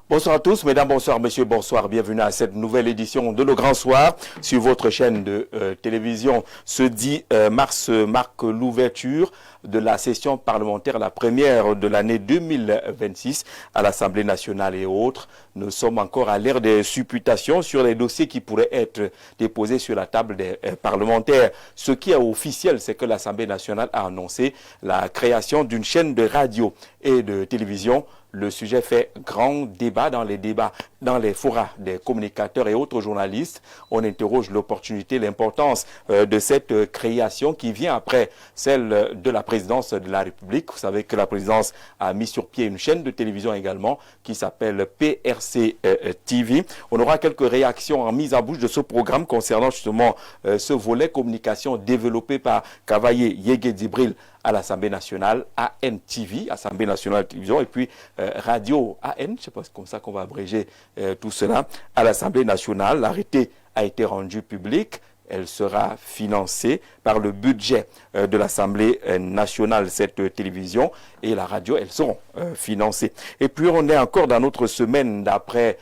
Bonsoir à tous, mesdames, bonsoir, messieurs, bonsoir. Bienvenue à cette nouvelle édition de Le Grand Soir sur votre chaîne de télévision. Ce 10 mars marque l'ouverture de la session parlementaire, la première de l'année 2026 à l'Assemblée nationale et autres. Nous sommes encore à l'ère des supputations sur les dossiers qui pourraient être déposés sur la table des parlementaires. Ce qui est officiel, c'est que l'Assemblée nationale a annoncé la création d'une chaîne de radio et de télévision. Le sujet fait grand débat dans les forats des communicateurs et autres journalistes. On interroge l'opportunité, l'importance de cette création qui vient après celle de la présidence de la République. Vous savez que la présidence a mis sur pied une chaîne de télévision également qui s'appelle PRC TV. On aura quelques réactions en mise en bouche de ce programme concernant justement ce volet communication développé par Cavaillé Yégué Djibril à l'Assemblée nationale, ANTV, Assemblée nationale de télévision, et puis Radio AN, je ne sais pas si c'est comme ça qu'on va abréger tout cela, à l'Assemblée nationale. L'arrêté a été rendu public. Elle sera financée par le budget de l'Assemblée nationale, cette télévision, et la radio, elles seront financées. Et puis on est encore dans notre semaine d'après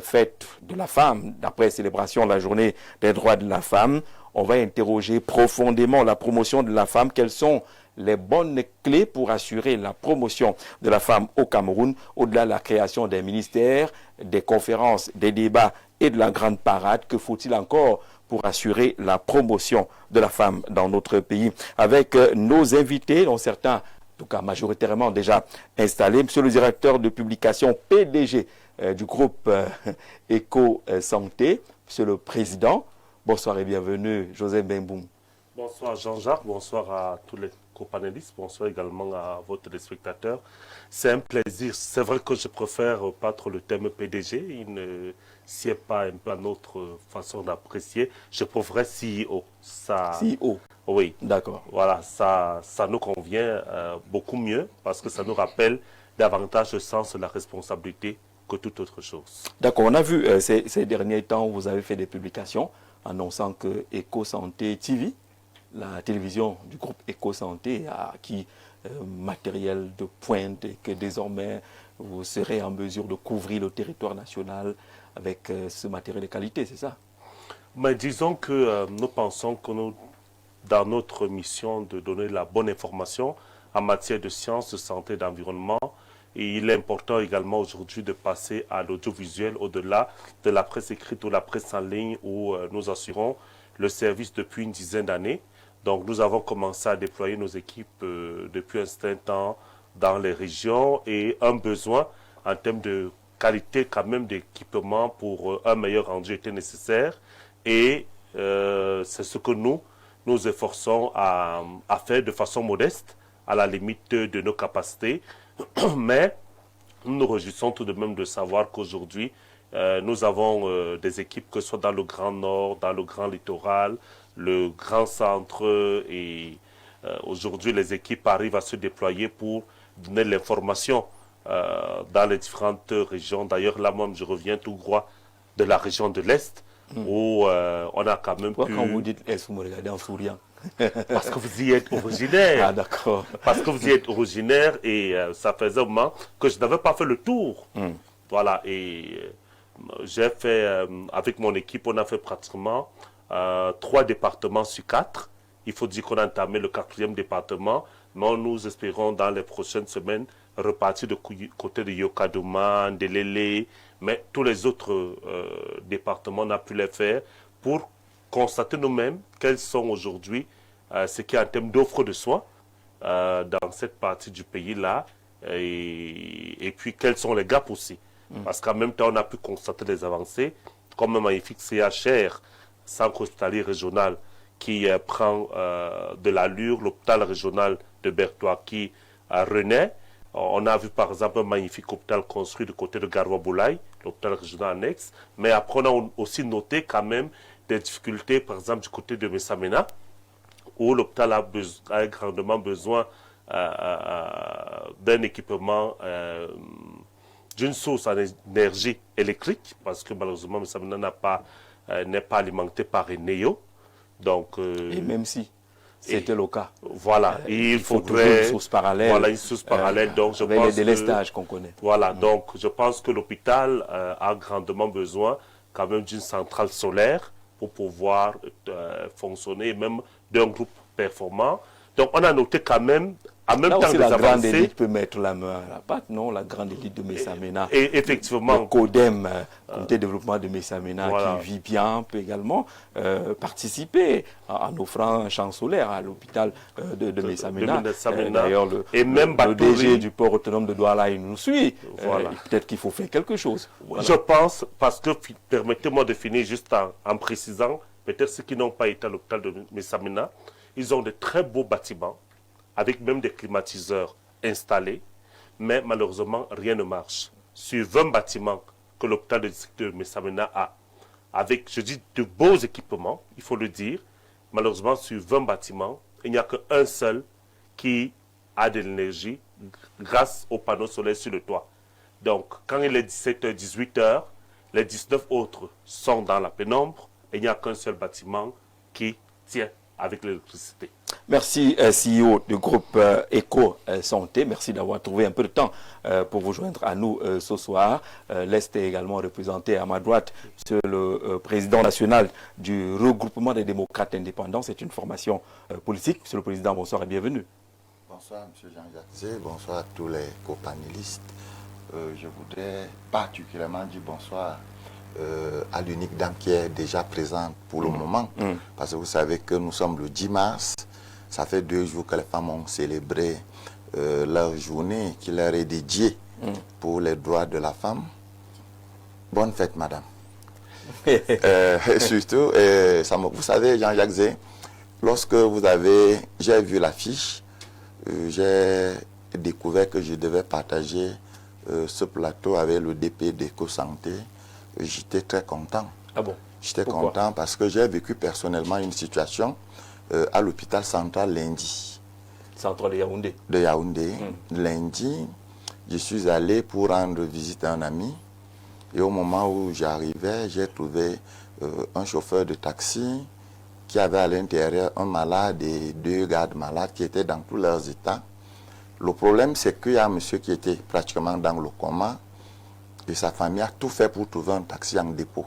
fête de la femme, d'après célébration de la journée des droits de la femme. On va interroger profondément la promotion de la femme. Quelles sont les bonnes clés pour assurer la promotion de la femme au Cameroun, au-delà de la création des ministères, des conférences, des débats et de la grande parade? Que faut-il encore pour assurer la promotion de la femme dans notre pays? Avec nos invités, dont certains, en tout cas majoritairement déjà installés, monsieur le directeur de publication PDG du groupe Eco Santé, monsieur le président, bonsoir et bienvenue, José Benboum. Bonsoir Jean-Jacques, bonsoir à tous les co-panélistes, bonsoir également à vos téléspectateurs. C'est un plaisir. C'est vrai que je préfère pas trop le terme PDG, il ne sied pas un peu à notre façon d'apprécier. Je préférerais CEO. Ça, CEO. Oui. D'accord. Voilà, ça nous convient beaucoup mieux parce que ça nous rappelle davantage le sens de la responsabilité que toute autre chose. D'accord, on a vu ces derniers temps, vous avez fait des publications annonçant que Eco Santé TV, la télévision du groupe Eco Santé, a acquis matériel de pointe et que désormais vous serez en mesure de couvrir le territoire national avec ce matériel de qualité, c'est ça? Mais disons que nous pensons que nous, dans notre mission de donner la bonne information en matière de sciences, de santé, d'environnement, et il est important également aujourd'hui de passer à l'audiovisuel au-delà de la presse écrite ou la presse en ligne où nous assurons le service depuis une dizaine d'années. Donc nous avons commencé à déployer nos équipes depuis un certain temps dans les régions et un besoin en termes de qualité quand même d'équipement pour un meilleur rendu était nécessaire. Et c'est ce que nous efforçons à faire de façon modeste, à la limite de nos capacités. Mais nous nous réjouissons tout de même de savoir qu'aujourd'hui, nous avons des équipes, que ce soit dans le Grand Nord, dans le Grand Littoral, le Grand Centre, et aujourd'hui les équipes arrivent à se déployer pour donner l'information dans les différentes régions. D'ailleurs, là même, je reviens tout droit de la région de l'Est, où on a quand même pu... Quand vous dites Est, vous me regardez en souriant. Parce que vous y êtes originaire. Ah, d'accord. Parce que vous y êtes originaire et ça faisait un moment que je n'avais pas fait le tour. Voilà, et j'ai fait, avec mon équipe, on a fait pratiquement 3 départements sur 4. Il faut dire qu'on a entamé le 4e département, mais nous espérons dans les prochaines semaines repartir de côté de Yokadouma, de Lélé, mais tous les autres départements, on a pu les faire pour constater nous-mêmes quels sont aujourd'hui ce qui est en termes d'offres de soins dans cette partie du pays-là et puis quels sont les gaps aussi. Parce qu'en même temps, on a pu constater des avancées, comme un magnifique CHR, Centre hospitalier régional, qui prend de l'allure, l'hôpital régional de Bertois qui renaît. On a vu par exemple un magnifique hôpital construit du côté de Garoua-Boulaye, l'hôpital régional annexe, mais après on a aussi noté quand même des difficultés, par exemple du côté de Messamena, où l'hôpital a grandement besoin d'un équipement, d'une source en énergie électrique, parce que malheureusement Messamena n'est pas alimenté par Eneo. Donc, et même si C'était le cas. Voilà, et il faut faudrait... toujours une source parallèle. Voilà, une source parallèle. Donc, je avec pense les délestages qu'on connaît. Voilà, donc je pense que l'hôpital a grandement besoin quand même d'une centrale solaire pour pouvoir fonctionner, et même d'un groupe performant. Donc, on a noté quand même, en même Là temps aussi, des la grande avancées... élite peut mettre la main à la pâte, non? La grande élite de Messamena. Et effectivement... Le CODEM, Comité de développement de Messamena, Voilà. qui vit bien, peut également participer en offrant un champ solaire à l'hôpital de Messamena. D'ailleurs, le DG du port autonome de Douala, il nous suit. Voilà. Peut-être qu'il faut faire quelque chose. Voilà. Je pense, parce que, permettez-moi de finir juste en précisant, peut-être ceux qui n'ont pas été à l'hôpital de Messamena, ils ont de très beaux bâtiments, avec même des climatiseurs installés, mais malheureusement, rien ne marche. Sur 20 bâtiments que l'hôpital de district de Messamena a, avec, je dis, de beaux équipements, il faut le dire, malheureusement, sur 20 bâtiments, il n'y a qu'un seul qui a de l'énergie grâce aux panneaux solaires sur le toit. Donc, quand il est 17h, 18h, les 19 autres sont dans la pénombre et il n'y a qu'un seul bâtiment qui tient avec l'électricité. Merci, CEO du groupe Eco Santé. Merci d'avoir trouvé un peu de temps pour vous joindre à nous ce soir. L'Est est également représenté à ma droite, c'est le président national du regroupement des démocrates indépendants. C'est une formation politique. Monsieur le Président, bonsoir et bienvenue. Bonsoir, M. Jean-Jacques. Bonsoir à tous les copanélistes. Je voudrais particulièrement dire bonsoir à l'unique dame qui est déjà présente pour le moment. Parce que vous savez que nous sommes le 10 mars. Ça fait 2 jours que les femmes ont célébré leur journée qui leur est dédiée pour les droits de la femme. Bonne fête, madame. Surtout, vous savez, Jean-Jacques Zé, lorsque j'ai vu l'affiche, j'ai découvert que je devais partager ce plateau avec le DP d'Eco-Santé. J'étais très content. Ah bon? J'étais content parce que j'ai vécu personnellement une situation à l'hôpital central lundi. Central de Yaoundé. De Yaoundé. Lundi, je suis allé pour rendre visite à un ami. Et au moment où j'arrivais, j'ai trouvé un chauffeur de taxi qui avait à l'intérieur un malade et 2 gardes malades qui étaient dans tous leurs états. Le problème, c'est qu'il y a un monsieur qui était pratiquement dans le coma et sa famille a tout fait pour trouver un taxi en dépôt.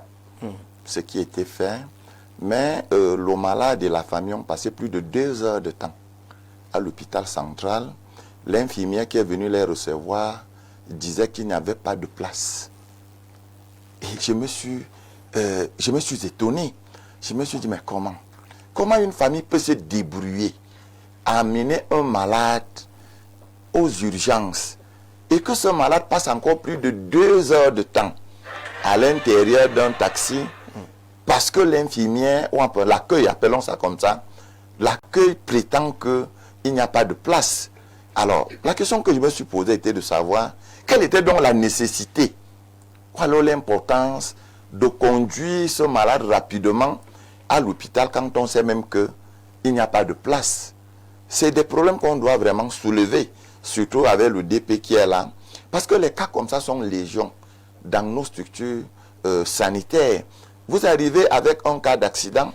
Ce qui était fait. Mais le malade et la famille ont passé plus de 2 heures de temps à l'hôpital central. L'infirmière qui est venue les recevoir disait qu'il n'y avait pas de place. Et je me suis étonné. Je me suis dit, mais comment? Comment une famille peut se débrouiller à amener un malade aux urgences et que ce malade passe encore plus de 2 heures de temps à l'intérieur d'un taxi parce que l'infirmière, ou l'accueil, appelons ça comme ça, l'accueil prétend qu'il n'y a pas de place. Alors, la question que je me suis posée était de savoir quelle était donc la nécessité, ou alors l'importance de conduire ce malade rapidement à l'hôpital quand on sait même qu'il n'y a pas de place. C'est des problèmes qu'on doit vraiment soulever, surtout avec le DP qui est là, parce que les cas comme ça sont légion dans nos structures sanitaires. Vous arrivez avec un cas d'accident,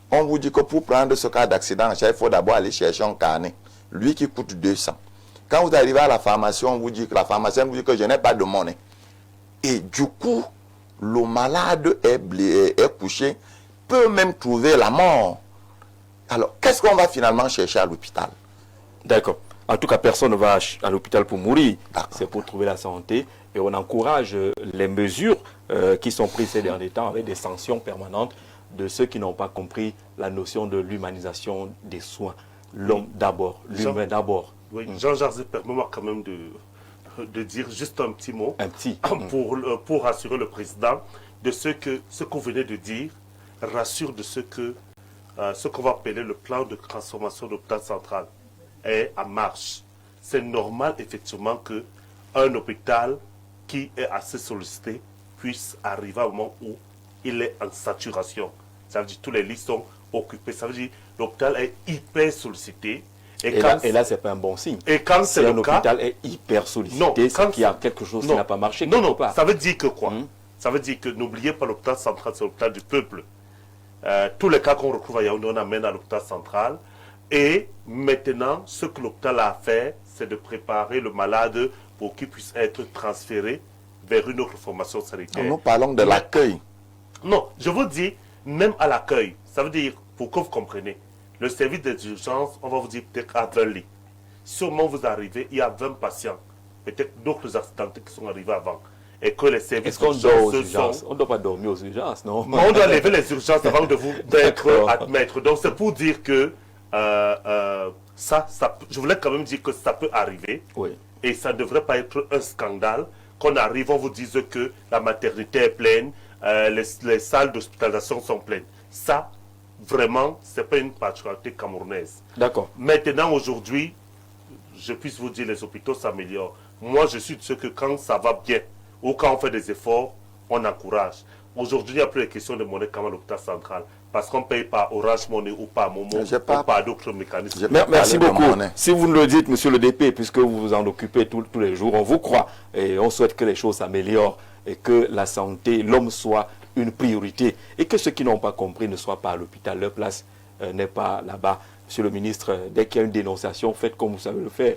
on vous dit que pour prendre ce cas d'accident, il faut d'abord aller chercher un carnet, lui qui coûte 200. Quand vous arrivez à la pharmacie, on vous dit que la pharmacienne vous dit que je n'ai pas de monnaie. Et du coup, le malade est couché, peut même trouver la mort. Alors, qu'est-ce qu'on va finalement chercher à l'hôpital? D'accord. En tout cas, personne ne va à l'hôpital pour mourir. C'est pour trouver la santé. Et on encourage les mesures qui sont prises ces derniers temps avec des sanctions permanentes de ceux qui n'ont pas compris la notion de l'humanisation des soins. L'homme d'abord, l'humain d'abord. Oui, Jean-Jacques, permets-moi quand même de dire juste un petit mot pour rassurer le président de ce que vous venez de dire, rassure de ce qu'on va appeler le plan de transformation de l'hôpital central est en marche. C'est normal effectivement qu'un hôpital qui est assez sollicité puisse arriver au moment où il est en saturation. Ça veut dire que tous les lits sont occupés. Ça veut dire que l'hôpital est hyper sollicité. Et là, ce n'est pas un bon signe. Et quand c'est un hôpital est hyper sollicité, c'est qu'il y a quelque chose qui n'a pas marché. Non, ça veut dire que quoi? Ça veut dire que n'oubliez pas l'hôpital central, c'est l'hôpital du peuple. Tous les cas qu'on retrouve à Yaoundé, on amène à l'hôpital central. Et maintenant, ce que l'hôpital a à faire, c'est de préparer le malade pour qu'il puisse être transféré vers une autre formation sanitaire. Nous parlons de l'accueil. Non, je vous dis, même à l'accueil, ça veut dire, pour que vous compreniez, le service des urgences, on va vous dire peut-être à 20 lits. Si au moment où vous arrivez, il y a 20 patients, peut-être d'autres accidentés qui sont arrivés avant, et que les services Est-ce qu'on dort aux d'urgence urgences? On ne doit pas dormir aux urgences, non? Mais on doit lever les urgences avant de vous d'être admettre. Donc c'est pour dire que je voulais quand même dire que ça peut arriver. Oui. Et ça ne devrait pas être un scandale qu'on arrive, on vous dise que la maternité est pleine, les salles d'hospitalisation sont pleines. Ça, vraiment, ce n'est pas une particularité camerounaise. D'accord. Maintenant, aujourd'hui, je puisse vous dire, les hôpitaux s'améliorent. Moi, je suis de ceux que quand ça va bien, ou quand on fait des efforts, on encourage. Aujourd'hui, il n'y a plus de question de monnaie comme à l'hôpital central. Parce qu'on paye par Orange Money ou par Momo ou par d'autres mécanismes. Merci beaucoup. Si vous nous le dites, monsieur le DP, puisque vous vous en occupez tous les jours, on vous croit et on souhaite que les choses s'améliorent et que la santé, l'homme soit une priorité et que ceux qui n'ont pas compris ne soient pas à l'hôpital. Leur place n'est pas là-bas. Monsieur le ministre, dès qu'il y a une dénonciation, faites comme vous savez le faire.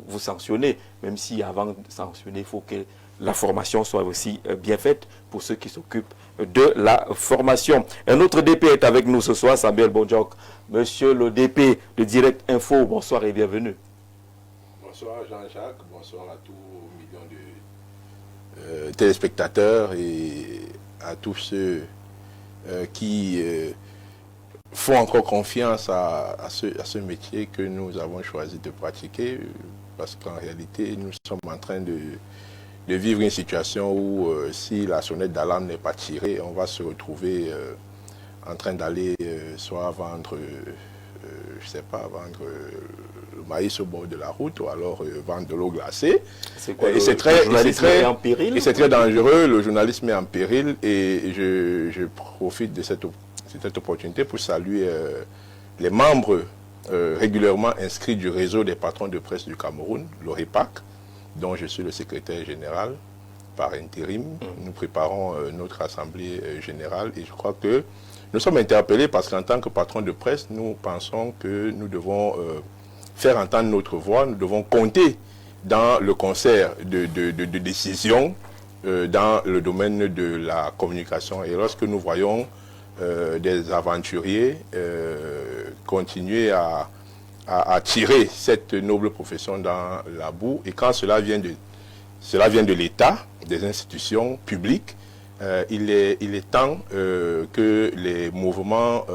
Vous sanctionnez, même si avant de sanctionner, il faut que la formation soit aussi bien faite pour ceux qui s'occupent de la formation. Un autre DP est avec nous ce soir, Samuel Bonjok. Monsieur le DP de Direct Info, bonsoir et bienvenue. Bonsoir Jean-Jacques, bonsoir à tous millions de téléspectateurs et à tous ceux qui font encore confiance à ce métier que nous avons choisi de pratiquer, parce qu'en réalité, nous sommes en train de vivre une situation où si la sonnette d'alarme n'est pas tirée, on va se retrouver en train d'aller soit vendre, je sais pas, vendre le maïs au bord de la route ou alors vendre de l'eau glacée. C'est quoi, et c'est très en péril? Et c'est très dangereux, le journalisme est en péril et je profite de cette opportunité pour saluer les membres régulièrement inscrits du réseau des patrons de presse du Cameroun, l'OREPAC, dont je suis le secrétaire général par intérim. Nous préparons notre assemblée générale et je crois que nous sommes interpellés parce qu'en tant que patron de presse, nous pensons que nous devons faire entendre notre voix, nous devons compter dans le concert de décisions dans le domaine de la communication. Et lorsque nous voyons des aventuriers continuer à tirer cette noble profession dans la boue. Et quand cela vient de l'État, des institutions publiques, il est temps que les mouvements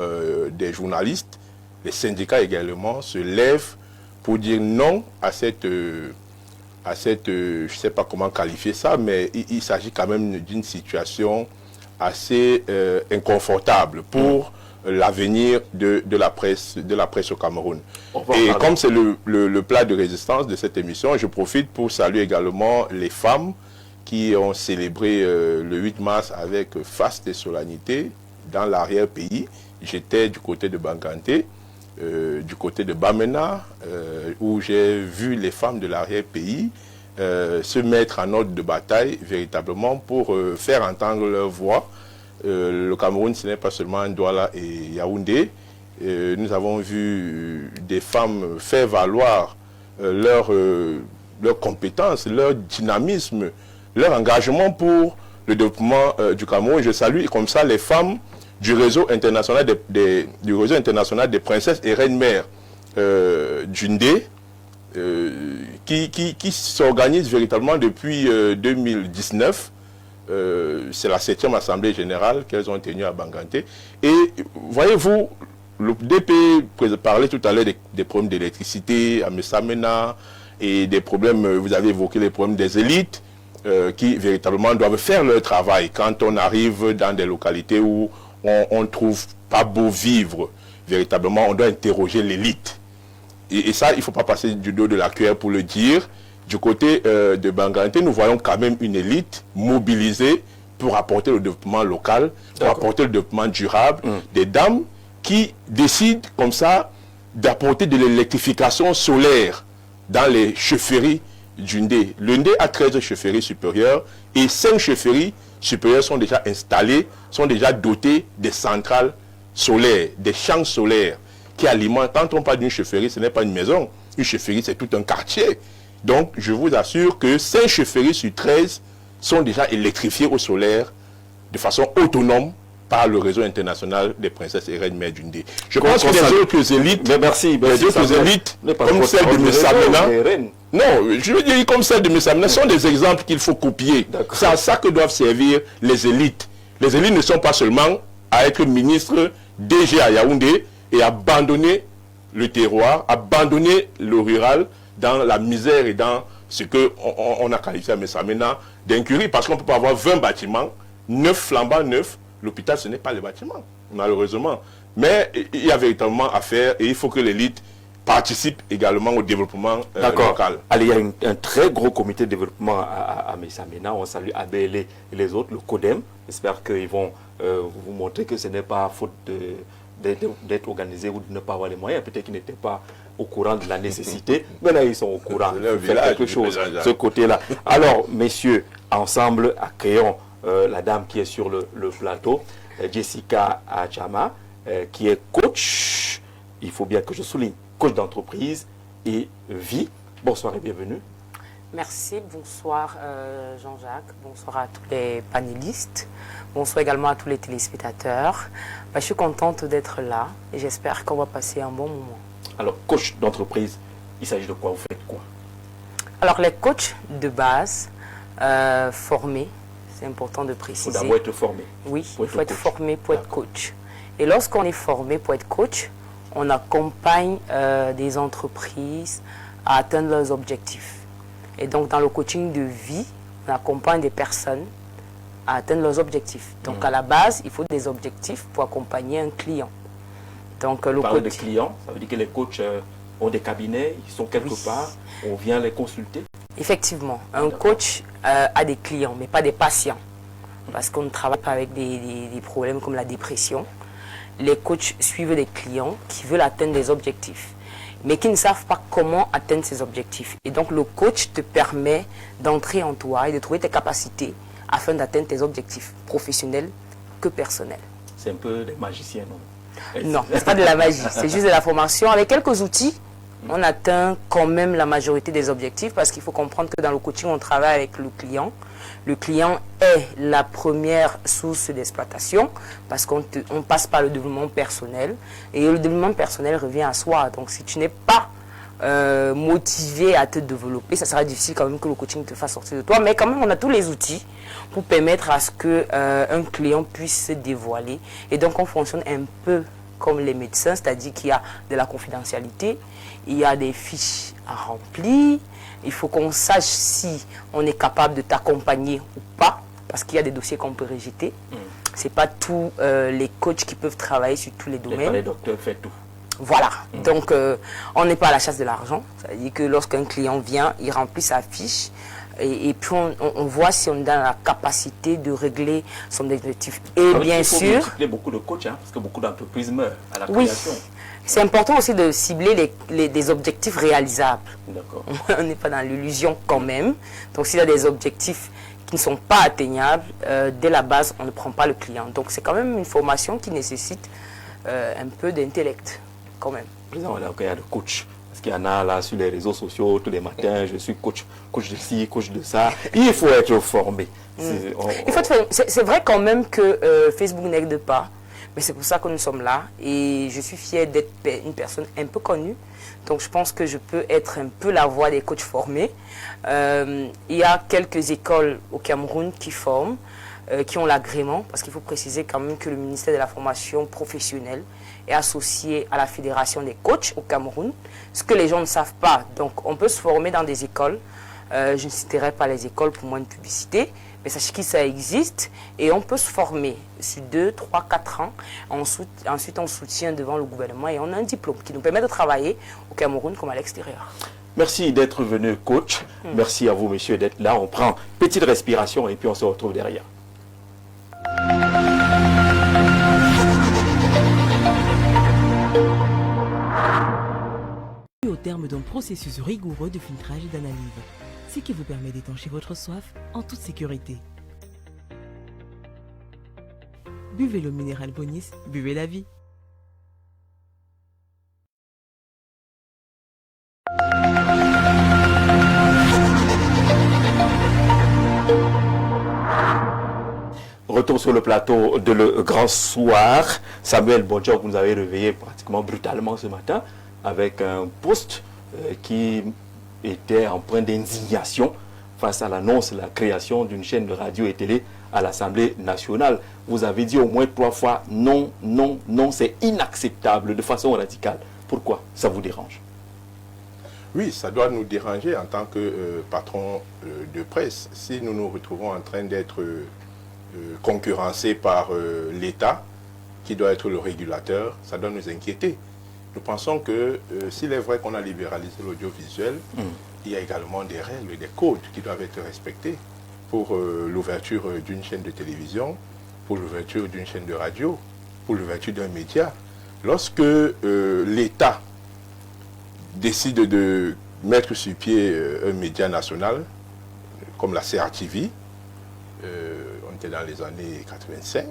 des journalistes, les syndicats également, se lèvent pour dire non à cette je ne sais pas comment qualifier ça, mais il s'agit quand même d'une situation assez inconfortable pour l'avenir de la presse au Cameroun. Et comme c'est le plat de résistance de cette émission, je profite pour saluer également les femmes qui ont célébré le 8 mars avec faste et solennité dans l'arrière-pays. J'étais du côté de Banganté, du côté de Bamena, où j'ai vu les femmes de l'arrière-pays se mettre en ordre de bataille véritablement pour faire entendre leur voix. Le Cameroun, ce n'est pas seulement Douala et Yaoundé. Nous avons vu des femmes faire valoir leurs compétences, leur dynamisme, leur engagement pour le développement du Cameroun. Je salue comme ça les femmes du réseau international des princesses et reines-mères d'Undé, qui s'organisent véritablement depuis 2019. C'est la 7e assemblée générale qu'elles ont tenue à Banganté. Et voyez-vous, le DP parlait tout à l'heure des problèmes d'électricité à Messamena et des problèmes, vous avez évoqué les problèmes des élites qui véritablement doivent faire leur travail. Quand on arrive dans des localités où on ne trouve pas beau vivre, véritablement on doit interroger l'élite. Et ça, il ne faut pas passer du dos de la cuillère pour le dire. Du côté de Banganté, nous voyons quand même une élite mobilisée pour apporter le développement local, pour apporter le développement durable. Des dames qui décident comme ça d'apporter de l'électrification solaire dans les chefferies du Ndé. Le Ndé a 13 chefferies supérieures et 5 chefferies supérieures sont déjà installées, sont déjà dotées des centrales solaires, des champs solaires qui alimente. Quand on parle d'une chefferie, ce n'est pas une maison. Une chefferie, c'est tout un quartier. Donc, je vous assure que 5 chefferies sur 13 sont déjà électrifiées au solaire de façon autonome par le réseau international des princesses et reines mères d'Undé. Je pense que les autres élites, mais merci, les autres élites, comme celle de Messamena, non, je veux dire comme celle de Messamena, sont des exemples qu'il faut copier. C'est à ça que doivent servir les élites. Les élites ne sont pas seulement à être ministres DG à Yaoundé et abandonner le terroir, abandonner le rural dans la misère et dans ce qu'on a qualifié à Messamena d'incurie, parce qu'on ne peut pas avoir 20 bâtiments, 9 flambants neufs. L'hôpital, ce n'est pas les bâtiments, malheureusement. Mais il y a véritablement à faire et il faut que l'élite participe également au développement local. Allez, il y a un très gros comité de développement à Messamena. On salue Abel et les autres, le CODEM. J'espère qu'ils vont vous montrer que ce n'est pas faute d'être organisé ou de ne pas avoir les moyens. Peut-être qu'ils n'étaient pas au courant de la nécessité. Maintenant, ils sont au courant. Il faut faire quelque chose de ce côté-là. Alors, messieurs, ensemble, accueillons la dame qui est sur le plateau, Jessica Achama, qui est coach, il faut bien que je souligne, coach d'entreprise et vie. Bonsoir et bienvenue. Merci, bonsoir Jean-Jacques, bonsoir à tous les panélistes, bonsoir également à tous les téléspectateurs. Je suis contente d'être là et j'espère qu'on va passer un bon moment. Alors, coach d'entreprise, il s'agit de quoi? Vous faites quoi? Alors, les coachs de base, formés, c'est important de préciser. Il faut d'abord être formé. Oui, il faut être formé pour être coach. Et lorsqu'on est formé pour être coach, on accompagne des entreprises à atteindre leurs objectifs. Et donc, dans le coaching de vie, on accompagne des personnes à atteindre leurs objectifs. Donc, à la base, il faut des objectifs pour accompagner un client. Donc, le parler de clients, ça veut dire que les coachs ont des cabinets, ils sont quelque part, on vient les consulter. Effectivement, un coach a des clients, mais pas des patients. Parce qu'on ne travaille pas avec des problèmes comme la dépression. Les coachs suivent des clients qui veulent atteindre des objectifs, mais qui ne savent pas comment atteindre ces objectifs. Et donc, le coach te permet d'entrer en toi et de trouver tes capacités afin d'atteindre tes objectifs professionnels que personnels. C'est un peu des magiciens, non? Non, ce n'est pas de la magie, c'est juste de la formation. Avec quelques outils, on atteint quand même la majorité des objectifs parce qu'il faut comprendre que dans le coaching, on travaille avec le client. Le client est la première source d'exploitation parce qu'on passe par le développement personnel et le développement personnel revient à soi. Donc si tu n'es pas motivé à te développer, ça sera difficile quand même que le coaching te fasse sortir de toi. Mais quand même, on a tous les outils pour permettre à ce qu'un client puisse se dévoiler. Et donc, on fonctionne un peu comme les médecins, c'est-à-dire qu'il y a de la confidentialité, il y a des fiches à remplir, il faut qu'on sache si on est capable de t'accompagner ou pas, parce qu'il y a des dossiers qu'on peut rejeter. Ce n'est pas tous les coachs qui peuvent travailler sur tous les domaines. Les docteurs font tout. Voilà, donc on n'est pas à la chasse de l'argent, c'est-à-dire que lorsqu'un client vient, il remplit sa fiche, et puis on voit si on a la capacité de régler son objectif. Et bien sûr... Il faut beaucoup de coachs, hein, parce que beaucoup d'entreprises meurent à la création. C'est important aussi de cibler des objectifs réalisables. D'accord. On n'est pas dans l'illusion quand même. Donc s'il y a des objectifs qui ne sont pas atteignables, dès la base, on ne prend pas le client. Donc c'est quand même une formation qui nécessite un peu d'intellect, quand même. Président, il y a de coachs. Parce qu'il y en a là sur les réseaux sociaux, tous les matins, je suis coach de ci, coach de ça. Il faut être formé. C'est vrai quand même que Facebook n'aide pas. Mais c'est pour ça que nous sommes là. Et je suis fière d'être une personne un peu connue. Donc je pense que je peux être un peu la voix des coachs formés. Il y a quelques écoles au Cameroun qui forment, qui ont l'agrément. Parce qu'il faut préciser quand même que le ministère de la formation professionnelle est associé à la fédération des coachs au Cameroun. Ce que les gens ne savent pas. Donc on peut se former dans des écoles. Je ne citerai pas les écoles pour moins de publicité. Mais sachez que ça existe et on peut se former sur 2, 3, 4 ans. Ensuite, on soutient devant le gouvernement et on a un diplôme qui nous permet de travailler au Cameroun comme à l'extérieur. Merci d'être venu, coach. Merci à vous, messieurs, d'être là. On prend une petite respiration et puis on se retrouve derrière. Au terme d'un processus rigoureux de filtrage et d'analyse, ce qui vous permet d'étancher votre soif en toute sécurité. Buvez le minéral Bonis, buvez la vie. Retour sur le plateau de Le Grand Soir. Samuel Bodjok, vous nous avez réveillé pratiquement brutalement ce matin avec un post qui était empreint d'indignation face à l'annonce de la création d'une chaîne de radio et télé à l'Assemblée nationale. Vous avez dit au moins 3 fois non, non, non, c'est inacceptable de façon radicale. Pourquoi ça vous dérange? Oui, ça doit nous déranger en tant que patron de presse. Si nous nous retrouvons en train d'être concurrencés par l'État, qui doit être le régulateur, ça doit nous inquiéter. Nous pensons que s'il est vrai qu'on a libéralisé l'audiovisuel, il y a également des règles, des codes qui doivent être respectés pour l'ouverture d'une chaîne de télévision, pour l'ouverture d'une chaîne de radio, pour l'ouverture d'un média. Lorsque l'État décide de mettre sur pied un média national, comme la CRTV, on était dans les années 85,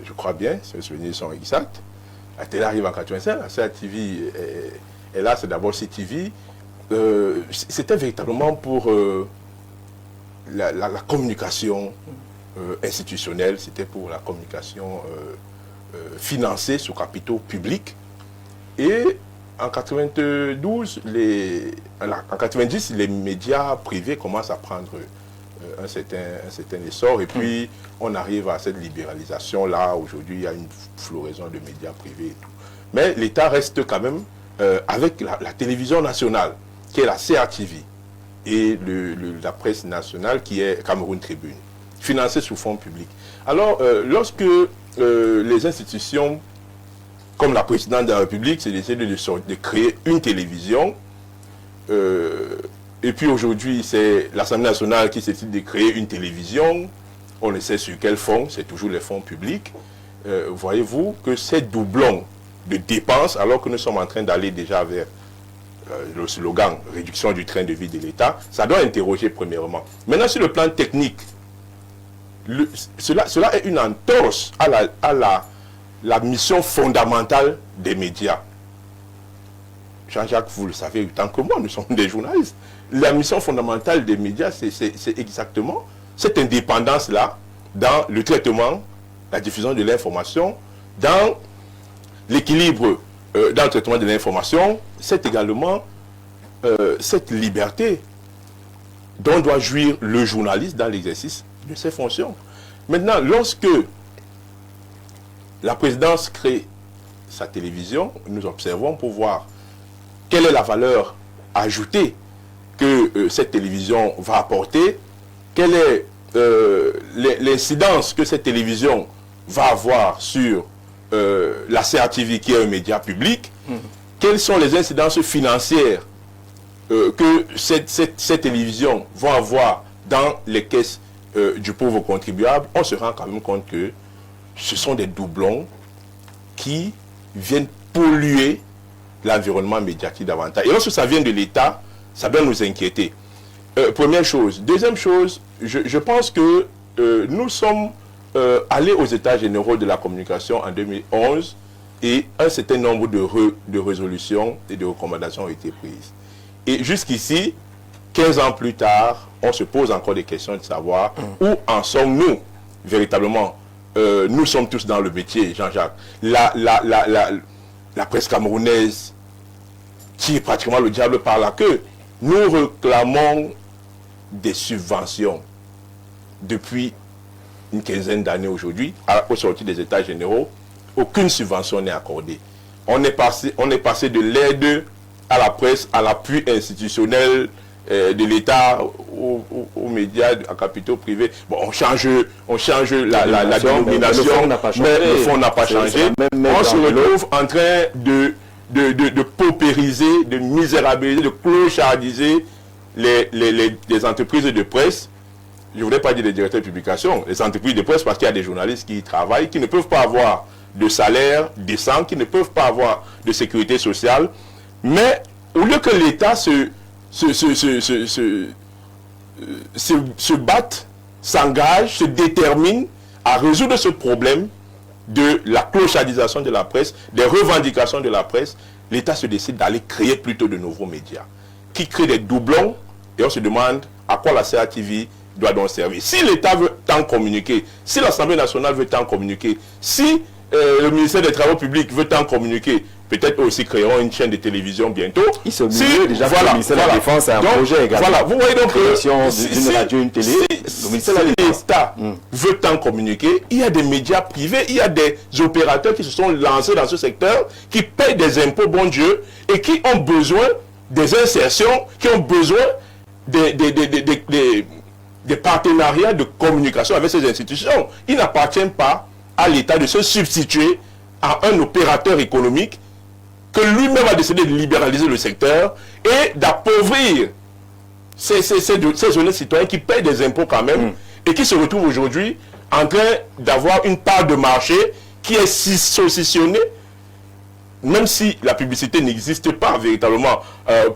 je crois bien, si mes souvenirs sont exacts. La télé arrive en 85, la CRTV est là, c'est d'abord CTV. C'était véritablement pour la communication institutionnelle, c'était pour la communication financée sous capitaux publics. Et en 92, en 90, les médias privés commencent à prendre un certain essor. Et puis, on arrive à cette libéralisation-là. Aujourd'hui, il y a une floraison de médias privés et tout. Mais l'État reste quand même avec la télévision nationale, qui est la CRTV, et la presse nationale, qui est Cameroun Tribune, financée sous fonds publics. Alors, lorsque les institutions, comme la présidente de la République, c'est d'essayer de créer une télévision. Et puis aujourd'hui, c'est l'Assemblée nationale qui décide de créer une télévision. On ne sait sur quel fonds, c'est toujours les fonds publics. Voyez-vous que ces doublons de dépenses, alors que nous sommes en train d'aller déjà vers le slogan « réduction du train de vie de l'État », ça doit interroger premièrement. Maintenant, sur le plan technique, cela est une entorse à la mission fondamentale des médias. Jean-Jacques, vous le savez autant que moi, nous sommes des journalistes. La mission fondamentale des médias, c'est exactement cette indépendance-là dans le traitement, la diffusion de l'information, dans l'équilibre dans le traitement de l'information, c'est également cette liberté dont doit jouir le journaliste dans l'exercice de ses fonctions. Maintenant, lorsque la présidence crée sa télévision, nous observons pour voir quelle est la valeur ajoutée que cette télévision va apporter, quelle est l'incidence que cette télévision va avoir sur la CRTV qui est un média public, quelles sont les incidences financières que cette télévision va avoir dans les caisses du pauvre contribuable, on se rend quand même compte que ce sont des doublons qui viennent polluer l'environnement médiatique davantage. Et lorsque ça vient de l'État, ça doit nous inquiéter. Première chose. Deuxième chose, je pense que nous sommes allés aux États généraux de la communication en 2011 et un certain nombre de résolutions et de recommandations ont été prises. Et jusqu'ici, 15 ans plus tard, on se pose encore des questions de savoir où en sommes-nous véritablement. Nous sommes tous dans le métier, Jean-Jacques. La presse camerounaise tire pratiquement le diable par la queue. Nous réclamons des subventions depuis une quinzaine d'années aujourd'hui, au sortir des États généraux. Aucune subvention n'est accordée. On est passé de l'aide à la presse, à l'appui institutionnel de l'État, aux médias, à capitaux privés. Bon, on change la dénomination, mais le fond n'a pas changé. On se retrouve en train de paupériser, de misérabiliser, de clochardiser les entreprises de presse. Je ne voudrais pas dire les directeurs de publication, les entreprises de presse, parce qu'il y a des journalistes qui y travaillent, qui ne peuvent pas avoir de salaire décent, qui ne peuvent pas avoir de sécurité sociale. Mais au lieu que l'État se batte, s'engage, se détermine à résoudre ce problème de la clochardisation de la presse, des revendications de la presse, l'État se décide d'aller créer plutôt de nouveaux médias qui créent des doublons, et on se demande à quoi la CRTV doit donc servir. Si l'État veut tant communiquer, si l'Assemblée nationale veut tant communiquer, si le ministère des Travaux publics veut tant communiquer, peut-être aussi créeront une chaîne de télévision bientôt. Ils se disent déjà que le ministère de la Défense a un projet également. Voilà, vous voyez donc d'une radio, une télé. Si l'État veut tant communiquer, il y a des médias privés, il y a des opérateurs qui se sont lancés dans ce secteur, qui payent des impôts, bon Dieu, et qui ont besoin des insertions, qui ont besoin des partenariats de communication avec ces institutions. Il n'appartient pas à l'État de se substituer à un opérateur économique que lui-même a décidé de libéraliser le secteur et d'appauvrir ces honnêtes citoyens qui payent des impôts quand même et qui se retrouvent aujourd'hui en train d'avoir une part de marché qui est saucissonnée, même si la publicité n'existe pas véritablement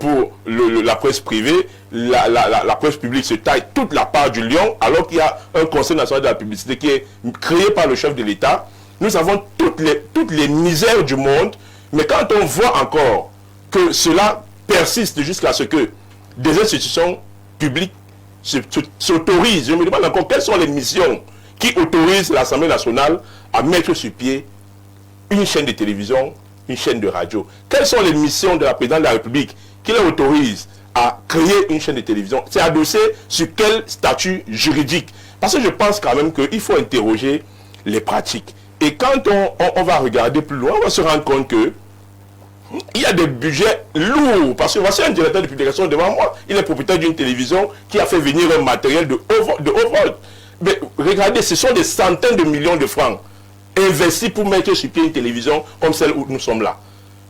pour la presse privée, la presse publique se taille toute la part du lion, alors qu'il y a un conseil national de la publicité qui est créé par le chef de l'État. Nous avons toutes les misères du monde, mais quand on voit encore que cela persiste jusqu'à ce que des institutions publiques s'autorisent, je me demande encore quelles sont les missions qui autorisent l'Assemblée nationale à mettre sur pied une chaîne de télévision, une chaîne de radio. Quelles sont les missions de la présidente de la République qui les autorise à créer une chaîne de télévision? C'est adossé sur quel statut juridique? Parce que je pense quand même qu'il faut interroger les pratiques. Et quand on va regarder plus loin, on va se rendre compte que il y a des budgets lourds. Parce que voici un directeur de publication devant moi. Il est propriétaire d'une télévision qui a fait venir un matériel de haut vol. Mais regardez, ce sont des centaines de millions de francs investis pour mettre sur pied une télévision comme celle où nous sommes là.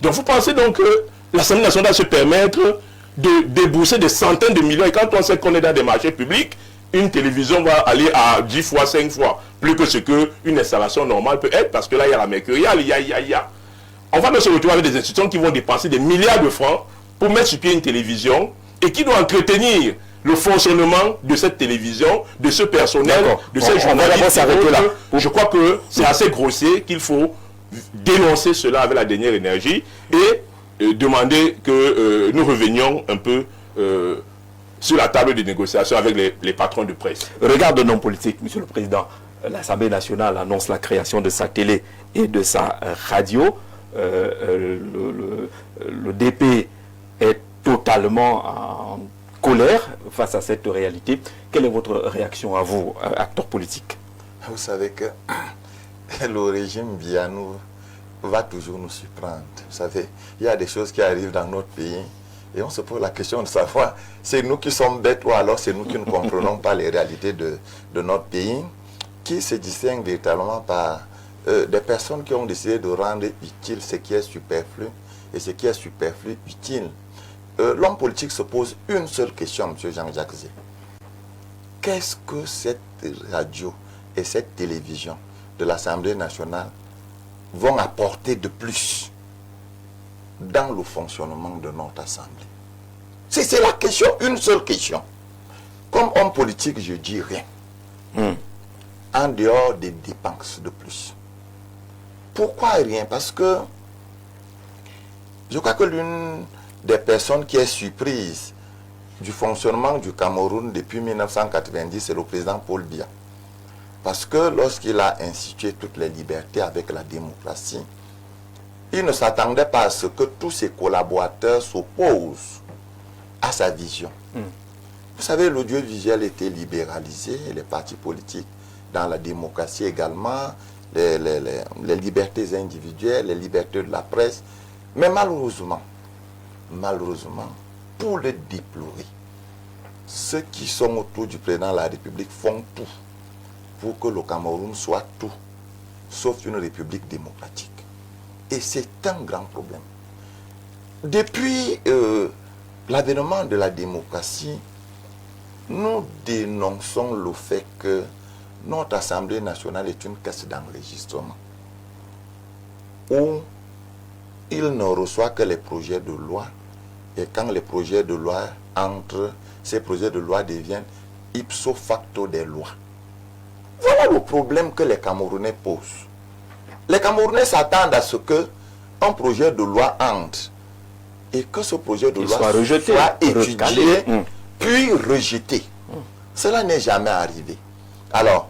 Donc vous pensez donc que l'Assemblée nationale va se permettre de débourser des centaines de millions, et quand on sait qu'on est dans des marchés publics, une télévision va aller à 10 fois, 5 fois plus que ce qu'une installation normale peut être, parce que là il y a la mercuriale, il y a. On va se retrouver avec des institutions qui vont dépenser des milliards de francs pour mettre sur pied une télévision et qui doit entretenir le fonctionnement de cette télévision, de ce personnel, de ces journalistes. Je crois que c'est assez grossier qu'il faut dénoncer cela avec la dernière énergie et demander que nous revenions un peu sur la table de négociation avec les patrons de presse. Regard de non politique, Monsieur le Président, l'Assemblée nationale annonce la création de sa télé et de sa radio. Le DP est totalement en colère face à cette réalité. Quelle est votre réaction à vous, acteurs politiques? Vous savez que le régime Bianou va toujours nous surprendre. Vous savez, il y a des choses qui arrivent dans notre pays et on se pose la question de savoir, c'est nous qui sommes bêtes ou alors c'est nous qui ne comprenons pas les réalités de notre pays, qui se distingue véritablement par des personnes qui ont décidé de rendre utile ce qui est superflu et ce qui est superflu utile. L'homme politique se pose une seule question, M. Jean-Jacques Zé. Qu'est-ce que cette radio et cette télévision de l'Assemblée nationale vont apporter de plus dans le fonctionnement de notre Assemblée? C'est la question, une seule question. Comme homme politique, je dis rien. En dehors des dépenses de plus. Pourquoi rien? Parce que je crois que l'une des personnes qui est surprise du fonctionnement du Cameroun depuis 1990, c'est le président Paul Biya. Parce que lorsqu'il a institué toutes les libertés avec la démocratie, il ne s'attendait pas à ce que tous ses collaborateurs s'opposent à sa vision. Vous savez, l'audiovisuel était libéralisé, les partis politiques dans la démocratie également, les libertés individuelles, les libertés de la presse. Mais malheureusement, pour le déplorer, ceux qui sont autour du président de la République font tout pour que le Cameroun soit tout, sauf une république démocratique. Et c'est un grand problème. Depuis l'avènement de la démocratie, nous dénonçons le fait que notre Assemblée nationale est une caisse d'enregistrement où il ne reçoit que les projets de loi, et quand les projets de loi entrent, ces projets de loi deviennent ipso facto des lois. Voilà le problème que les Camerounais posent. Les Camerounais s'attendent à ce qu'un projet de loi entre et que ce projet de loi soit étudié, puis rejeté. Cela n'est jamais arrivé. Alors,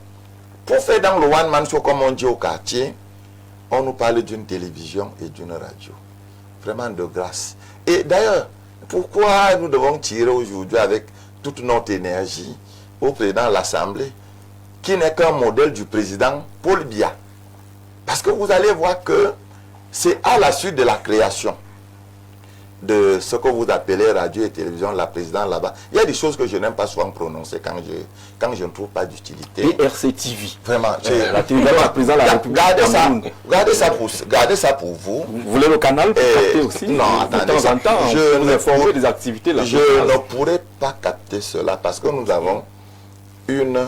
Pour faire dans le one-man show, comme on dit au quartier, on nous parle d'une télévision et d'une radio. Vraiment de grâce. Et d'ailleurs, pourquoi nous devons tirer aujourd'hui avec toute notre énergie au président de l'Assemblée, qui n'est qu'un modèle du président Paul Biya? Parce que vous allez voir que c'est à la suite de la création de ce que vous appelez radio et télévision, la présidente là-bas. Il y a des choses que je n'aime pas souvent prononcer quand je ne trouve pas d'utilité. Et RCTV. Vraiment. La télévision du président de la République. Gardez ça pour vous. Vous voulez le canal pour capter aussi? Non, attendez. De temps en temps, je vous informer des activités. Je ne pourrais pas capter cela parce que nous avons une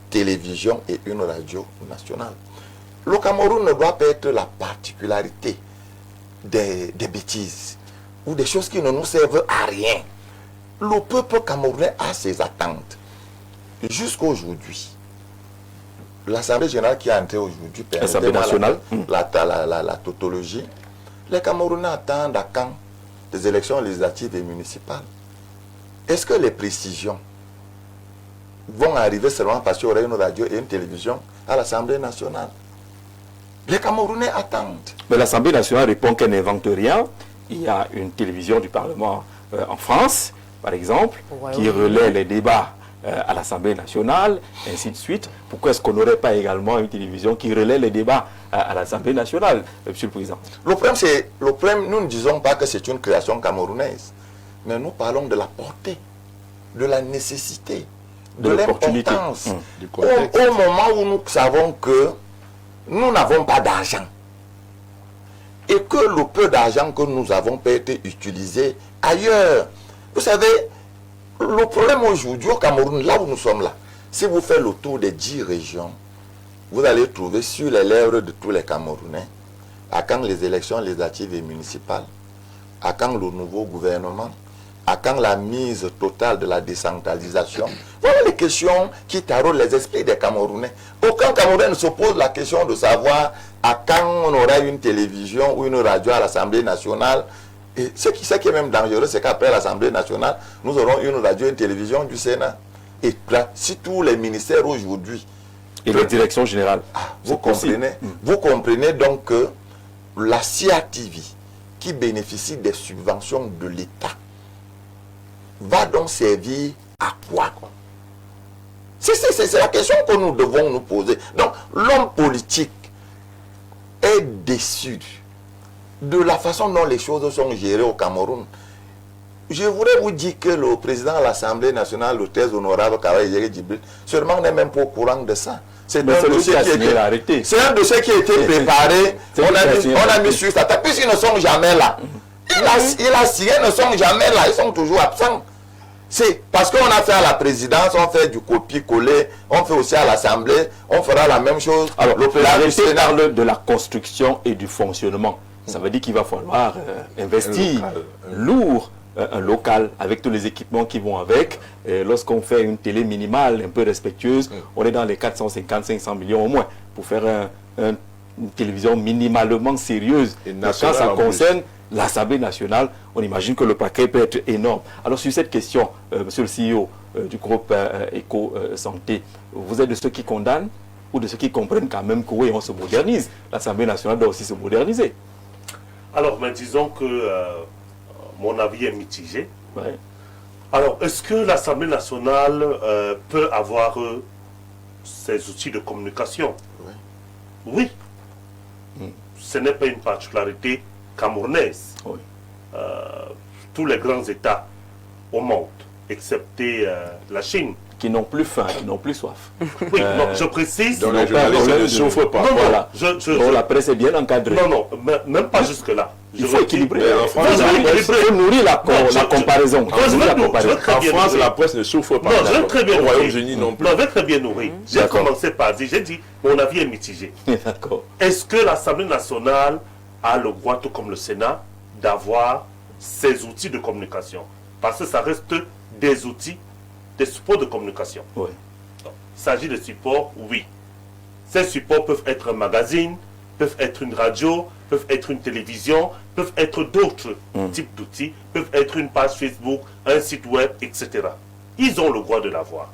télévision et une radio nationale. Le Cameroun ne doit pas être la particularité des bêtises ou des choses qui ne nous servent à rien. Le peuple camerounais a ses attentes. Jusqu'à aujourd'hui, l'Assemblée générale qui est entrée aujourd'hui, l'Assemblée nationale, la tautologie, les Camerounais attendent à quand des élections législatives et municipales. Est-ce que les précisions vont arriver seulement parce qu'il y aura une radio et une télévision à l'Assemblée nationale? Les Camerounais attendent. Mais l'Assemblée nationale répond qu'elle n'invente rien. Il y a une télévision du Parlement en France, par exemple, qui relaie les débats à l'Assemblée nationale, ainsi de suite. Pourquoi est-ce qu'on n'aurait pas également une télévision qui relaie les débats à l'Assemblée nationale, Monsieur le Président? Le problème, nous ne disons pas que c'est une création camerounaise, mais nous parlons de la portée, de la nécessité, de l'importance. Au moment où nous savons que nous n'avons pas d'argent et que le peu d'argent que nous avons peut être utilisé ailleurs. Vous savez, le problème aujourd'hui au Cameroun, là où nous sommes là, si vous faites le tour des 10 régions, vous allez trouver sur les lèvres de tous les Camerounais, à quand les élections législatives et municipales, à quand le nouveau gouvernement, à quand la mise totale de la décentralisation. Voilà les questions qui taraudent les esprits des Camerounais. Aucun Camerounais ne se pose la question de savoir à quand on aura une télévision ou une radio à l'Assemblée nationale. Et ce qui est même dangereux, c'est qu'après l'Assemblée nationale, nous aurons une radio et une télévision du Sénat. Et là, si tous les ministères aujourd'hui... Et les directions générales. Vous comprenez donc que la CIATV, qui bénéficie des subventions de l'État, va donc servir à quoi? C'est la question que nous devons nous poser. Donc, l'homme politique est déçu de la façon dont les choses sont gérées au Cameroun. Je voudrais vous dire que le président de l'Assemblée nationale, le très honorable Kawai Djibril, sûrement n'est même pas au courant de ça. C'est un dossier qui a été préparé, on a mis sur sa table, puisqu'ils ne sont jamais là. Il a signé, ils ne sont jamais là, ils sont toujours absents. C'est parce qu'on a fait à la présidence, on fait du copier-coller, on fait aussi à l'Assemblée, on fera la même chose. Alors, l'arrêté parle de la construction et du fonctionnement. Ça veut dire qu'il va falloir investir lourd un local avec tous les équipements qui vont avec. Lorsqu'on fait une télé minimale, un peu respectueuse, on est dans les 450-500 millions au moins pour faire une télévision minimalement sérieuse. Et quand ça concerne l'Assemblée nationale, on imagine que le paquet peut être énorme. Alors sur cette question, monsieur le CEO du groupe Éco-Santé, vous êtes de ceux qui condamnent ou de ceux qui comprennent quand même que oui, on se modernise? L'Assemblée nationale doit aussi se moderniser. Alors, mais disons que mon avis est mitigé. Ouais. Alors, est-ce que l'Assemblée nationale peut avoir ses outils de communication? Oui. Ce n'est pas une particularité camerounaise. Oui. Tous les grands États au monde, excepté la Chine, qui n'ont plus faim, qui n'ont plus soif. Oui, non, je précise. Donc les journalistes ne souffrent pas. Non, voilà. La presse est bien encadrée. Non, même pas jusque-là. Il faut équilibrer. En France, il faut nourrir la comparaison. En France, la presse ne souffre pas. Non, je vais très bien nourrir. Au Royaume-Uni non plus. Non, je vais très bien nourrir. J'ai commencé par dire, j'ai dit, mon avis est mitigé. D'accord. Est-ce que l'Assemblée nationale a le droit, tout comme le Sénat, d'avoir ses outils de communication? Parce que ça reste des outils, des supports de communication. Oui. Donc, il s'agit de supports, oui. Ces supports peuvent être un magazine, peuvent être une radio, peuvent être une télévision, peuvent être d'autres types d'outils, peuvent être une page Facebook, un site web, etc. Ils ont le droit de l'avoir.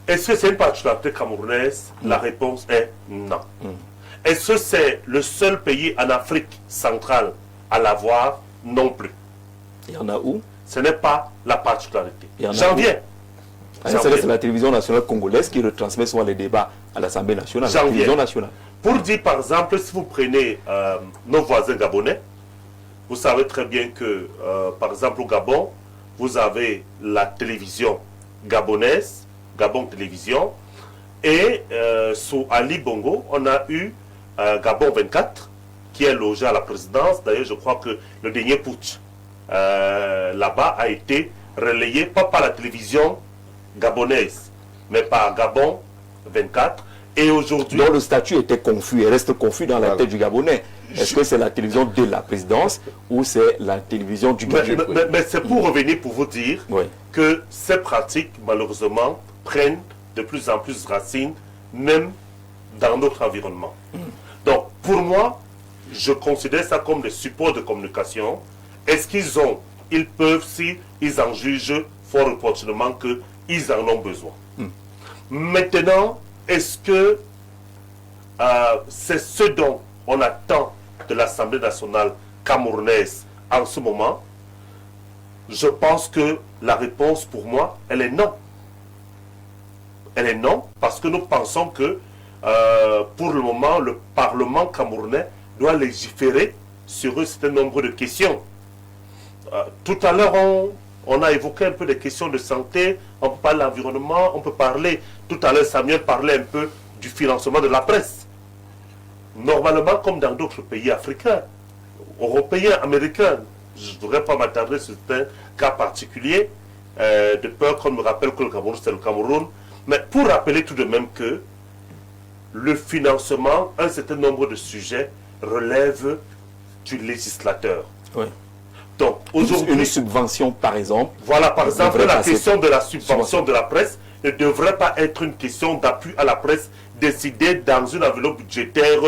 Est-ce que c'est une particularité camerounaise? La réponse est non. Est-ce que c'est le seul pays en Afrique centrale à l'avoir? Non plus. Il y en a où? Ce n'est pas la particularité. Il y en a J'en où? viens. C'est la télévision nationale congolaise qui retransmet souvent les débats à l'Assemblée nationale. La télévision nationale. Pour dire par exemple, si vous prenez nos voisins gabonais, vous savez très bien que par exemple au Gabon, vous avez la télévision gabonaise, Gabon Télévision, et sous Ali Bongo, on a eu Gabon 24, qui est logé à la présidence. D'ailleurs, je crois que le dernier putsch là-bas a été relayé pas par la télévision gabonaise, mais par Gabon 24. Et aujourd'hui... Donc le statut était confus et reste confus dans la tête du Gabonais. Est-ce que c'est la télévision de la présidence ou c'est la télévision du Gabon? Mais c'est pour revenir pour vous dire que ces pratiques, malheureusement, prennent de plus en plus racines, même dans notre environnement. Donc, pour moi, je considère ça comme des supports de communication. Est-ce ils peuvent, si ils en jugent fort opportunément qu'ils en ont besoin. Maintenant, est-ce que c'est ce dont on attend de l'Assemblée nationale camerounaise en ce moment? Je pense que la réponse pour moi, elle est non. Elle est non, parce que nous pensons que pour le moment, le Parlement camerounais doit légiférer sur un certain nombre de questions. Tout à l'heure, on a évoqué un peu des questions de santé, on peut parler de l'environnement, on peut parler, tout à l'heure Samuel parlait un peu du financement de la presse. Normalement, comme dans d'autres pays africains, européens, américains, je ne voudrais pas m'attarder sur un cas particulier, de peur qu'on me rappelle que le Cameroun, c'est le Cameroun, mais pour rappeler tout de même que le financement, un certain nombre de sujets relève du législateur. Oui. Donc, aujourd'hui, une subvention, par exemple. Voilà, par exemple, la question de la subvention de la presse ne devrait pas être une question d'appui à la presse décidée dans une enveloppe budgétaire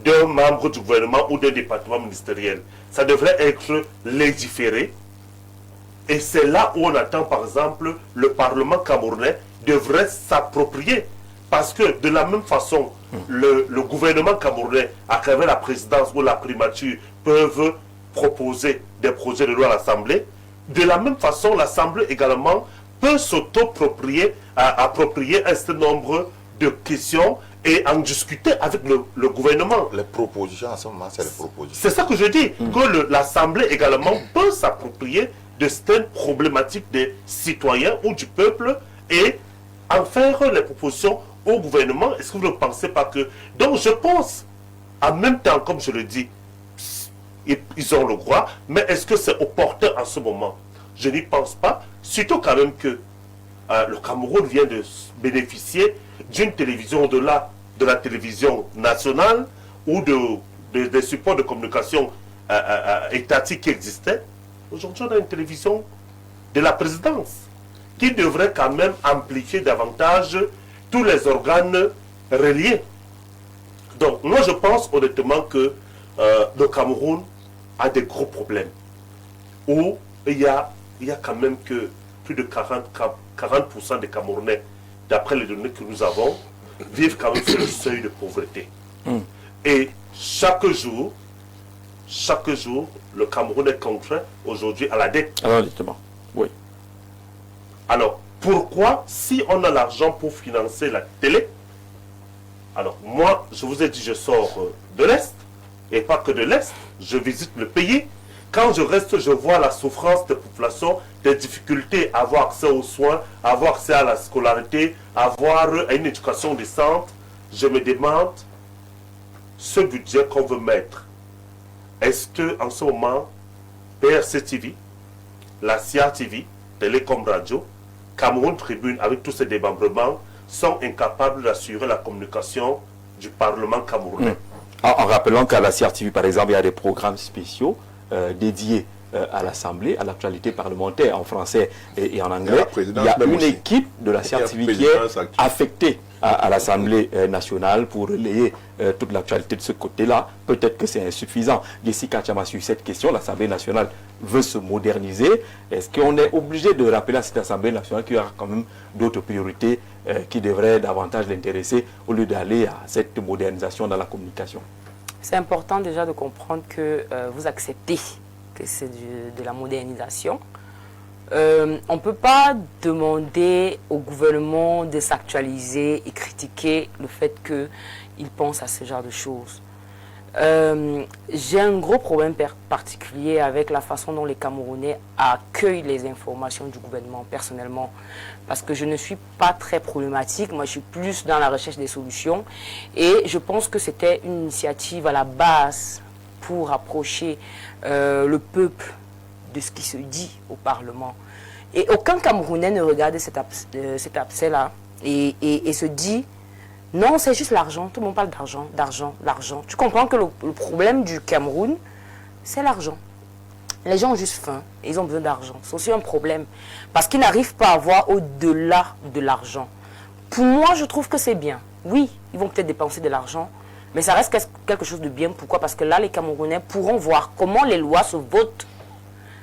d'un membre du gouvernement ou d'un département ministériel. Ça devrait être légiféré. Et c'est là où on attend, par exemple, le Parlement camerounais devrait s'approprier. Parce que de la même façon, le gouvernement camerounais, à travers la présidence ou la primature, peuvent proposer des projets de loi à l'Assemblée. De la même façon, l'Assemblée également peut s'auto-approprier un certain nombre de questions et en discuter avec le gouvernement. Les propositions, en ce moment, c'est les propositions. C'est ça que je dis, que l'Assemblée également peut s'approprier de certaines problématiques des citoyens ou du peuple et en faire les propositions au gouvernement. Est-ce que vous ne pensez pas que... Donc je pense, en même temps, comme je le dis, ils ont le droit, mais est-ce que c'est opportun en ce moment? Je n'y pense pas, surtout quand même que le Cameroun vient de bénéficier d'une télévision au-delà de la télévision nationale ou des supports de communication étatiques qui existaient. Aujourd'hui, on a une télévision de la présidence qui devrait quand même amplifier davantage tous les organes reliés. Donc, moi, je pense honnêtement que le Cameroun a des gros problèmes où il y a quand même que plus de 40% des Camerounais, d'après les données que nous avons, vivent quand même sur le seuil de pauvreté. Et chaque jour, le Cameroun est contraint aujourd'hui à la dette. Alors, justement, oui. Alors, pourquoi, si on a l'argent pour financer la télé, alors moi, je vous ai dit, je sors de l'Est, et pas que de l'Est, je visite le pays. Quand je reste, je vois la souffrance des populations, des difficultés à avoir accès aux soins, à avoir accès à la scolarité, à avoir une éducation décente. Je me demande, ce budget qu'on veut mettre, est-ce qu'en ce moment, PRC TV, la CIA TV, Télécom Radio, Cameroun Tribune, avec tous ces démembrements, sont incapables d'assurer la communication du Parlement camerounais. En rappelant qu'à la CRTV, par exemple, il y a des programmes spéciaux dédiés à l'Assemblée, à l'actualité parlementaire en français et en anglais. Il y a une équipe de la CRTV qui est affectée à l'Assemblée nationale pour relayer toute l'actualité de ce côté-là. Peut-être que c'est insuffisant. Jessica Chama, sur cette question, l'Assemblée nationale veut se moderniser. Est-ce qu'on est obligé de rappeler à cette Assemblée nationale qu'il y aura quand même d'autres priorités qui devraient davantage l'intéresser au lieu d'aller à cette modernisation dans la communication? C'est important déjà de comprendre que vous acceptez que c'est de la modernisation. On ne peut pas demander au gouvernement de s'actualiser et critiquer le fait qu'il pense à ce genre de choses. J'ai un gros problème particulier avec la façon dont les Camerounais accueillent les informations du gouvernement personnellement, parce que je ne suis pas très problématique, moi je suis plus dans la recherche des solutions et je pense que c'était une initiative à la base pour approcher le peuple de ce qui se dit au Parlement. Et aucun Camerounais ne regarde cet abcès-là et se dit non, c'est juste l'argent. Tout le monde parle d'argent, d'argent, l'argent. Tu comprends que le problème du Cameroun, c'est l'argent. Les gens ont juste faim et ils ont besoin d'argent. C'est aussi un problème parce qu'ils n'arrivent pas à voir au-delà de l'argent. Pour moi, je trouve que c'est bien. Oui, ils vont peut-être dépenser de l'argent, mais ça reste quelque chose de bien. Pourquoi? Parce que là, les Camerounais pourront voir comment les lois se votent.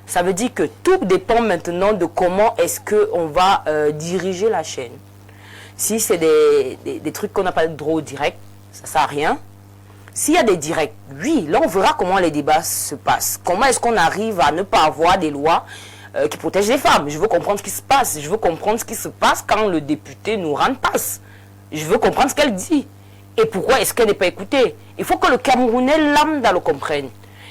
Ça veut dire que tout dépend maintenant de comment est-ce qu'on va diriger la chaîne. Si c'est des trucs qu'on n'a pas de droit au direct, ça ne sert à rien. S'il y a des directs, oui, là on verra comment les débats se passent. Comment est-ce qu'on arrive à ne pas avoir des lois qui protègent les femmes. Je veux comprendre ce qui se passe. Je veux comprendre ce qui se passe quand le député nous rend passe. Je veux comprendre ce qu'elle dit. Et pourquoi est-ce qu'elle n'est pas écoutée? Il faut que le Camerounais lambda le comprenne.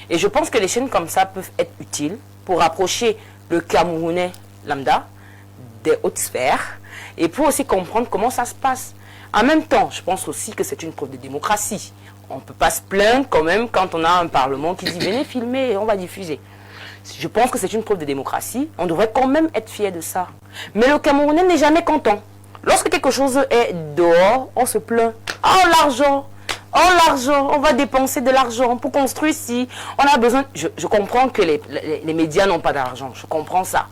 Et je pense que les chaînes comme ça peuvent être utiles pour rapprocher le Camerounais lambda des hautes sphères et pour aussi comprendre comment ça se passe. En même temps, je pense aussi que c'est une preuve de démocratie. On ne peut pas se plaindre quand même quand on a un parlement qui dit « venez filmer et on va diffuser ». Je pense que c'est une preuve de démocratie. On devrait quand même être fier de ça. Mais le Camerounais n'est jamais content. Lorsque quelque chose est dehors, on se plaint. « Oh l'argent ! Oh l'argent, on va dépenser de l'argent pour construire ici. On a besoin... » Je comprends que les médias n'ont pas d'argent. Je comprends ça.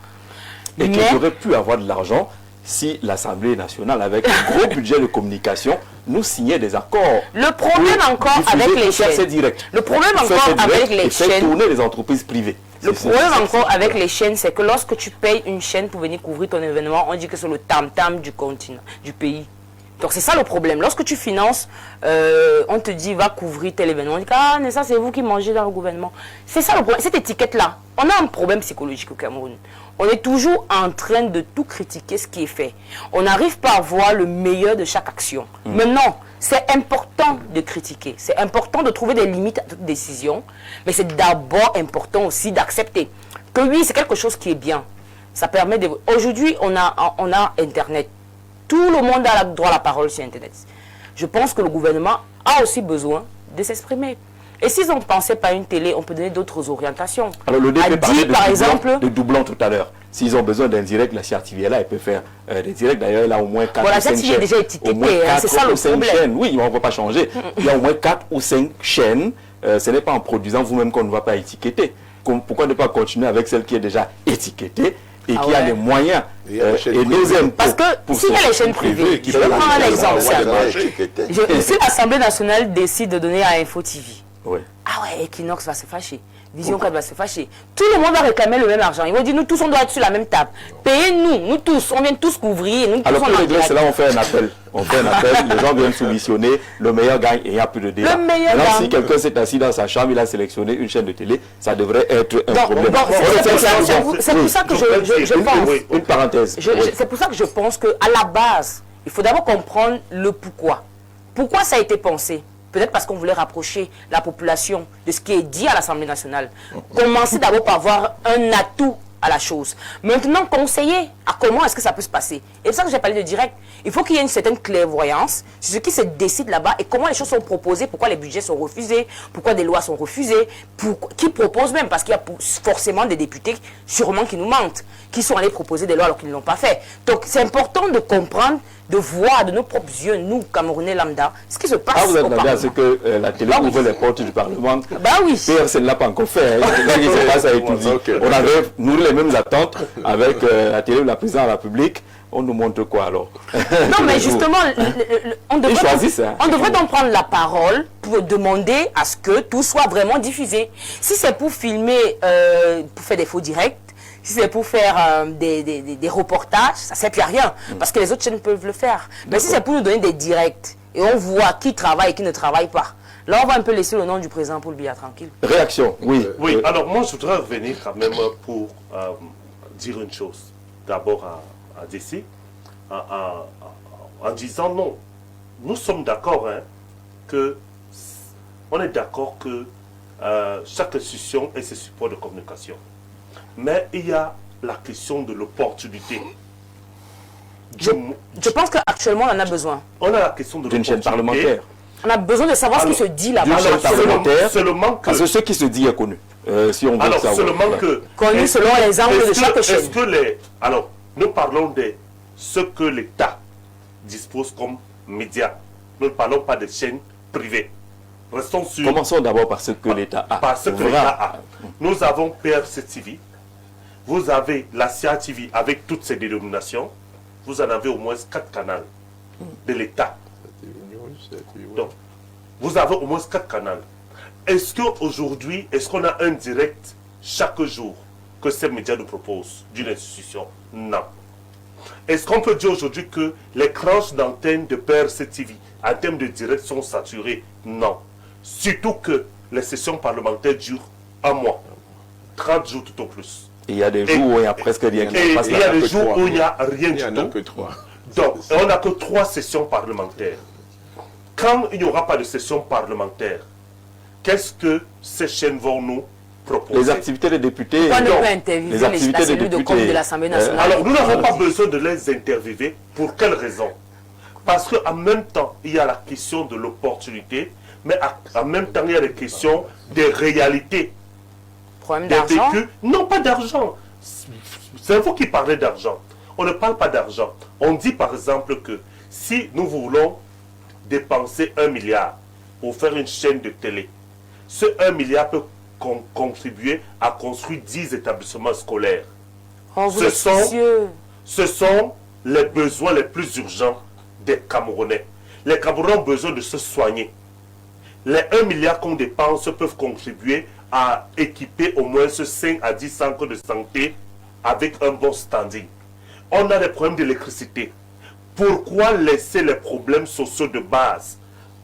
Et qu'ils auraient pu avoir de l'argent si l'Assemblée nationale, avec un gros budget de communication, nous signait des accords. Le problème encore avec les chaînes. Le problème encore avec les chaînes. Faire tourner les entreprises privées. Le problème encore avec les chaînes, c'est que lorsque tu payes une chaîne pour venir couvrir ton événement, on dit que c'est le tam-tam du continent, du pays. Donc c'est ça le problème. Lorsque tu finances, on te dit va couvrir tel événement. On dit ah mais ça c'est vous qui mangez dans le gouvernement. C'est ça le problème. Cette étiquette-là, on a un problème psychologique au Cameroun. On est toujours en train de tout critiquer ce qui est fait. On n'arrive pas à voir le meilleur de chaque action. Maintenant, c'est important de critiquer. C'est important de trouver des limites à toute décision. Mais c'est d'abord important aussi d'accepter que oui, c'est quelque chose qui est bien. Ça permet de... Aujourd'hui, on a Internet. Tout le monde a le droit à la parole sur Internet. Je pense que le gouvernement a aussi besoin de s'exprimer. Et s'ils ont pensé par une télé, on peut donner d'autres orientations. Alors le DP parlait par exemple de doublons tout à l'heure. S'ils ont besoin d'un direct, la CRTV est là, elle peut faire des directs. D'ailleurs, il y a au moins 4 ou 5 chaînes. Est déjà étiquetée, c'est ça le problème. Chaînes. Oui, on ne va pas changer. Il y a au moins 4 ou 5 chaînes. Ce n'est pas en produisant vous-même qu'on ne va pas étiqueter. Pourquoi ne pas continuer avec celle qui est déjà étiquetée et qui a les moyens et des impôts? Parce que s'il y a les chaînes privées, je vais prendre un exemple. Si l'Assemblée nationale décide de donner à Info TV, ah ouais, Equinox va se fâcher, Vision 4 va se fâcher, tout le monde va réclamer le même argent. Ils vont dire nous tous on doit être sur la même table. Payez-nous, nous tous, on vient tous couvrir. Nous tous, alors pour régler cela, on fait un appel. On fait un appel, les gens viennent soumissionner, le meilleur gagne et il n'y a plus de débat. Alors si quelqu'un s'est assis dans sa chambre, il a sélectionné une chaîne de télé, ça devrait être un problème. C'est pour ça que je pense. Une parenthèse. C'est pour ça que je pense qu'à la base, il faut d'abord comprendre le pourquoi. Pourquoi ça a été pensé? Peut-être parce qu'on voulait rapprocher la population de ce qui est dit à l'Assemblée nationale. Commencer d'abord par avoir un atout à la chose. Maintenant, conseiller à comment est-ce que ça peut se passer. Et c'est ça que j'ai parlé de direct. Il faut qu'il y ait une certaine clairvoyance sur ce qui se décide là-bas et comment les choses sont proposées, pourquoi les budgets sont refusés, pourquoi des lois sont refusées, qui proposent même, parce qu'il y a forcément des députés, sûrement qui nous mentent, qui sont allés proposer des lois alors qu'ils ne l'ont pas fait. Donc c'est important de comprendre, de voir de nos propres yeux, nous, Camerounais lambda, ce qui se passe. Ah, vous êtes demandé à ce que la télé ouvre les portes du Parlement. Bah oui. PRC ne l'a pas encore fait. On avait nourri les mêmes attentes avec la télé de la présidence de la République. On nous montre quoi alors? Non, mais justement, on Ils choisissent, hein. devrait donc prendre la parole pour demander à ce que tout soit vraiment diffusé. Si c'est pour filmer, pour faire des faux directs, si c'est pour faire des reportages, ça ne sert plus à rien, parce que les autres chaînes peuvent le faire. Mais si c'est pour nous donner des directs, et on voit qui travaille et qui ne travaille pas, là on va un peu laisser le nom du président Paul Biya tranquille. Réaction, oui. Oui, alors moi je voudrais revenir quand même pour dire une chose. D'abord à Jessie, en disant non. Nous sommes d'accord, hein, on est d'accord que chaque institution ait ses supports de communication. Mais il y a la question de l'opportunité. Je pense qu'actuellement on en a besoin. On a la question de D'une chaîne parlementaire. On a besoin de savoir ce qui se dit là-bas. D'une chaîne parlementaire, seulement que... parce que ce qui se dit est connu. Si on veut Alors, savoir. seulement que... Connu selon les angles de chaque chaîne. Alors, nous parlons de ce que l'État dispose comme médias. Nous ne parlons pas des chaînes privées. Restons sur... Commençons d'abord par ce que l'État a. Par ce que l'État a. Nous avons PRC TV. Vous avez la CIA TV avec toutes ses dénominations. Vous en avez au moins 4 canaux de l'État. Donc, vous avez au moins 4 canaux. Est-ce qu'aujourd'hui, est-ce qu'on a un direct chaque jour que ces médias nous proposent d'une institution? Non. Est-ce qu'on peut dire aujourd'hui que les tranches d'antenne de PRC TV en termes de direct sont saturées? Non. Surtout que les sessions parlementaires durent 1 mois. 30 jours tout au plus. Il y a des jours où il n'y a presque rien qui se passe. Il y a des jours où il n'y a rien du tout. Il n'y en a que 3. Donc, on n'a que 3 sessions parlementaires. Quand il n'y aura pas de session parlementaire, qu'est-ce que ces chaînes vont nous proposer? Les activités des députés. Pourquoi ne pas interviewer les activités la des cellule de com députés. de l'Assemblée nationale? Alors, nous n'avons pas besoin de les interviewer. Pour quelle raison? Parce qu'en même temps, il y a la question de l'opportunité, mais en même temps, il y a la question des réalités. Problème Des d'argent? vécus. Non, pas d'argent. C'est vous qui parlez d'argent. On ne parle pas d'argent. On dit par exemple que si nous voulons dépenser 1 milliard pour faire une chaîne de télé, ce 1 milliard peut contribuer à construire 10 établissements scolaires. Oh, vous êtes soucieux. Ce sont les besoins les plus urgents des Camerounais. Les Camerounais ont besoin de se soigner. Les 1 milliard qu'on dépense peuvent contribuer à équiper au moins 5 à 10 centres de santé avec un bon standing. On a des problèmes d'électricité. Pourquoi laisser les problèmes sociaux de base?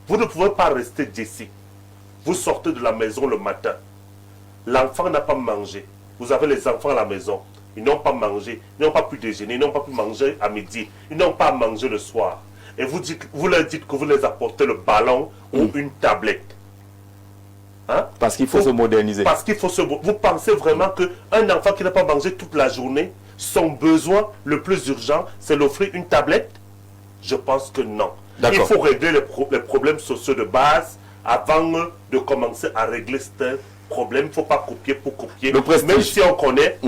Vous ne pouvez pas rester ici. Vous sortez de la maison le matin. L'enfant n'a pas mangé. Vous avez les enfants à la maison. Ils n'ont pas mangé. Ils n'ont pas pu déjeuner. Ils n'ont pas pu manger à midi. Ils n'ont pas mangé le soir. Et vous leur dites que vous les apportez le ballon ou une tablette. Hein? Parce qu'il faut se moderniser. Parce qu'il faut se... Vous pensez vraiment qu'un enfant qui n'a pas mangé toute la journée, son besoin le plus urgent, c'est d'offrir une tablette? Je pense que non. Il faut régler les problèmes sociaux de base avant de commencer à régler ce problème. Il ne faut pas copier pour copier. Même si on connaît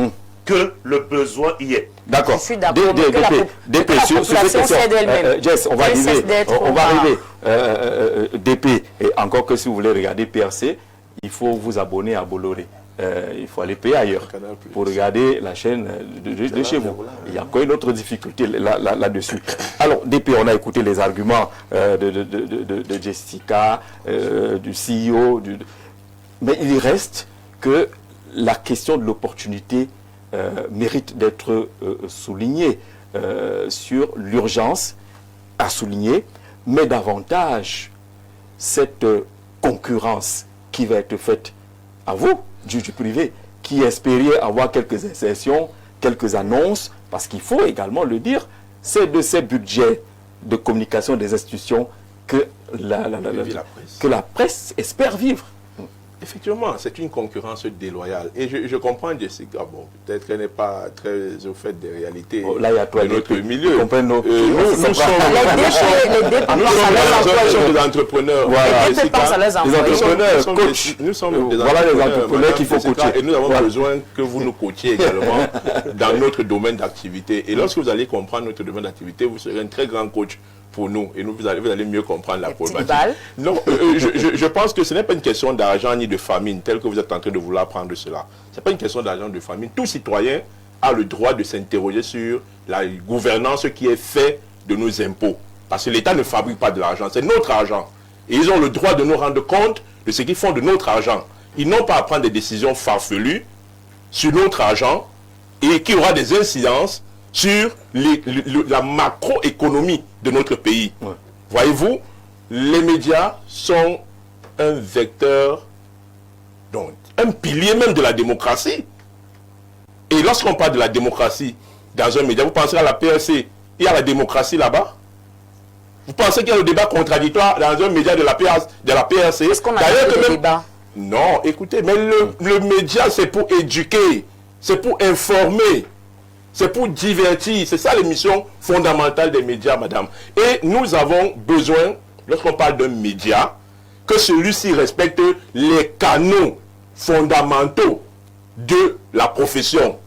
que le besoin y est. D'accord. Je suis d'accord. DP, sur cette question, Jess, on va arriver. DP, et encore que si vous voulez regarder PRC, il faut vous abonner à Bolloré. Il faut aller payer ailleurs pour regarder la chaîne de chez vous. Il y a encore une autre difficulté là-dessus. Alors, DP, on a écouté les arguments de Jessica, du CEO, mais il reste que la question de l'opportunité mérite d'être soulignée sur l'urgence à souligner, mais davantage cette concurrence qui va être faite à vous, du privé, qui espériez avoir quelques insertions, quelques annonces, parce qu'il faut également le dire, c'est de ces budgets de communication des institutions que la presse espère vivre. Effectivement, c'est une concurrence déloyale. Et je comprends Jessica, bon, peut-être qu'elle n'est pas très au fait des réalités de notre milieu. Nous sommes des entrepreneurs. Voilà. Des entrepreneurs, coach. Nous sommes des entrepreneurs qu'il faut coacher. Et nous avons besoin que vous nous coachiez également dans notre domaine d'activité. Et lorsque vous allez comprendre notre domaine d'activité, vous serez un très grand coach pour nous, et vous allez mieux comprendre la problématique. Non, je pense que ce n'est pas une question d'argent ni de famine, telle que vous êtes en train de vouloir prendre cela. Ce n'est pas une question d'argent, de famine. Tout citoyen a le droit de s'interroger sur la gouvernance qui est faite de nos impôts. Parce que l'État ne fabrique pas de l'argent, c'est notre argent. Et ils ont le droit de nous rendre compte de ce qu'ils font de notre argent. Ils n'ont pas à prendre des décisions farfelues sur notre argent et qui aura des incidences sur la macroéconomie de notre pays. Ouais. Voyez-vous, les médias sont un vecteur, donc un pilier même de la démocratie. Et lorsqu'on parle de la démocratie dans un média, vous pensez à la PRC, il y a la démocratie là-bas? Vous pensez qu'il y a le débat contradictoire dans un média de la PRC? Est-ce qu'on a le débat? Non, écoutez, mais le média, c'est pour éduquer, c'est pour informer, c'est pour divertir. C'est ça l'émission fondamentale des médias, madame. Et nous avons besoin, lorsqu'on parle d'un média, que celui-ci respecte les canaux fondamentaux de la profession.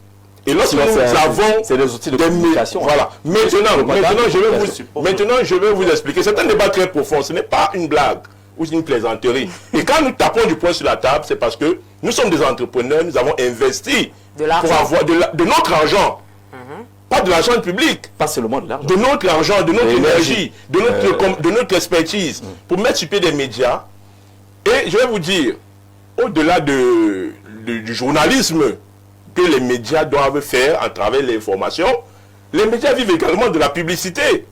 Et lorsque nous avons des outils de communication. Voilà. Maintenant, je vais vous expliquer. C'est un débat très profond. Ce n'est pas une blague ou une plaisanterie. Et quand nous tapons du poing sur la table, c'est parce que nous sommes des entrepreneurs, nous avons investi pour avoir de notre argent. Pas de l'argent public. Pas seulement de l'argent. De notre argent, de notre énergie, de notre expertise, pour mettre sur pied des médias. Et je vais vous dire, au-delà du journalisme que les médias doivent faire à travers l'information, les médias vivent également de la publicité.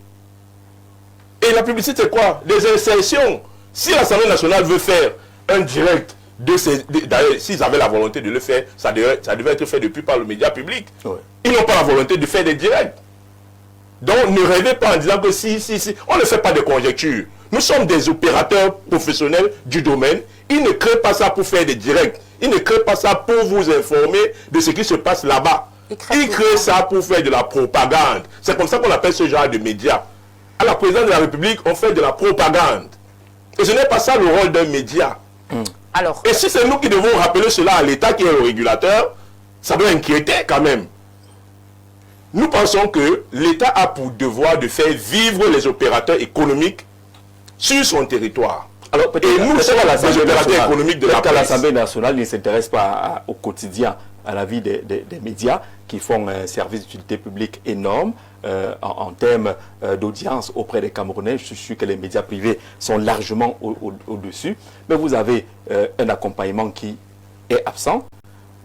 Et la publicité, c'est quoi? Des insertions. Si l'Assemblée nationale veut faire un direct d'ailleurs, s'ils avaient la volonté de le faire, ça devait être fait depuis par le média public. Ouais. Ils n'ont pas la volonté de faire des directs. Donc ne rêvez pas en disant que si. On ne fait pas de conjectures. Nous sommes des opérateurs professionnels du domaine. Ils ne créent pas ça pour faire des directs. Ils ne créent pas ça pour vous informer de ce qui se passe là-bas. Ils créent ça pour faire de la propagande. C'est comme ça qu'on appelle ce genre de médias. À la présidence de la République, on fait de la propagande. Et ce n'est pas ça le rôle d'un média. Alors, et si c'est nous qui devons rappeler cela à l'État qui est le régulateur, ça doit inquiéter quand même. Nous pensons que l'État a pour devoir de faire vivre les opérateurs économiques sur son territoire. Alors, et nous sommes les opérateurs économiques de la presse. L'Assemblée nationale ne s'intéresse pas au quotidien à la vie des médias qui font un service d'utilité publique énorme en termes d'audience auprès des Camerounais. Je suis sûr que les médias privés sont largement au-dessus. Mais vous avez un accompagnement qui est absent.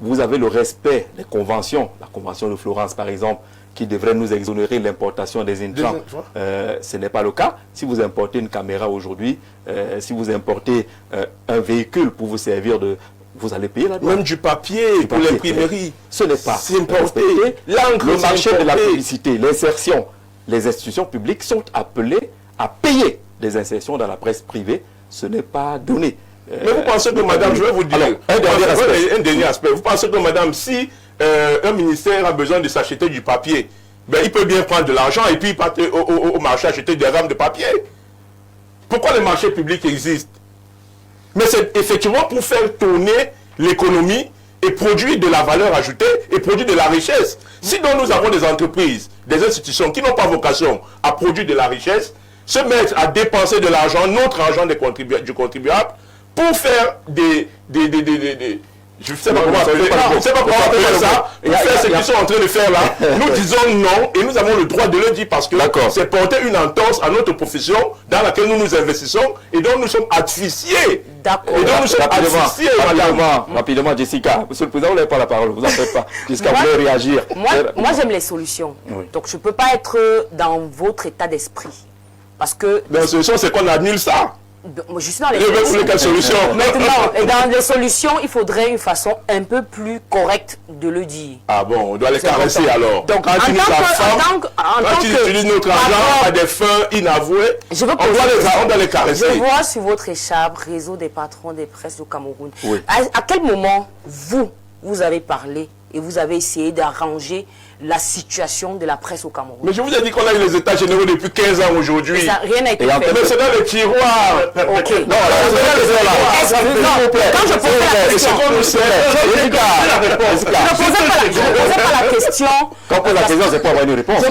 Vous avez le respect des conventions, la convention de Florence par exemple, qui devrait nous exonérer l'importation des intrants. Ce n'est pas le cas. Si vous importez une caméra aujourd'hui, si vous importez un véhicule pour vous servir de... Vous allez payer la douane. Même du papier pour l'imprimerie. Ce n'est pas. C'est importé. Le marché de la publicité, l'insertion, les institutions publiques sont appelées à payer des insertions dans la presse privée. Ce n'est pas donné. Mais vous pensez que, madame, je vais vous dire, alors, un dernier aspect. Vous pensez que, madame, si un ministère a besoin de s'acheter du papier, ben, il peut bien prendre de l'argent et puis partir au marché acheter des rames de papier. Pourquoi les marchés publics existent? Mais c'est effectivement pour faire tourner l'économie et produire de la valeur ajoutée et produire de la richesse. Si donc nous avons des entreprises, des institutions qui n'ont pas vocation à produire de la richesse, se mettre à dépenser de l'argent, notre argent du contribuable, pour faire je ne sais pas comment appeler ça, pour faire ce qu'ils sont en train de faire là. Nous disons non et nous avons le droit de le dire parce que c'est porter une entorse à notre profession dans laquelle nous nous investissons et dont nous sommes asphyxiés. D'accord. Et donc nous sommes asphyxiés, rapidement, Jessica. Monsieur le Président, vous n'avez pas la parole, vous n'en faites pas. Jessica, vous voulez réagir. Moi j'aime les solutions. Oui. Donc je ne peux pas être dans votre état d'esprit. Parce que... La solution, c'est qu'on annule ça. Je suis dans les solutions. Maintenant, dans les solutions, il faudrait une façon un peu plus correcte de le dire. Ah bon, on doit les caresser alors. Donc, quand tu utilises notre argent à des fins inavouées, on doit les caresser. Je vois sur votre écharpe, réseau des patrons des presses du Cameroun. Oui. À quel moment vous avez parlé et vous avez essayé d'arranger la situation de la presse au Cameroun? Mais je vous ai dit qu'on a eu les états généraux depuis 15 ans aujourd'hui. Rien n'a été fait. Mais c'est dans les tiroirs. Ok. Non, quand je posais la question, je ne posais pas la question. Quand on pose la question, c'est pour avoir une réponse.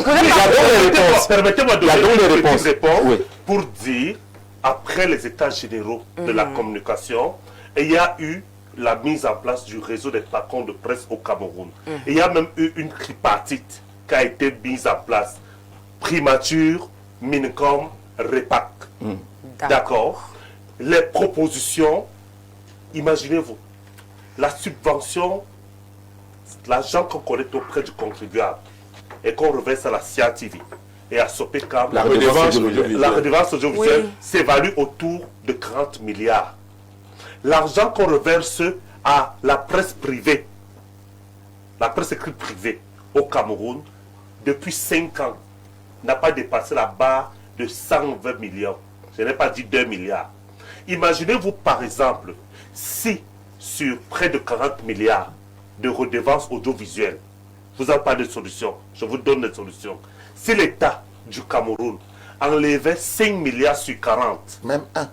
Permettez-moi de donner une réponse pour dire, après les états généraux de la communication, il y a eu la mise en place du réseau des patrons de presse au Cameroun. Et il y a même eu une tripartite qui a été mise en place. Primature, Mincom, Repac. D'accord. Les propositions, imaginez-vous, la subvention, l'argent qu'on collecte auprès du contribuable et qu'on reverse à la CIATV et à Sopecam, La redevance audiovisuelle s'évalue autour de 40 milliards. L'argent qu'on reverse à la presse privée, la presse écrite privée au Cameroun, depuis 5 ans, n'a pas dépassé la barre de 120 millions. Je n'ai pas dit 2 milliards. Imaginez-vous par exemple, si sur près de 40 milliards de redevances audiovisuelles, vous n'avez pas de solution, je vous donne des solutions. Si l'État du Cameroun enlevait 5 milliards sur 40, Même un.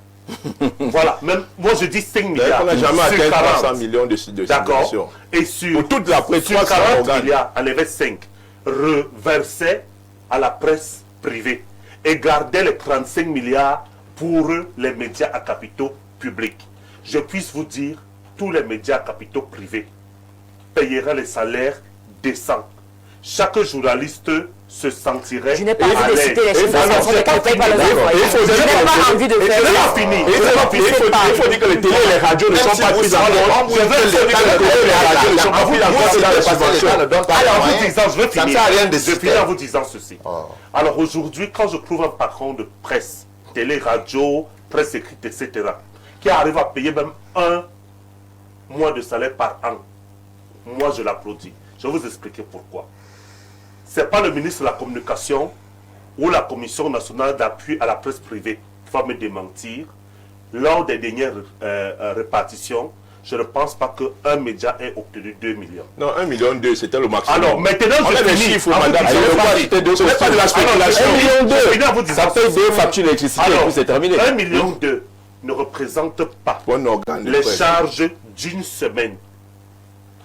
voilà, même moi je dis 5 milliards. On n'a jamais sur atteint 40. 300 millions de subventions. D'accord. Et sur, Pour toute la presse, sur 300 40 organes. milliards, enlevait 5, reversait à la presse privée et gardait les 35 milliards pour les médias à capitaux publics. Je puisse vous dire, tous les médias à capitaux privés paieraient les salaires décents. Chaque journaliste se sentirait Je n'ai pas à envie de l'aise. citer les chiffres Non, parce qu'on c'est ne pas paye pas fini. les employés. Il faut Je dire n'ai que- pas envie de faire c'est ça. pas fini. Il faut dire que les télés et les radios ne sont pas prises en compte. Je veux Il faut dire que les télés et les radios ne sont pas prises en compte dans les subventions. Alors, en vous disant, je veux Ça ne finir. sert à rien de Je citer. finis en vous disant ceci. Oh. Alors aujourd'hui, quand je trouve un patron de presse, télé, radio, presse écrite, etc., qui arrive à payer même 1 mois de salaire par an, moi je l'applaudis. Je vais vous expliquer pourquoi. Ce n'est pas le ministre de la Communication ou la Commission nationale d'appui à la presse privée qui va me démentir. Lors des dernières répartitions, je ne pense pas qu'un média ait obtenu 2 millions. Non, 1,2 million, c'était le maximum. Alors maintenant, On je a des finis. chiffres, En vous madame. disant Ce ceci. n'est pas de la spéculation. 1,2 million. Je finis en vous disant Ça paye ceci. 2 factures d'électricité et Alors, puis c'est terminé. 1,2 million ne représente pas Bon organe de les presse. charges d'une semaine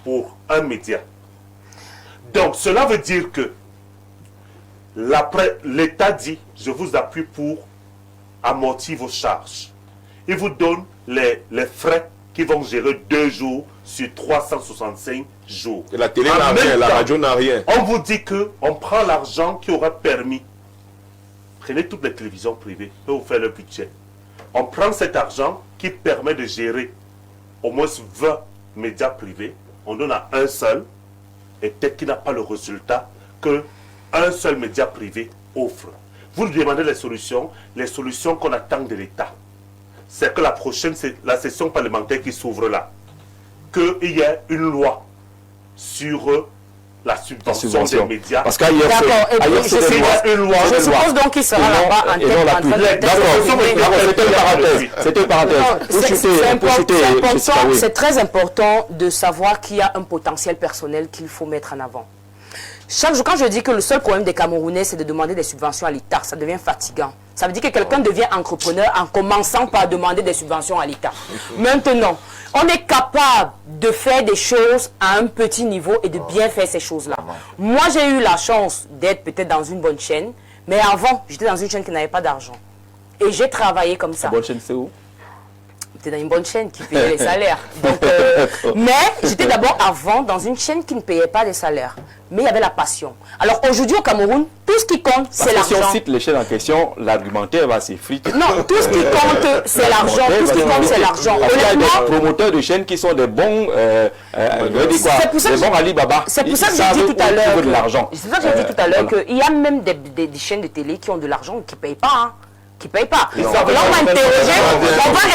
pour un média. Donc, cela veut dire que l'État dit, je vous appuie pour amortir vos charges. Il vous donne les frais qui vont gérer 2 jours sur 365 jours. Et la télé En n'a même rien, la temps, radio n'a rien. On vous dit qu'on prend l'argent qui aura permis. Prenez toutes les télévisions privées, et vous faites le budget. On prend cet argent qui permet de gérer au moins 20 médias privés. On donne à un seul, et peut-être qu'il n'a pas le résultat que un seul média privé offre. Vous lui demandez les solutions qu'on attend de l'État. C'est que la prochaine, c'est la session parlementaire qui s'ouvre là. Qu'il y ait une loi sur la subvention des médias. Parce qu'ailleurs, D'accord, et puis, c'est des lois. une loi. Je suppose donc qu'il sera là-bas en Et non tête la en train pub. de D'accord, c'était une parenthèse. C'était une parenthèse. Non, Pour chuter, c'est pour chuter, Jessica, oui. c'est très important de savoir qu'il y a un potentiel personnel qu'il faut mettre en avant. Chaque jour, quand je dis que le seul problème des Camerounais, c'est de demander des subventions à l'État, ça devient fatigant. Ça veut dire que quelqu'un devient entrepreneur en commençant par demander des subventions à l'État. Maintenant, on est capable de faire des choses à un petit niveau et de bien faire ces choses-là. Moi, j'ai eu la chance d'être peut-être dans une bonne chaîne, mais avant, j'étais dans une chaîne qui n'avait pas d'argent. Et j'ai travaillé comme ça. La bonne chaîne, c'est où? J'étais dans une bonne chaîne qui payait les salaires. Donc, mais j'étais d'abord avant dans une chaîne qui ne payait pas les salaires. Mais il y avait la passion. Alors aujourd'hui au Cameroun, tout ce qui compte, c'est Parce que si on l'argent. cite les chaînes en question, l'argumentaire va s'effriter. Non, tout ce qui compte, c'est l'argent. Tout ce qui compte, c'est l'argent. Il y a des Honnêtement, promoteurs de chaînes qui sont des bons, C'est pour ça que des bons Alibaba. c'est pour ça que Ils j'ai savent dit tout à où l'heure. trouver de l'argent. C'est pour ça que j'ai dit tout à l'heure Voilà. qu'il y a même des chaînes de télé qui ont de l'argent et qui ne payent pas. Hein. Qui ne payent pas. Ils Donc savent là, on pas. va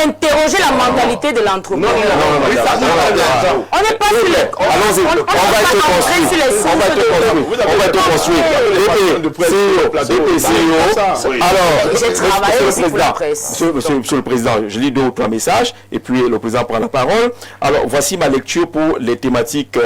interroger la mentalité de l'entreprise. On n'est pas sur les... Allons-y, on va être construit. sur les On va être construit. Oui. Alors, J'ai travaillé aussi pour la presse. Monsieur le Président, je lis 2 ou 3 messages et puis le Président prend la parole. Alors, voici ma lecture pour les thématiques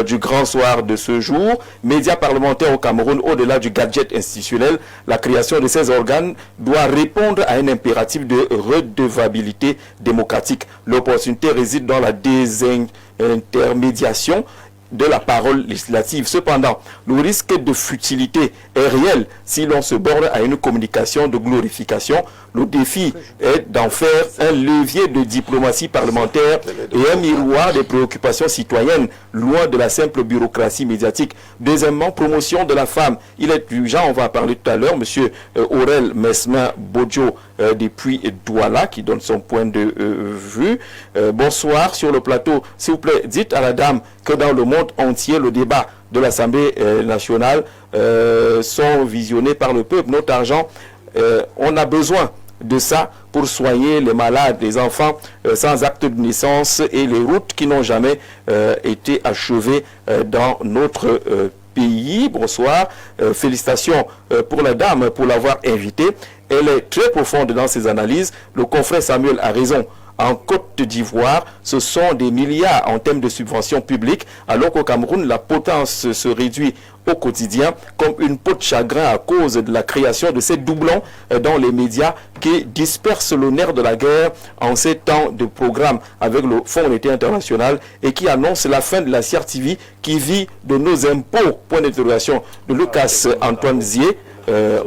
du grand soir de ce jour. Médias parlementaires au Cameroun, au-delà du gadget institutionnel, la création de ces organes doit répondre à un impératif de redevabilité démocratique. L'opportunité réside dans la désintermédiation de la parole législative. Cependant, le risque de futilité est réel si l'on se borne à une communication de glorification. Le défi est d'en faire un levier de diplomatie parlementaire et un miroir des préoccupations citoyennes, loin de la simple bureaucratie médiatique. Deuxièmement, promotion de la femme. Il est urgent, on va en parler tout à l'heure, M. Aurel Mesmin Bodjo depuis Douala, qui donne son point de vue. Bonsoir sur le plateau. S'il vous plaît, dites à la dame que dans le monde entier, le débat de l'Assemblée nationale sont visionnés par le peuple. Notre argent, on a besoin de ça pour soigner les malades, les enfants sans acte de naissance et les routes qui n'ont jamais été achevées dans notre pays. Bonsoir. Félicitations pour la dame pour l'avoir invitée. Elle est très profonde dans ses analyses. Le confrère Samuel a raison. En Côte d'Ivoire, ce sont des milliards en termes de subventions publiques, alors qu'au Cameroun, la potence se réduit au quotidien comme une peau de chagrin à cause de la création de ces doublons dans les médias qui dispersent le nerf de la guerre en ces temps de programme avec le Fonds monétaire international et qui annoncent la fin de la CRTV qui vit de nos impôts. Point d'interrogation de Lucas Antoine Zier.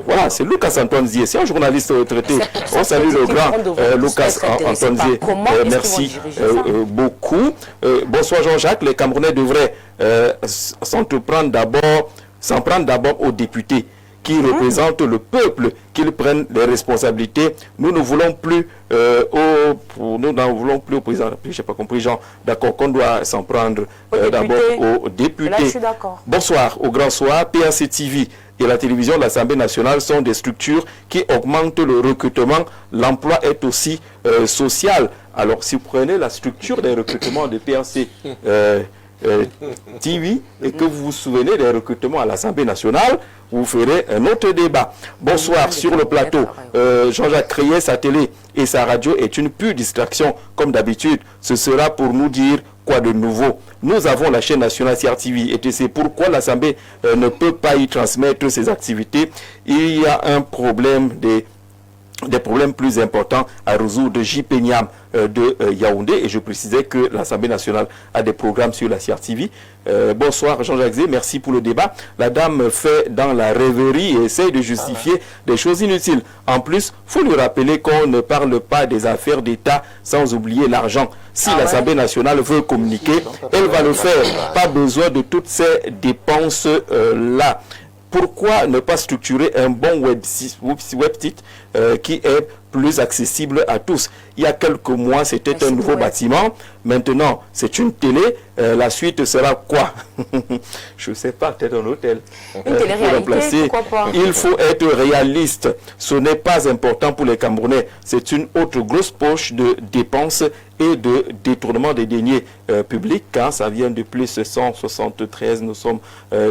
Voilà, c'est Lucas Antoine Zier, c'est un journaliste retraité. On salue le grand Lucas Antoine Zier. Merci beaucoup. Bonsoir Jean-Jacques. Les Camerounais devraient s'en prendre d'abord aux députés qui représentent le peuple, qu'ils prennent les responsabilités. Nous ne voulons plus au président. Je n'ai pas compris, Jean. D'accord, qu'on doit s'en prendre d'abord aux députés. Là, je suis d'accord. Bonsoir, au grand soir. PRC TV et la télévision de l'Assemblée nationale sont des structures qui augmentent le recrutement. L'emploi est aussi social. Alors, si vous prenez la structure des recrutements de PRC TV et que vous vous souvenez des recrutements à l'Assemblée nationale, vous ferez un autre débat. Bonsoir, sur le plateau. Jean-Jacques Créé, sa télé et sa radio est une pure distraction, comme d'habitude. Ce sera pour nous dire quoi de nouveau. Nous avons la chaîne nationale CRTV et c'est pourquoi l'Assemblée ne peut pas y transmettre ses activités. Il y a un problème des problèmes plus importants à résoudre de J. Penyam de Yaoundé. Et je précisais que l'Assemblée nationale a des programmes sur la CRTV. Bonsoir Jean-Jacques Zé, merci pour le débat. La dame fait dans la rêverie et essaye de justifier des choses inutiles. En plus, il faut lui rappeler qu'on ne parle pas des affaires d'État sans oublier l'argent. Si l'Assemblée nationale veut communiquer, elle va le faire. Pas besoin de toutes ces dépenses-là. Pourquoi ne pas structurer un bon website qui est plus accessible à tous? Il y a quelques mois, c'était un nouveau bâtiment. Maintenant, c'est une télé. La suite sera quoi? Je ne sais pas, peut-être un hôtel. Une télé-réalité, pourquoi pas? Il faut être réaliste. Ce n'est pas important pour les Camerounais. C'est une autre grosse poche de dépenses et de détournement des deniers publics, car ça vient de plus 173. Nous sommes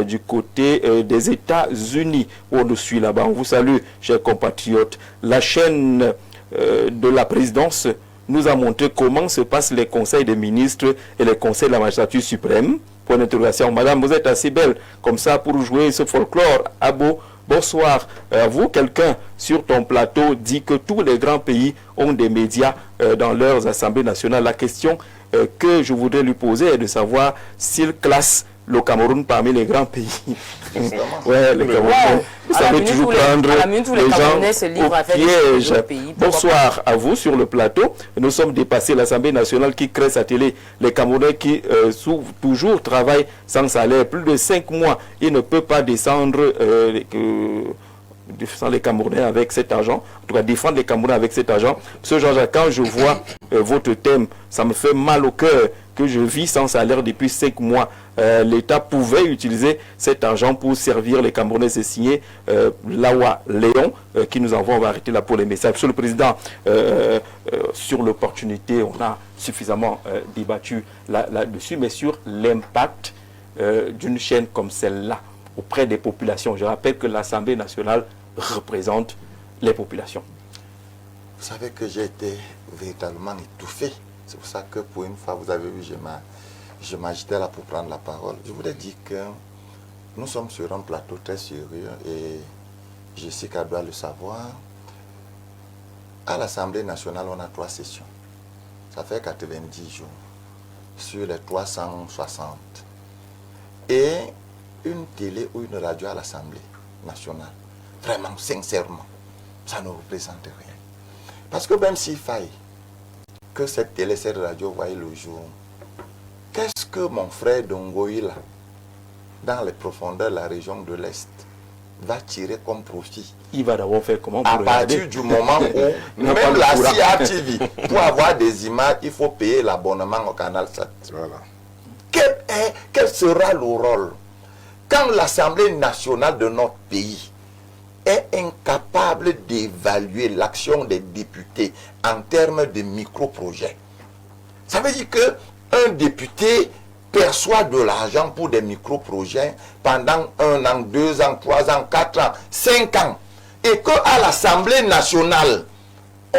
du côté des États-Unis. On nous suit là-bas. On vous salue, chers compatriotes. La chaîne de la présidence nous a montré comment se passent les conseils des ministres et les conseils de la magistrature suprême. Point d'interrogation. Madame, vous êtes assez belle comme ça pour jouer ce folklore. Abo, bonsoir. Vous, quelqu'un sur ton plateau dit que tous les grands pays ont des médias dans leurs assemblées nationales. La question que je voudrais lui poser est de savoir s'il classe le Cameroun parmi les grands pays. Ouais, les Camerounais. Vous savez toujours prendre les gens au piège. Bonsoir à vous sur le plateau. Nous sommes dépassés l'Assemblée nationale qui crée sa télé. Les Camerounais qui toujours travaillent sans salaire. Plus de 5 mois. Ils ne peuvent pas descendre défendre les Camerounais avec cet argent, en tout cas défendre les Camerounais avec cet argent. Monsieur Jean-Jacques, quand je vois votre thème, ça me fait mal au cœur que je vis sans salaire depuis 5 mois. L'État pouvait utiliser cet argent pour servir les Camerounais. C'est signé Lawa Léon qui nous envoie. On va arrêter là pour les messages. Monsieur le Président, sur l'opportunité, on a suffisamment débattu là-dessus, mais sur l'impact d'une chaîne comme celle-là auprès des populations. Je rappelle que l'Assemblée nationale représente les populations. Vous savez que j'ai été véritablement étouffé. C'est pour ça que pour une fois, vous avez vu, je m'agitais là pour prendre la parole. Je voulais dire que nous sommes sur un plateau très sérieux et Jessica doit le savoir. À l'Assemblée nationale, on a 3 sessions. Ça fait 90 jours sur les 360. Et une télé ou une radio à l'Assemblée nationale, vraiment, sincèrement, ça ne représente rien. Parce que même s'il faille que cette télé, cette radio voie le jour, qu'est-ce que mon frère Dongoïla, dans les profondeurs de la région de l'Est, va tirer comme profit? Il va d'abord faire comment À pour partir du moment où, même la CRTV, pour avoir des images, il faut payer l'abonnement au canal 7. Voilà. Quel sera le rôle quand l'Assemblée nationale de notre pays est incapable d'évaluer l'action des députés en termes de micro-projets? Ça veut dire qu'un député perçoit de l'argent pour des micro-projets pendant 1 an, 2 ans, 3 ans, 4 ans, 5 ans. Et qu'à l'Assemblée nationale,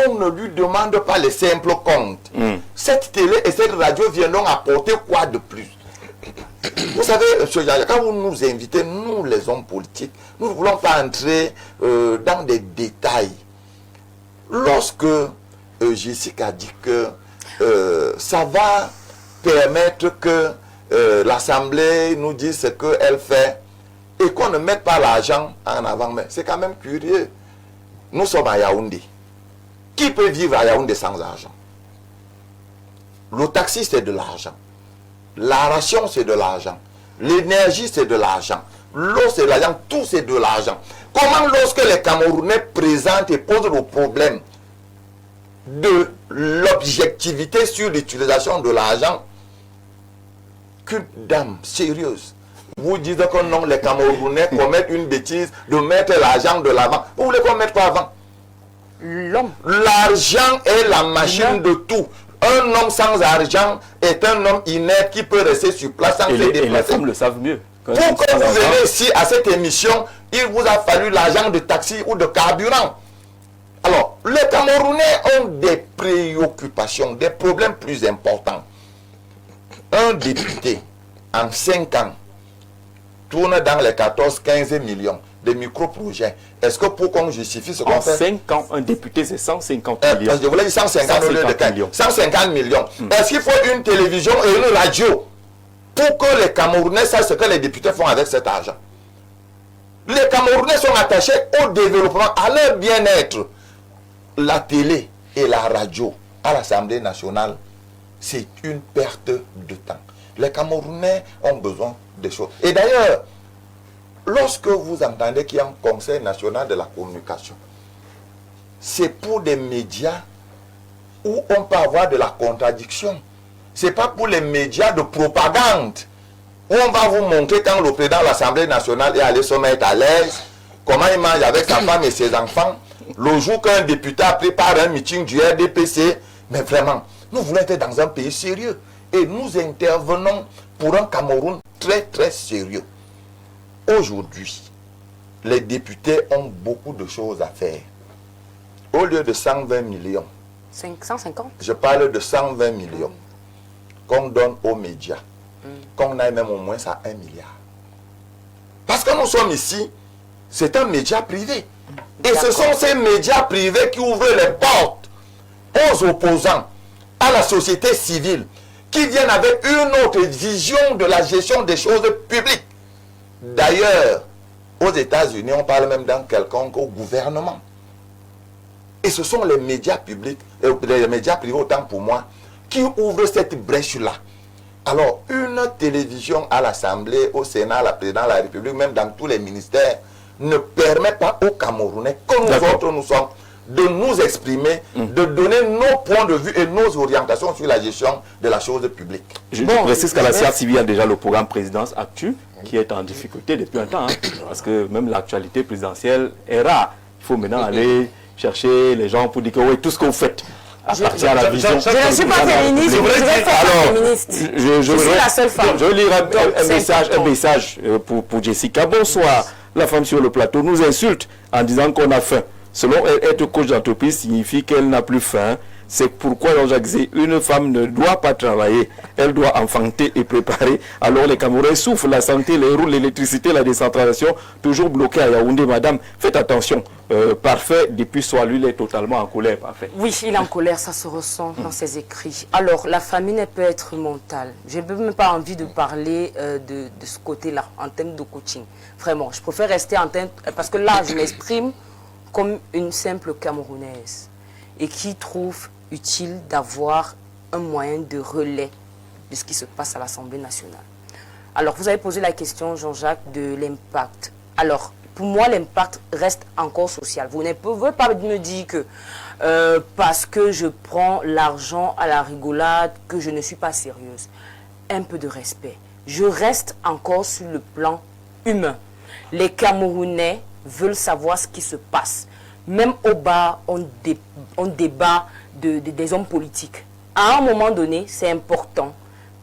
on ne lui demande pas les simples comptes. Cette télé et cette radio viendront apporter quoi de plus? Vous savez, M. Yaya, quand vous nous invitez, nous les hommes politiques, nous ne voulons pas entrer dans des détails. Lorsque Jessica dit que ça va permettre que l'Assemblée nous dise ce qu'elle fait et qu'on ne mette pas l'argent en avant, mais c'est quand même curieux. Nous sommes à Yaoundé. Qui peut vivre à Yaoundé sans argent? Le taxi, c'est de l'argent. La ration, c'est de l'argent. L'énergie, c'est de l'argent. L'eau, c'est de l'argent. Tout, c'est de l'argent. Comment, lorsque les Camerounais présentent et posent le problème de l'objectivité sur l'utilisation de l'argent, qu'une dame sérieuse vous dites que non, les Camerounais commettent une bêtise de mettre l'argent de l'avant. Vous voulez qu'on mette quoi avant? L'homme. L'argent est la machine de tout. Un homme sans argent est un homme inerte qui peut rester sur place sans se déplacer. Et les femmes le savent mieux. Pour que vous venez ici à cette émission, il vous a fallu l'argent de taxi ou de carburant. Alors, les Camerounais ont des préoccupations, des problèmes plus importants. Un député, en 5 ans, tourne dans les 14-15 millions de micro-projets. Est-ce que pour qu'on justifie ce qu'on En fait? 5 ans, un député, c'est 150 millions. Parce que je voulais dire 150 millions de 150 millions. 150 millions. Est-ce qu'il faut une télévision et une radio pour que les Camerounais sachent ce que les députés font avec cet argent? Les Camerounais sont attachés au développement, à leur bien-être. La télé et la radio à l'Assemblée nationale, c'est une perte de temps. Les Camerounais ont besoin de choses. Et d'ailleurs, lorsque vous entendez qu'il y a un Conseil national de la communication, c'est pour des médias où on peut avoir de la contradiction. Ce n'est pas pour les médias de propagande où on va vous montrer quand le président de l'Assemblée nationale est allé se mettre à l'aise, comment il mange avec sa femme et ses enfants, le jour qu'un député a prépare un meeting du RDPC. Mais vraiment, nous voulons être dans un pays sérieux. Et nous intervenons pour un Cameroun très très sérieux. Aujourd'hui, les députés ont beaucoup de choses à faire. Au lieu de 120 millions, 550. je parle de 120 millions qu'on donne aux médias, qu'on aille même au moins à 1 milliard. Parce que nous sommes ici, c'est un média privé. Et ce sont ces médias privés qui ouvrent les portes aux opposants, à la société civile, qui viennent avec une autre vision de la gestion des choses publiques. D'ailleurs, aux États-Unis, on parle même d'un quelconque au gouvernement. Et ce sont les médias publics, les médias privés autant pour moi, qui ouvrent cette brèche-là. Alors, une télévision à l'Assemblée, au Sénat, à la présidence de la République, même dans tous les ministères, ne permet pas aux Camerounais, comme nous autres nous sommes, de nous exprimer, de donner nos points de vue et nos orientations sur la gestion de la chose publique. Je précise qu'à la CRTV, il y a déjà le programme Présidence Actu qui est en difficulté depuis un temps. Parce que même l'actualité présidentielle est rare. Il faut maintenant aller chercher les gens pour dire que oui, tout ce que vous faites appartient à la vision. Je ne suis pas féministe, je vais faire féministe. Je suis la seule femme. Je vais lire un message pour Jessica. Bonsoir. La femme sur le plateau nous insulte en disant qu'on a faim. Selon elle, être coach d'entreprise signifie qu'elle n'a plus faim. C'est pourquoi, Jean-Jacques Zé, une femme ne doit pas travailler. Elle doit enfanter et préparer. Alors les Camerounais souffrent la santé, les routes, l'électricité, la décentralisation, toujours bloquée à Yaoundé. Madame, faites attention. Parfait, depuis soir, lui, il est totalement en colère. Parfait. Oui, il est en colère, ça se ressent dans ses écrits. Alors, la famine, elle peut être mentale. Je n'ai même pas envie de parler de ce côté-là, en termes de coaching. Vraiment, je préfère rester en termes... Parce que là, je m'exprime comme une simple Camerounaise. et qui trouvent utile d'avoir un moyen de relais de ce qui se passe à l'Assemblée nationale. Alors, vous avez posé la question, Jean-Jacques, de l'impact. Alors, pour moi, l'impact reste encore social. Vous ne pouvez pas me dire que parce que je prends l'argent à la rigolade, que je ne suis pas sérieuse. Un peu de respect. Je reste encore sur le plan humain. Les Camerounais veulent savoir ce qui se passe. Même au bas, on débat des hommes politiques. À un moment donné, c'est important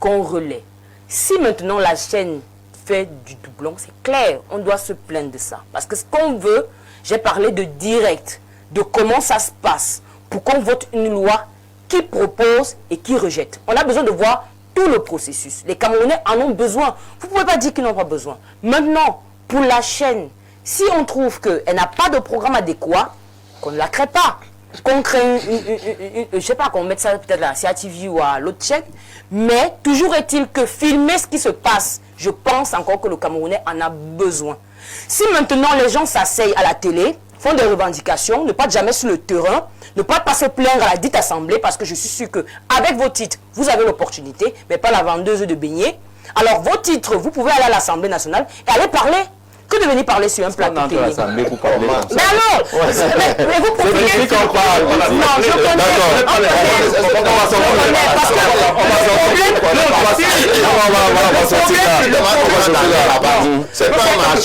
qu'on relaie. Si maintenant la chaîne fait du doublon, c'est clair, on doit se plaindre de ça. Parce que ce qu'on veut, j'ai parlé de direct, de comment ça se passe, pour qu'on vote une loi qui propose et qui rejette. On a besoin de voir tout le processus. Les Camerounais en ont besoin. Vous ne pouvez pas dire qu'ils n'ont pas besoin. Maintenant, pour la chaîne, si on trouve qu'elle n'a pas de programme adéquat, qu'on ne la crée pas. Qu'on crée je ne sais pas, qu'on mette ça peut-être à la CATV ou à l'autre chaîne. Mais toujours est-il que filmer ce qui se passe, je pense encore que le Camerounais en a besoin. Si maintenant les gens s'asseyent à la télé, font des revendications, ne pas jamais sur le terrain, ne pas se plaindre à la dite assemblée, parce que je suis sûr qu'avec vos titres, vous avez l'opportunité, mais pas la vendeuse de beignets. Alors vos titres, vous pouvez aller à l'Assemblée nationale et aller parler. Que de venir parler sur un plateau télé. Mais alors, mais vous pouvez... Non, je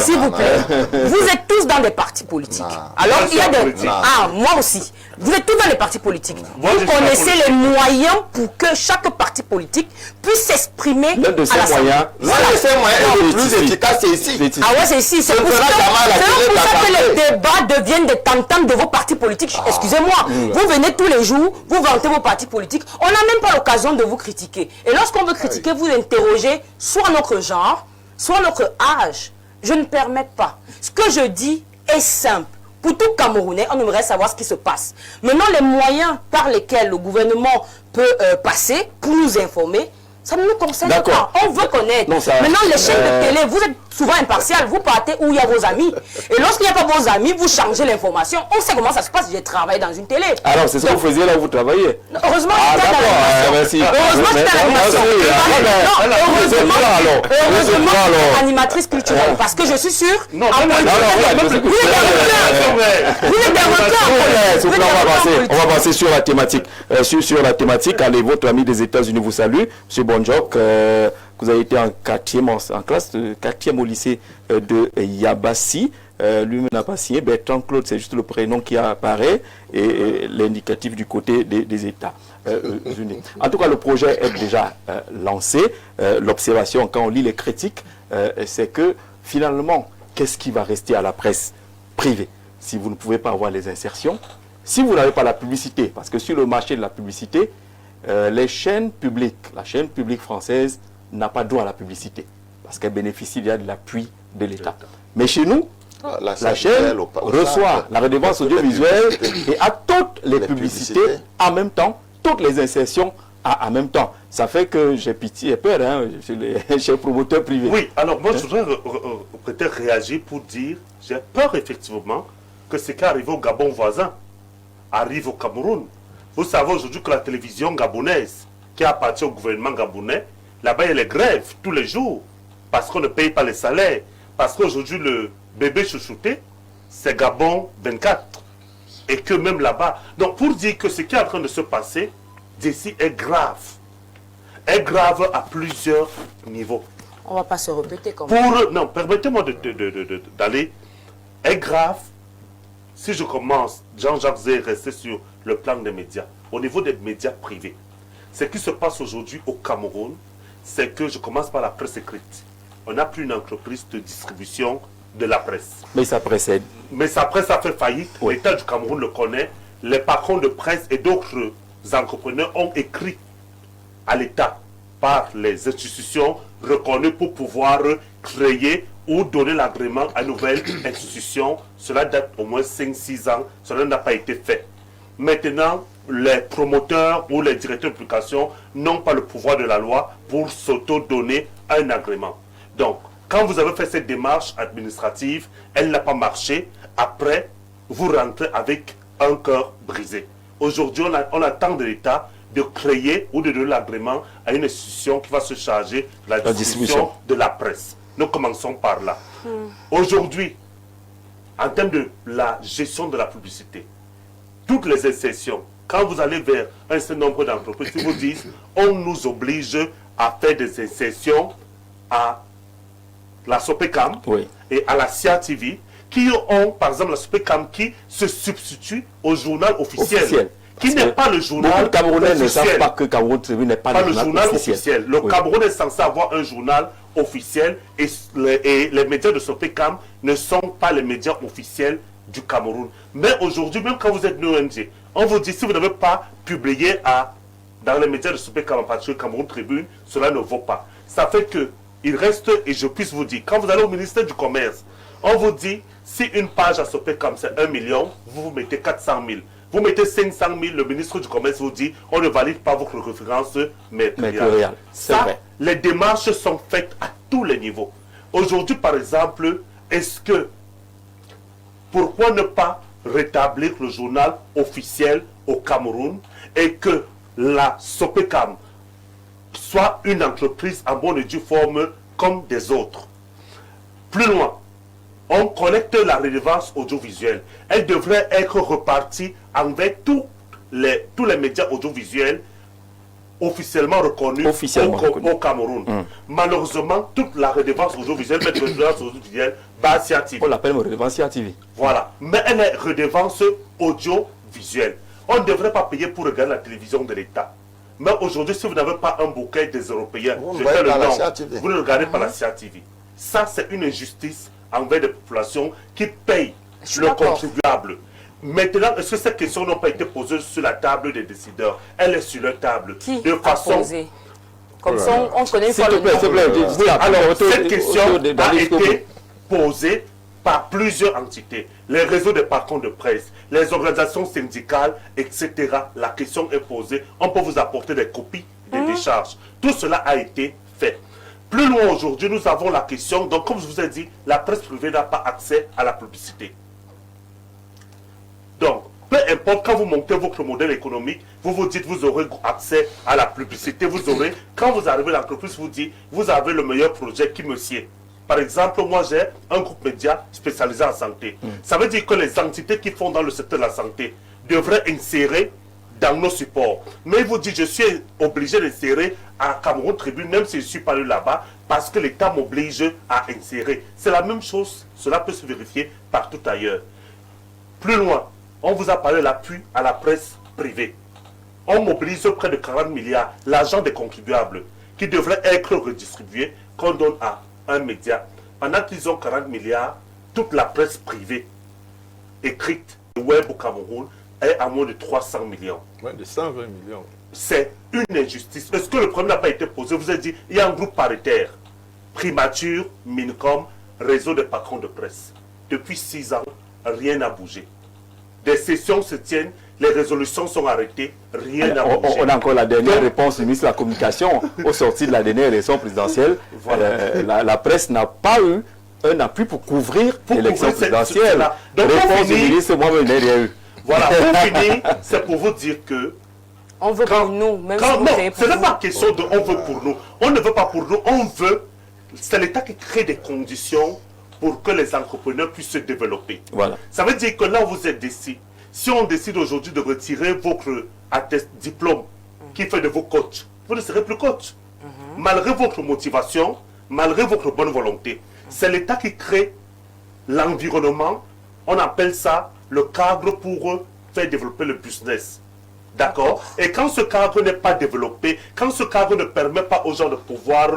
s'il vous plaît, vous êtes tous dans des partis politiques. Alors, il y a des... Ah, moi aussi. Vous êtes tous dans les partis politiques. Vous connaissez les moyens pour que chaque parti politique puisse s'exprimer à l'Assemblée. L'un de ces moyens le plus efficace, c'est ici. Ah ouais, c'est ici. C'est pour ça que les débats deviennent des tam-tams de vos partis politiques. Excusez-moi. Vous venez tous les jours, vous vantez vos partis politiques. On n'a même pas l'occasion de vous critiquer. Et lorsqu'on veut critiquer, vous interrogez soit notre genre, soit notre âge. Je ne permets pas. Ce que je dis est simple. Pour tout Camerounais, on aimerait savoir ce qui se passe. Maintenant, les moyens par lesquels le gouvernement peut passer pour nous informer, ça ne nous concerne pas. On veut connaître. Maintenant, les chaînes de télé, vous êtes souvent impartial. Vous partez où il y a vos amis. Et lorsqu'il n'y a pas vos amis, vous changez l'information. On sait comment ça se passe. J'ai travaillé dans une télé. Alors, c'est ce que vous faisiez là où vous travaillez. Heureusement, j'étais à l'animation. Heureusement, j'étais à l'animation. Heureusement, j'étais animatrice culturelle. Parce que je suis sûre. Vous êtes des requins. On va passer sur la thématique. Sur la thématique, allez, votre ami des États-Unis vous salue. M. Bonjoc, vous avez été en classe de 4e au lycée de Yabassi. Lui n'a pas signé. Bertrand Claude, c'est juste le prénom qui apparaît et l'indicatif du côté des États-Unis. En tout cas, le projet est déjà lancé. L'observation, quand on lit les critiques, c'est que finalement, qu'est-ce qui va rester à la presse privée si vous ne pouvez pas avoir les insertions, si vous n'avez pas la publicité, parce que sur le marché de la publicité, les chaînes publiques, la chaîne publique française n'a pas droit à la publicité, parce qu'elle bénéficie déjà de l'appui de l'État. Mais chez nous, la chaîne reçoit la redevance audiovisuelle et a toutes les publicités en même temps, toutes les insertions en même temps. Ça fait que j'ai pitié et peur chez les promoteurs privés. Oui, alors moi je voudrais peut-être réagir pour dire, j'ai peur effectivement que ce qui arrive au Gabon voisin arrive au Cameroun. Vous savez aujourd'hui que la télévision gabonaise, qui appartient au gouvernement gabonais, là-bas il y a les grèves tous les jours, parce qu'on ne paye pas les salaires, parce qu'aujourd'hui le bébé chouchouté, c'est Gabon 24, et que même là-bas. Donc pour dire que ce qui est en train de se passer d'ici est grave à plusieurs niveaux. On ne va pas se répéter comme ça. Non, permettez-moi d'aller. Est grave. Si je commence, Jean-Jacques Zé est resté sur le plan des médias, au niveau des médias privés. Ce qui se passe aujourd'hui au Cameroun, c'est que je commence par la presse écrite. On n'a plus une entreprise de distribution de la presse. Mais ça précède. Mais sa presse a fait faillite. Oui. L'État du Cameroun le connaît. Les patrons de presse et d'autres entrepreneurs ont écrit à l'État par les institutions reconnues pour pouvoir créer ou donner l'agrément à une nouvelle institution. Cela date au moins 5-6 ans. Cela n'a pas été fait. Maintenant, les promoteurs ou les directeurs de publication n'ont pas le pouvoir de la loi pour s'auto-donner un agrément. Donc, Quand vous avez fait cette démarche administrative, elle n'a pas marché. Après, vous rentrez avec un cœur brisé. Aujourd'hui, on attend de l'État de créer ou de donner l'agrément à une institution qui va se charger de la distribution de la presse. Nous commençons par là. Aujourd'hui, en termes de la gestion de la publicité, toutes les insertions, quand vous allez vers un certain nombre d'entreprises qui vous disent on nous oblige à faire des insertions à la Sopecam et à la CIATV, qui ont, par exemple, la Sopecam qui se substitue au journal officiel. Qui n'est pas le journal officiel. Les Camerounais ne savent pas que Cameroun Tribune n'est pas le journal officiel. Le Cameroun est censé avoir un journal officiel et les médias de Sopecam ne sont pas les médias officiels du Cameroun. Mais aujourd'hui, même quand vous êtes une ONG, on vous dit si vous n'avez pas publié dans les médias de Sopecam, en particulier Cameroun Tribune, cela ne vaut pas. Ça fait que il reste, et je puisse vous dire, quand vous allez au ministère du Commerce, on vous dit si une page à Sopecam c'est 1 million, vous mettez 400 000. Vous mettez 500 000, le ministre du Commerce vous dit on ne valide pas votre référence matérielle. Ça, les démarches sont faites à tous les niveaux. Aujourd'hui, par exemple, pourquoi ne pas rétablir le journal officiel au Cameroun et que la Sopecam soit une entreprise en bonne et due forme comme des autres. Plus loin, on collecte la redevance audiovisuelle. Elle devrait être repartie avec tous les médias audiovisuels officiellement reconnus au Cameroun. Malheureusement, toute la redevance audiovisuelle, mais redevance audiovisuelle, CIATV. On l'appelle redevance CIATV. Voilà. Mais elle est redevance audiovisuelle. On ne devrait pas payer pour regarder la télévision de l'État. Mais aujourd'hui, si vous n'avez pas un bouquet des Européens, vous ne regardez pas la CIATV. Ça, c'est une injustice envers des populations qui payent le contribuable. Maintenant, est-ce que cette question n'a pas été posée sur la table des décideurs? Elle est sur leur table. Qui de façon... a posé? Comme ça, on connaît une fois le nom. Alors, cette question a été posée par plusieurs entités. Les réseaux des patrons de presse, les organisations syndicales, etc. La question est posée. On peut vous apporter des copies des décharges. Tout cela a été fait. Plus loin aujourd'hui, nous avons la question, donc comme je vous ai dit, la presse privée n'a pas accès à la publicité. Donc, peu importe, quand vous montez votre modèle économique, vous vous dites, vous aurez accès à la publicité, vous aurez, quand vous arrivez à l'entreprise, vous dites, vous avez le meilleur projet qui me sied. Par exemple, moi j'ai un groupe média spécialisé en santé. Ça veut dire que les entités qui font dans le secteur de la santé devraient insérer dans nos supports. Mais il vous dit, je suis obligé d'insérer à Cameroun Tribune, même si je ne suis pas allé là-bas, parce que l'État m'oblige à insérer. C'est la même chose, cela peut se vérifier partout ailleurs. Plus loin, on vous a parlé de l'appui à la presse privée. On mobilise près de 40 milliards, l'argent des contribuables, qui devrait être redistribué, qu'on donne à un média. Pendant qu'ils ont 40 milliards, toute la presse privée, écrite, web au Cameroun, est à moins de 300 millions. Ouais, de 120 millions. C'est une injustice. Est-ce que le problème n'a pas été posé? Vous avez dit, il y a un groupe paritaire, Primature, Mincom, réseau des patrons de presse. Depuis 6 ans, rien n'a bougé. Des sessions se tiennent, les résolutions sont arrêtées, rien n'a bougé. On a encore la dernière réponse du ministre de la Communication. Au sorti de la dernière élection présidentielle, la presse n'a pas eu un appui pour couvrir l'élection présidentielle. Réponse du ministre, moi-même, je n'ai rien eu. Voilà, pour finir, c'est pour vous dire que... On veut pour nous, même si vous avez pour ce n'est vous. pas question de on veut pour nous. On ne veut pas pour nous, on veut... C'est l'État qui crée des conditions pour que les entrepreneurs puissent se développer. Voilà. Ça veut dire que là où vous êtes ici, si on décide aujourd'hui de retirer votre diplôme qui fait de vous coach, vous ne serez plus coach. Malgré votre motivation, malgré votre bonne volonté. C'est l'État qui crée l'environnement, on appelle ça le cadre pour faire développer le business. D'accord? Et quand ce cadre n'est pas développé, quand ce cadre ne permet pas aux gens de pouvoir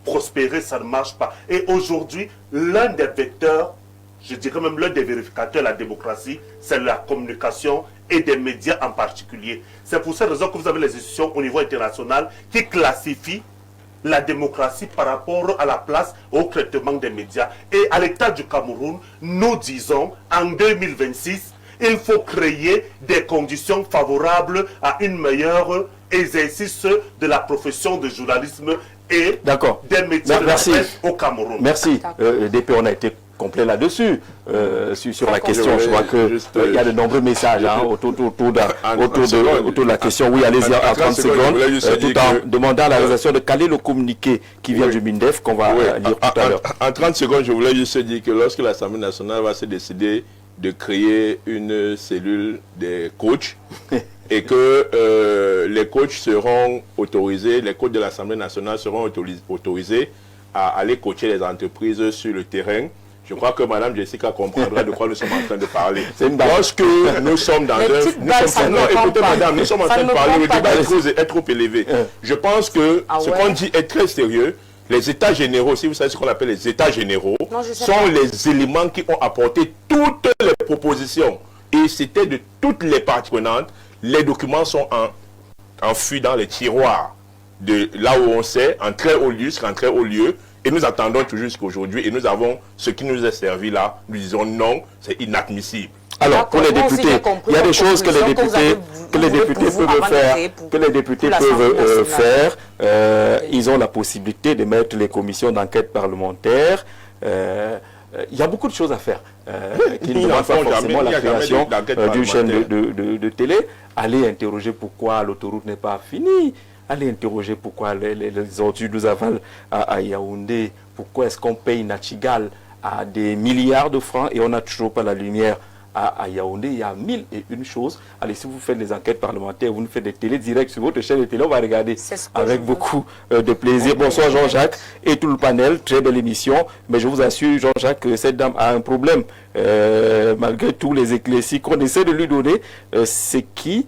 prospérer, ça ne marche pas. Et aujourd'hui, l'un des vecteurs, je dirais même l'un des vérificateurs de la démocratie, c'est la communication et des médias en particulier. C'est pour cette raison que vous avez les institutions au niveau international qui classifient la démocratie par rapport à la place au traitement des médias. Et à l'État du Cameroun, nous disons, en 2026, il faut créer des conditions favorables à une meilleure exercice de la profession de journalisme et des métiers de la presse au Cameroun. Merci. DP, on a été complet là-dessus, sur la question. Je vois qu'il y a de nombreux messages autour de la question. Oui, allez-y en 30 secondes, tout en demandant à la réalisation de caler le communiqué qui vient du MINDEF qu'on va lire tout à l'heure. En 30 secondes, je voulais juste dire que lorsque l'Assemblée nationale va se décider de créer une cellule des coachs, et que les coachs seront autorisés, les coachs de l'Assemblée nationale seront autorisés à aller coacher les entreprises sur le terrain. Je crois que Mme Jessica comprendra de quoi nous sommes en train de parler. Lorsque nous sommes dans écoutez madame, nous sommes en train de parler, le débat est trop élevé. Je pense que ce qu'on dit est très sérieux. Les états généraux, si vous savez ce qu'on appelle les états généraux, sont les éléments qui ont apporté toutes les propositions. Et c'était de toutes les parties prenantes. Les documents sont enfuis dans les tiroirs de là où on sait, en très haut lieu, et nous attendons toujours jusqu'à aujourd'hui, et nous avons ce qui nous est servi là, nous disons non, c'est inadmissible. Alors, pour les députés, il y a des choses que les députés peuvent faire. Ils ont la possibilité de mettre les commissions d'enquête parlementaire. Il y a beaucoup de choses à faire qui ne demandent pas forcément la création d'une chaîne de télé. Allez interroger pourquoi l'autoroute n'est pas finie. Allez interroger pourquoi les ordures nous avalent à Yaoundé. Pourquoi est-ce qu'on paye Nachigal à des milliards de francs et on n'a toujours pas la lumière à Yaoundé. Il y a 1001 choses. Allez, si vous faites des enquêtes parlementaires, vous nous faites des télés directs sur votre chaîne de télé, on va regarder avec beaucoup de plaisir. Bonsoir Jean-Jacques et tout le panel. Très belle émission. Mais je vous assure, Jean-Jacques, que cette dame a un problème. Malgré tous les éclaircies qu'on essaie de lui donner, c'est qui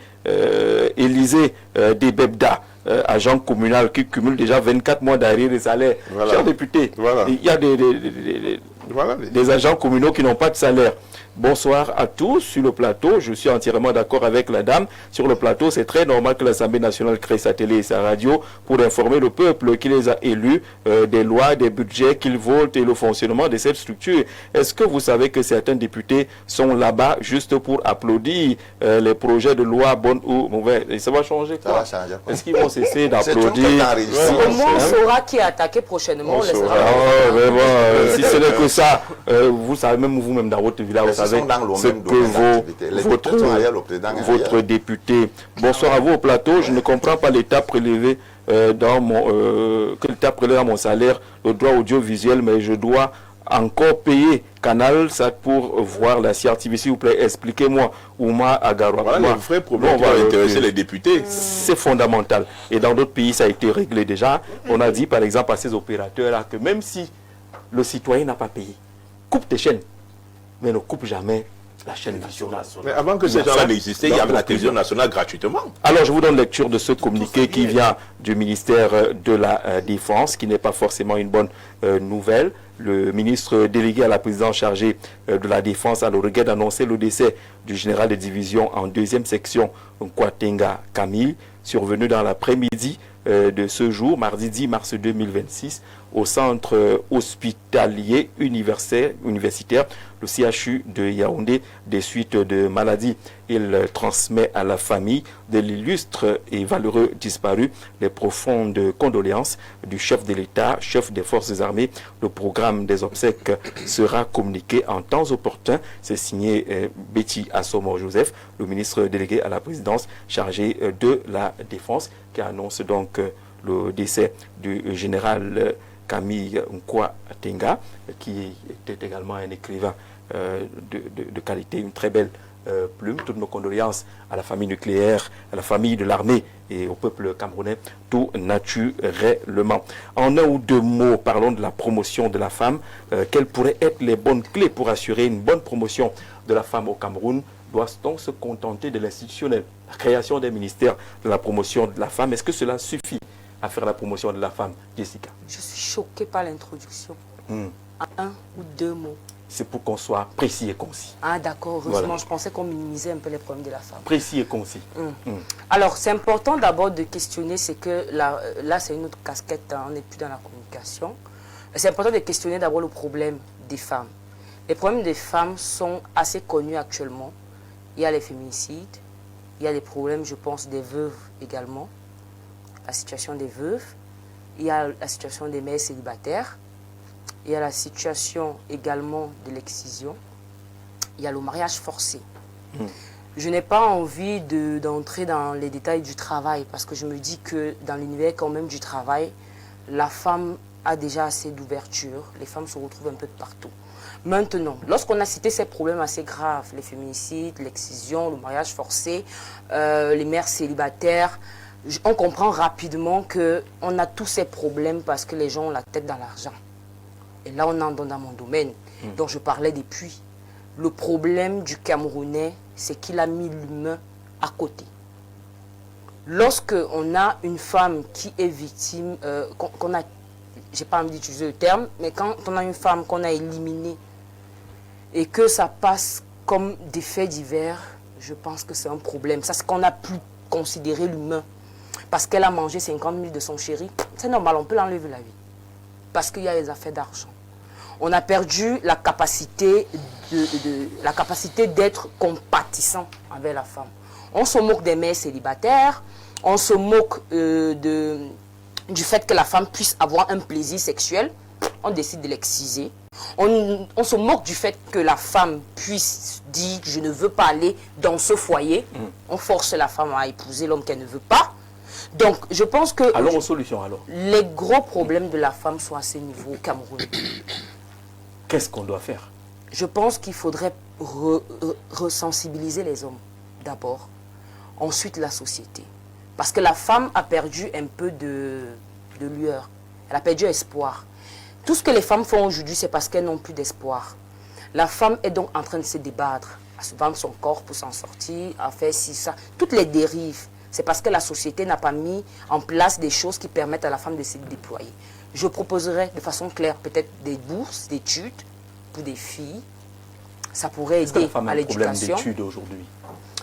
Élisée Debebda, agent communal qui cumule déjà 24 mois d'arrière de salaire. Chers députés, il y a des agents communaux qui n'ont pas de salaire. Bonsoir à tous sur le plateau. Je suis entièrement d'accord avec la dame. Sur le plateau, c'est très normal que l'Assemblée nationale crée sa télé et sa radio pour informer le peuple qui les a élus des lois, des budgets qu'ils votent et le fonctionnement de cette structure. Est-ce que vous savez que certains députés sont là-bas juste pour applaudir les projets de loi bonnes ou mauvais? Et ça va changer quoi? Est-ce qu'ils vont cesser d'applaudir? Comment on saura qui est attaqué prochainement? Si ce n'est que ça, vous savez même vous-même dans votre village, vous savez ce que votre député. Bonsoir à vous au plateau. Je ne comprends pas l'État prélevé dans mon salaire, le droit audiovisuel, mais je dois encore payer Canal ça pour voir la CRTV. S'il vous plaît, expliquez-moi. Ouma Agarwa. Voilà le vrai problème qui va intéresser les députés. C'est fondamental. Et dans d'autres pays, ça a été réglé déjà. On a dit par exemple à ces opérateurs-là que même si le citoyen n'a pas payé, coupe tes chaînes, mais ne coupe jamais la chaîne nationale. Mais avant que ces gens-là n'existaient, il y avait la télévision nationale gratuitement. Alors, je vous donne lecture de ce communiqué qui vient du ministère de la Défense, qui n'est pas forcément une bonne nouvelle. Le ministre délégué à la présidence chargé de la Défense a le regret d'annoncer le décès du général de division en 2e section, Nkwatenga Camille, survenu dans l'après-midi de ce jour, mardi 10 mars 2026, au centre hospitalier universitaire, le CHU de Yaoundé, des suites de maladies. Il transmet à la famille de l'illustre et valeureux disparu les profondes condoléances du chef de l'État, chef des forces armées. Le programme des obsèques sera communiqué en temps opportun. C'est signé Betty Assomo Joseph, le ministre délégué à la présidence chargé de la Défense, qui annonce donc le décès du général Camille Nkwatenga, qui était également un écrivain de qualité, une très belle plume. Toutes nos condoléances à la famille nucléaire, à la famille de l'armée et au peuple camerounais, tout naturellement. En un ou deux mots, parlons de la promotion de la femme. Quelles pourraient être les bonnes clés pour assurer une bonne promotion de la femme au Cameroun? Doit-on se contenter de l'institutionnel, la création des ministères de la promotion de la femme? Est-ce que cela suffit à faire la promotion de la femme, Jessica? Je suis choquée par l'introduction. En un ou deux mots. C'est pour qu'on soit précis et concis. Ah d'accord, heureusement, voilà. Je pensais qu'on minimisait un peu les problèmes de la femme. Précis et concis. Alors, c'est important d'abord de questionner, c'est que là c'est une autre casquette, hein, on n'est plus dans la communication. C'est important de questionner d'abord le problème des femmes. Les problèmes des femmes sont assez connus actuellement. Il y a les féminicides, il y a les problèmes, je pense, des veuves également, la situation des veuves. il y a la situation des mères célibataires, il y a la situation également de l'excision, il y a le mariage forcé. Je n'ai pas envie d'entrer dans les détails du travail parce que je me dis que dans l'univers quand même du travail, la femme a déjà assez d'ouverture, les femmes se retrouvent un peu de partout. Maintenant, lorsqu'on a cité ces problèmes assez graves, les féminicides, l'excision, le mariage forcé, les mères célibataires, on comprend rapidement qu'on a tous ces problèmes parce que les gens ont la tête dans l'argent. Et là, on entre dans mon domaine, dont je parlais des puits. Le problème du Camerounais, c'est qu'il a mis l'humain à côté. Lorsqu'on a une femme qui est victime, qu'on a, j'ai pas envie d'utiliser le terme, mais quand on a une femme qu'on a éliminée et que ça passe comme des faits divers, je pense que c'est un problème. Ça, c'est qu'on a pu considérer l'humain. Parce qu'elle a mangé 50 000 de son chéri, c'est normal, on peut l'enlever la vie. Parce qu'il y a les affaires d'argent. On a perdu la capacité d'être compatissant avec la femme. On se moque des mères célibataires, on se moque du fait que la femme puisse avoir un plaisir sexuel, on décide de l'exciser. On se moque du fait que la femme puisse dire « je ne veux pas aller dans ce foyer ». On force la femme à épouser l'homme qu'elle ne veut pas. Donc, je pense que alors, aux solutions, alors les gros problèmes de la femme sont à ce niveau au Cameroun. Qu'est-ce qu'on doit faire? Je pense qu'il faudrait resensibiliser les hommes, d'abord. Ensuite, la société. Parce que la femme a perdu un peu de lueur. Elle a perdu espoir. Tout ce que les femmes font aujourd'hui, c'est parce qu'elles n'ont plus d'espoir. La femme est donc en train de se débattre, à se vendre son corps pour s'en sortir, à faire ci, ça. Toutes les dérives. C'est parce que la société n'a pas mis en place des choses qui permettent à la femme de se déployer. Je proposerais de façon claire peut-être des bourses d'études pour des filles. Ça pourrait aider à l'éducation. Aujourd'hui.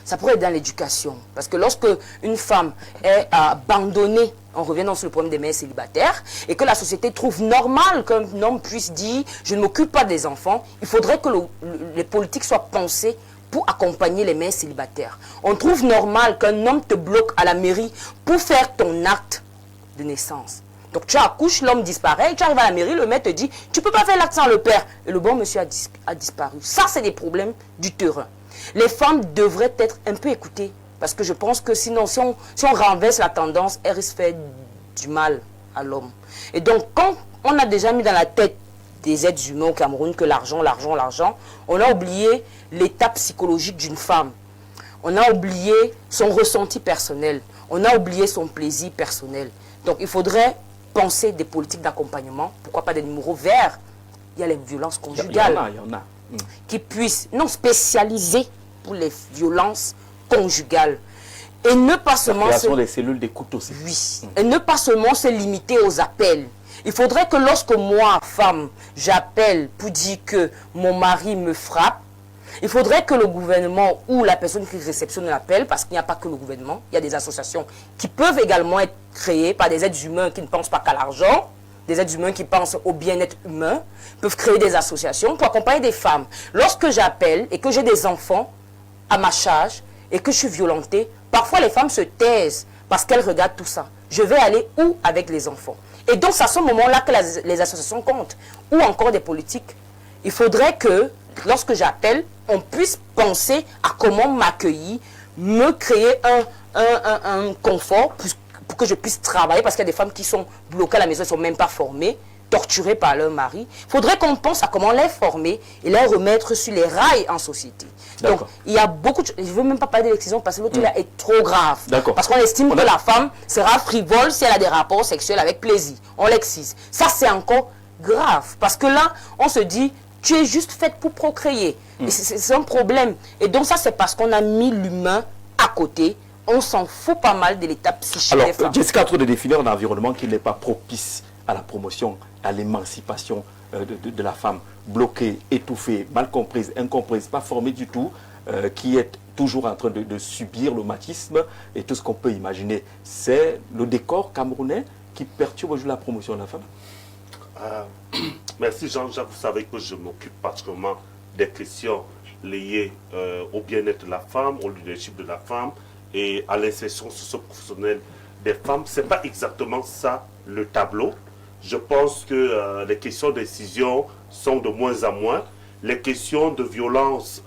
Ça pourrait aider dans l'éducation. Parce que lorsque une femme est abandonnée, on revient dans le problème des mères célibataires, et que la société trouve normal qu'un homme puisse dire « je ne m'occupe pas des enfants », il faudrait que les politiques soient pensées pour accompagner les mères célibataires. On trouve normal qu'un homme te bloque à la mairie pour faire ton acte de naissance. Donc tu accouches, l'homme disparaît, tu arrives à la mairie, le maire te dit « tu ne peux pas faire l'acte sans le père ». Et le bon monsieur a disparu. Ça, c'est des problèmes du terrain. Les femmes devraient être un peu écoutées. Parce que je pense que sinon, si on renverse la tendance, elles risquent de faire du mal à l'homme. Et donc, quand on a déjà mis dans la tête des êtres humains au Cameroun que l'argent, l'argent, l'argent, on a oublié l'état psychologique d'une femme. On a oublié son ressenti personnel. On a oublié son plaisir personnel. Donc, il faudrait penser des politiques d'accompagnement. Pourquoi pas des numéros verts? Il y a les violences conjugales. Il y en a. Qui puissent, non spécialiser pour les violences conjugales. Et ne pas seulement... La création des cellules d'écoute aussi. Oui. Et ne pas seulement se limiter aux appels. Il faudrait que lorsque moi, femme, j'appelle pour dire que mon mari me frappe, il faudrait que le gouvernement ou la personne qui réceptionne l'appel, parce qu'il n'y a pas que le gouvernement, il y a des associations qui peuvent également être créées par des êtres humains qui ne pensent pas qu'à l'argent, des êtres humains qui pensent au bien-être humain, peuvent créer des associations pour accompagner des femmes. Lorsque j'appelle et que j'ai des enfants à ma charge et que je suis violentée, parfois les femmes se taisent parce qu'elles regardent tout ça. Je vais aller où avec les enfants? Et donc, c'est à ce moment-là que les associations comptent. Ou encore des politiques. Il faudrait que, lorsque j'appelle, on puisse penser à comment m'accueillir, me créer un confort pour que je puisse travailler. Parce qu'il y a des femmes qui sont bloquées à la maison, elles ne sont même pas formées, torturées par leur mari. Il faudrait qu'on pense à comment les former et les remettre sur les rails en société. Donc, il y a beaucoup de... Je ne veux même pas parler de l'excision parce que l'autre là est trop grave. Parce qu'on estime que la femme sera frivole si elle a des rapports sexuels avec plaisir. On l'excise. Ça, c'est encore grave. Parce que là, on se dit, tu es juste faite pour procréer. Et c'est un problème. Et donc ça, c'est parce qu'on a mis l'humain à côté. On s'en fout pas mal de l'état psychique des femmes. Jessica, trop de définir un environnement qui n'est pas propice à la promotion, à l'émancipation de la femme, bloquée, étouffée, mal comprise, incomprise, pas formée du tout, qui est toujours en train de subir le machisme et tout ce qu'on peut imaginer. C'est le décor camerounais qui perturbe aujourd'hui la promotion de la femme. Merci Jean-Jacques, vous savez que je m'occupe particulièrement des questions liées au bien-être de la femme, au leadership de la femme et à l'insertion socio-professionnelle des femmes. Ce n'est pas exactement ça le tableau. Je pense que les questions de décision sont de moins en moins. Les questions de violence,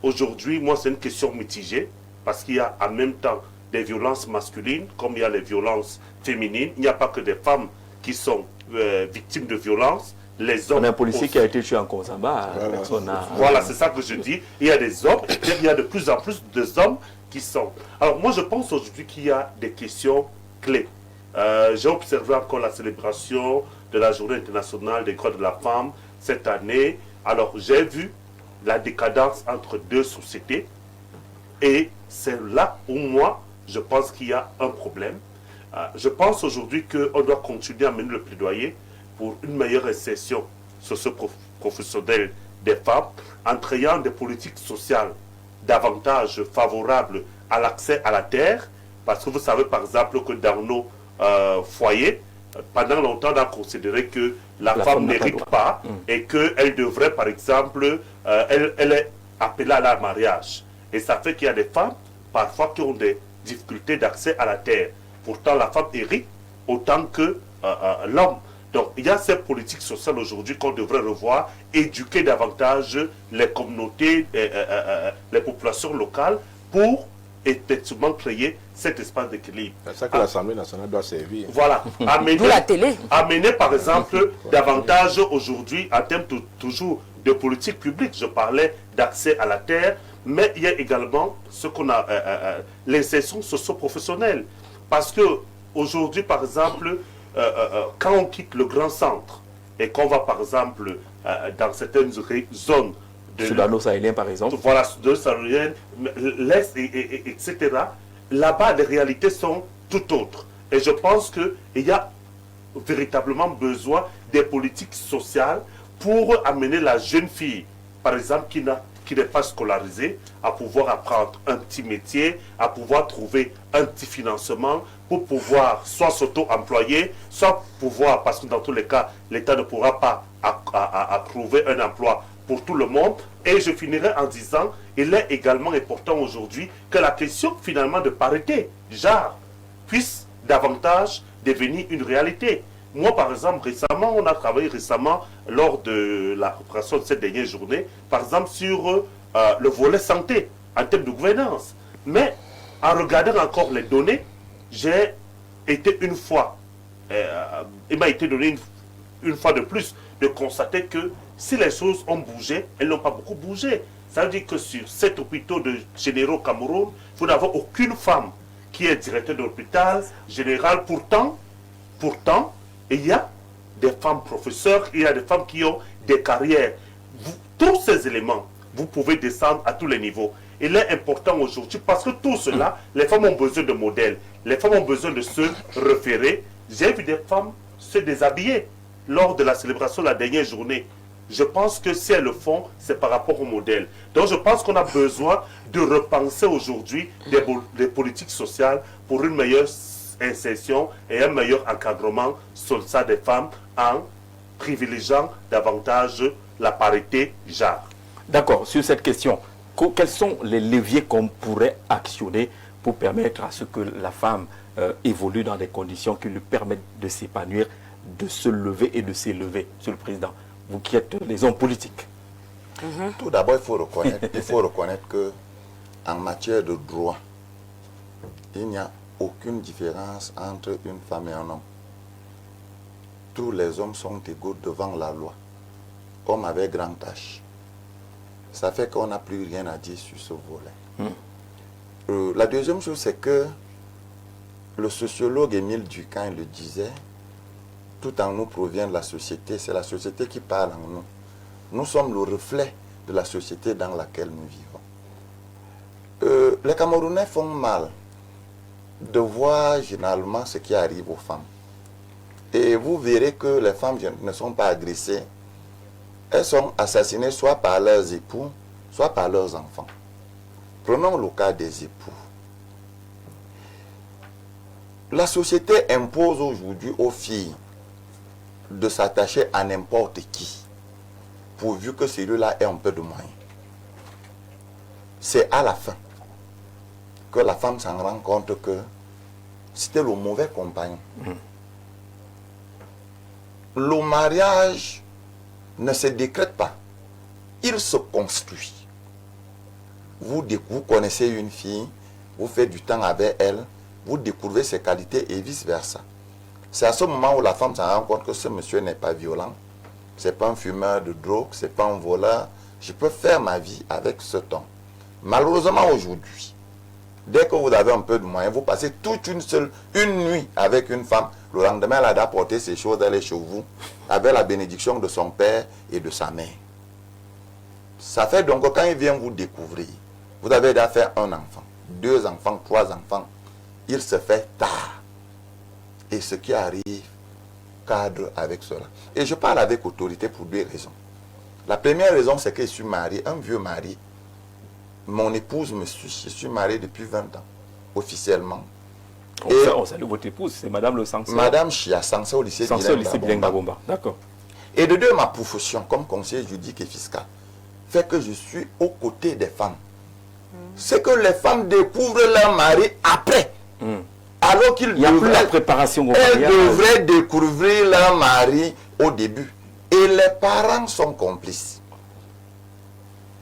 aujourd'hui, moi, c'est une question mitigée, parce qu'il y a en même temps des violences masculines, comme il y a les violences féminines. Il n'y a pas que des femmes qui sont victimes de violences. Les hommes On a un policier aussi. qui a été tué en Konsamba. Voilà, c'est ça que je dis. Il y a des hommes, et il y a de plus en plus d'hommes qui sont. Alors moi, je pense aujourd'hui qu'il y a des questions clés. J'ai observé encore la célébration de la Journée internationale des droits de la femme cette année. Alors j'ai vu la décadence entre deux sociétés. Et c'est là où moi, je pense qu'il y a un problème. Je pense aujourd'hui qu'on doit continuer à mener le plaidoyer pour une meilleure insertion socio-professionnelle des femmes, en créant des politiques sociales davantage favorables à l'accès à la terre. Parce que vous savez par exemple que dans nos foyers, pendant longtemps, on a considéré que la femme n'hérite pas et qu'elle devrait, par exemple, elle est appelée à la mariage. Et ça fait qu'il y a des femmes, parfois, qui ont des difficultés d'accès à la terre. Pourtant, la femme hérite autant que l'homme. Donc, il y a cette politique sociale aujourd'hui qu'on devrait revoir, éduquer davantage les communautés, les populations locales pour effectivement créer cet espace d'équilibre. C'est ça que l'Assemblée nationale doit servir. Voilà. D'où la télé. Amener, par exemple, davantage aujourd'hui, en termes toujours de politique publique, je parlais d'accès à la terre, mais il y a également ce qu'on a, l'insertion socio-professionnelle. Parce que aujourd'hui, par exemple, quand on quitte le grand centre et qu'on va, par exemple, dans certaines zones de Sudano-Sahélien, par exemple. Voilà, Sudano-Sahélien, l'Est, etc. Là-bas, les réalités sont tout autres. Et je pense qu'il y a véritablement besoin des politiques sociales pour amener la jeune fille, par exemple, qui n'est pas scolarisée, à pouvoir apprendre un petit métier, à pouvoir trouver un petit financement pour pouvoir soit s'auto-employer, soit pouvoir, parce que dans tous les cas, l'État ne pourra pas trouver un emploi pour tout le monde. Et je finirai en disant, il est également important aujourd'hui que la question finalement de parité, genre, puisse davantage devenir une réalité. Moi, par exemple, récemment, on a travaillé lors de la préparation de cette dernière journée, par exemple, sur le volet santé, en termes de gouvernance. Mais en regardant encore les données, j'ai été une fois, il m'a été donné une fois de plus, de constater que si les choses ont bougé, elles n'ont pas beaucoup bougé. Ça veut dire que sur 7 hôpitaux de généraux Cameroun, vous n'avez aucune femme qui est directeur de l'hôpital général. Pourtant, il y a des femmes professeurs, il y a des femmes qui ont des carrières. Tous ces éléments, vous pouvez descendre à tous les niveaux. Il est important aujourd'hui parce que tout cela, les femmes ont besoin de modèles. Les femmes ont besoin de se référer. J'ai vu des femmes se déshabiller lors de la célébration de la dernière journée. Je pense que si elles le font, c'est par rapport au modèle. Donc je pense qu'on a besoin de repenser aujourd'hui des politiques sociales pour une meilleure insertion et un meilleur encadrement social des femmes en privilégiant davantage la parité genre. D'accord, sur cette question, quels sont les leviers qu'on pourrait actionner pour permettre à ce que la femme évolue dans des conditions qui lui permettent de s'épanouir, de se lever et de s'élever, Monsieur le Président, vous qui êtes les hommes politiques? Tout d'abord, il faut reconnaître que en matière de droit, il n'y a aucune différence entre une femme et un homme. Tous les hommes sont égaux devant la loi. Homme avec grand H. Ça fait qu'on n'a plus rien à dire sur ce volet. La deuxième chose, c'est que le sociologue Émile Durkheim le disait, tout en nous provient de la société, c'est la société qui parle en nous. Nous sommes le reflet de la société dans laquelle nous vivons. Les Camerounais font mal de voir généralement ce qui arrive aux femmes. Et vous verrez que les femmes ne sont pas agressées. Elles sont assassinées soit par leurs époux, soit par leurs enfants. Prenons le cas des époux. La société impose aujourd'hui aux filles de s'attacher à n'importe qui, pourvu que celui-là ait un peu de moyens. C'est à la fin que la femme s'en rend compte que c'était le mauvais compagnon. le mariage ne se décrète pas. Il se construit. Vous connaissez une fille, vous faites du temps avec elle, vous découvrez ses qualités et vice-versa. C'est à ce moment où la femme se rend compte que ce monsieur n'est pas violent, c'est pas un fumeur de drogue, c'est pas un voleur. Je peux faire ma vie avec cet homme. Malheureusement aujourd'hui, dès que vous avez un peu de moyens, vous passez toute une nuit avec une femme. Le lendemain, elle a d'apporter ses choses, elle est chez vous, avec la bénédiction de son père et de sa mère. Ça fait donc que quand il vient vous découvrir, vous avez déjà fait un enfant, 2 enfants, 3 enfants, il se fait tard. Et ce qui arrive cadre avec cela. Et je parle avec autorité pour 2 raisons. La première raison, c'est que je suis marié, un vieux mari. Mon épouse me suit, je suis marié depuis 20 ans, officiellement. On salue votre épouse, c'est Madame Le Sansé. Madame Chia, Sansé au lycée Bilenga-Bomba. D'accord. Et de 2, ma profession comme conseiller juridique et fiscal fait que je suis aux côtés des femmes. C'est que les femmes découvrent leur mari après. Alors qu'ils plus la préparation au mariage. Elles devraient découvrir leur mari au début. Et les parents sont complices.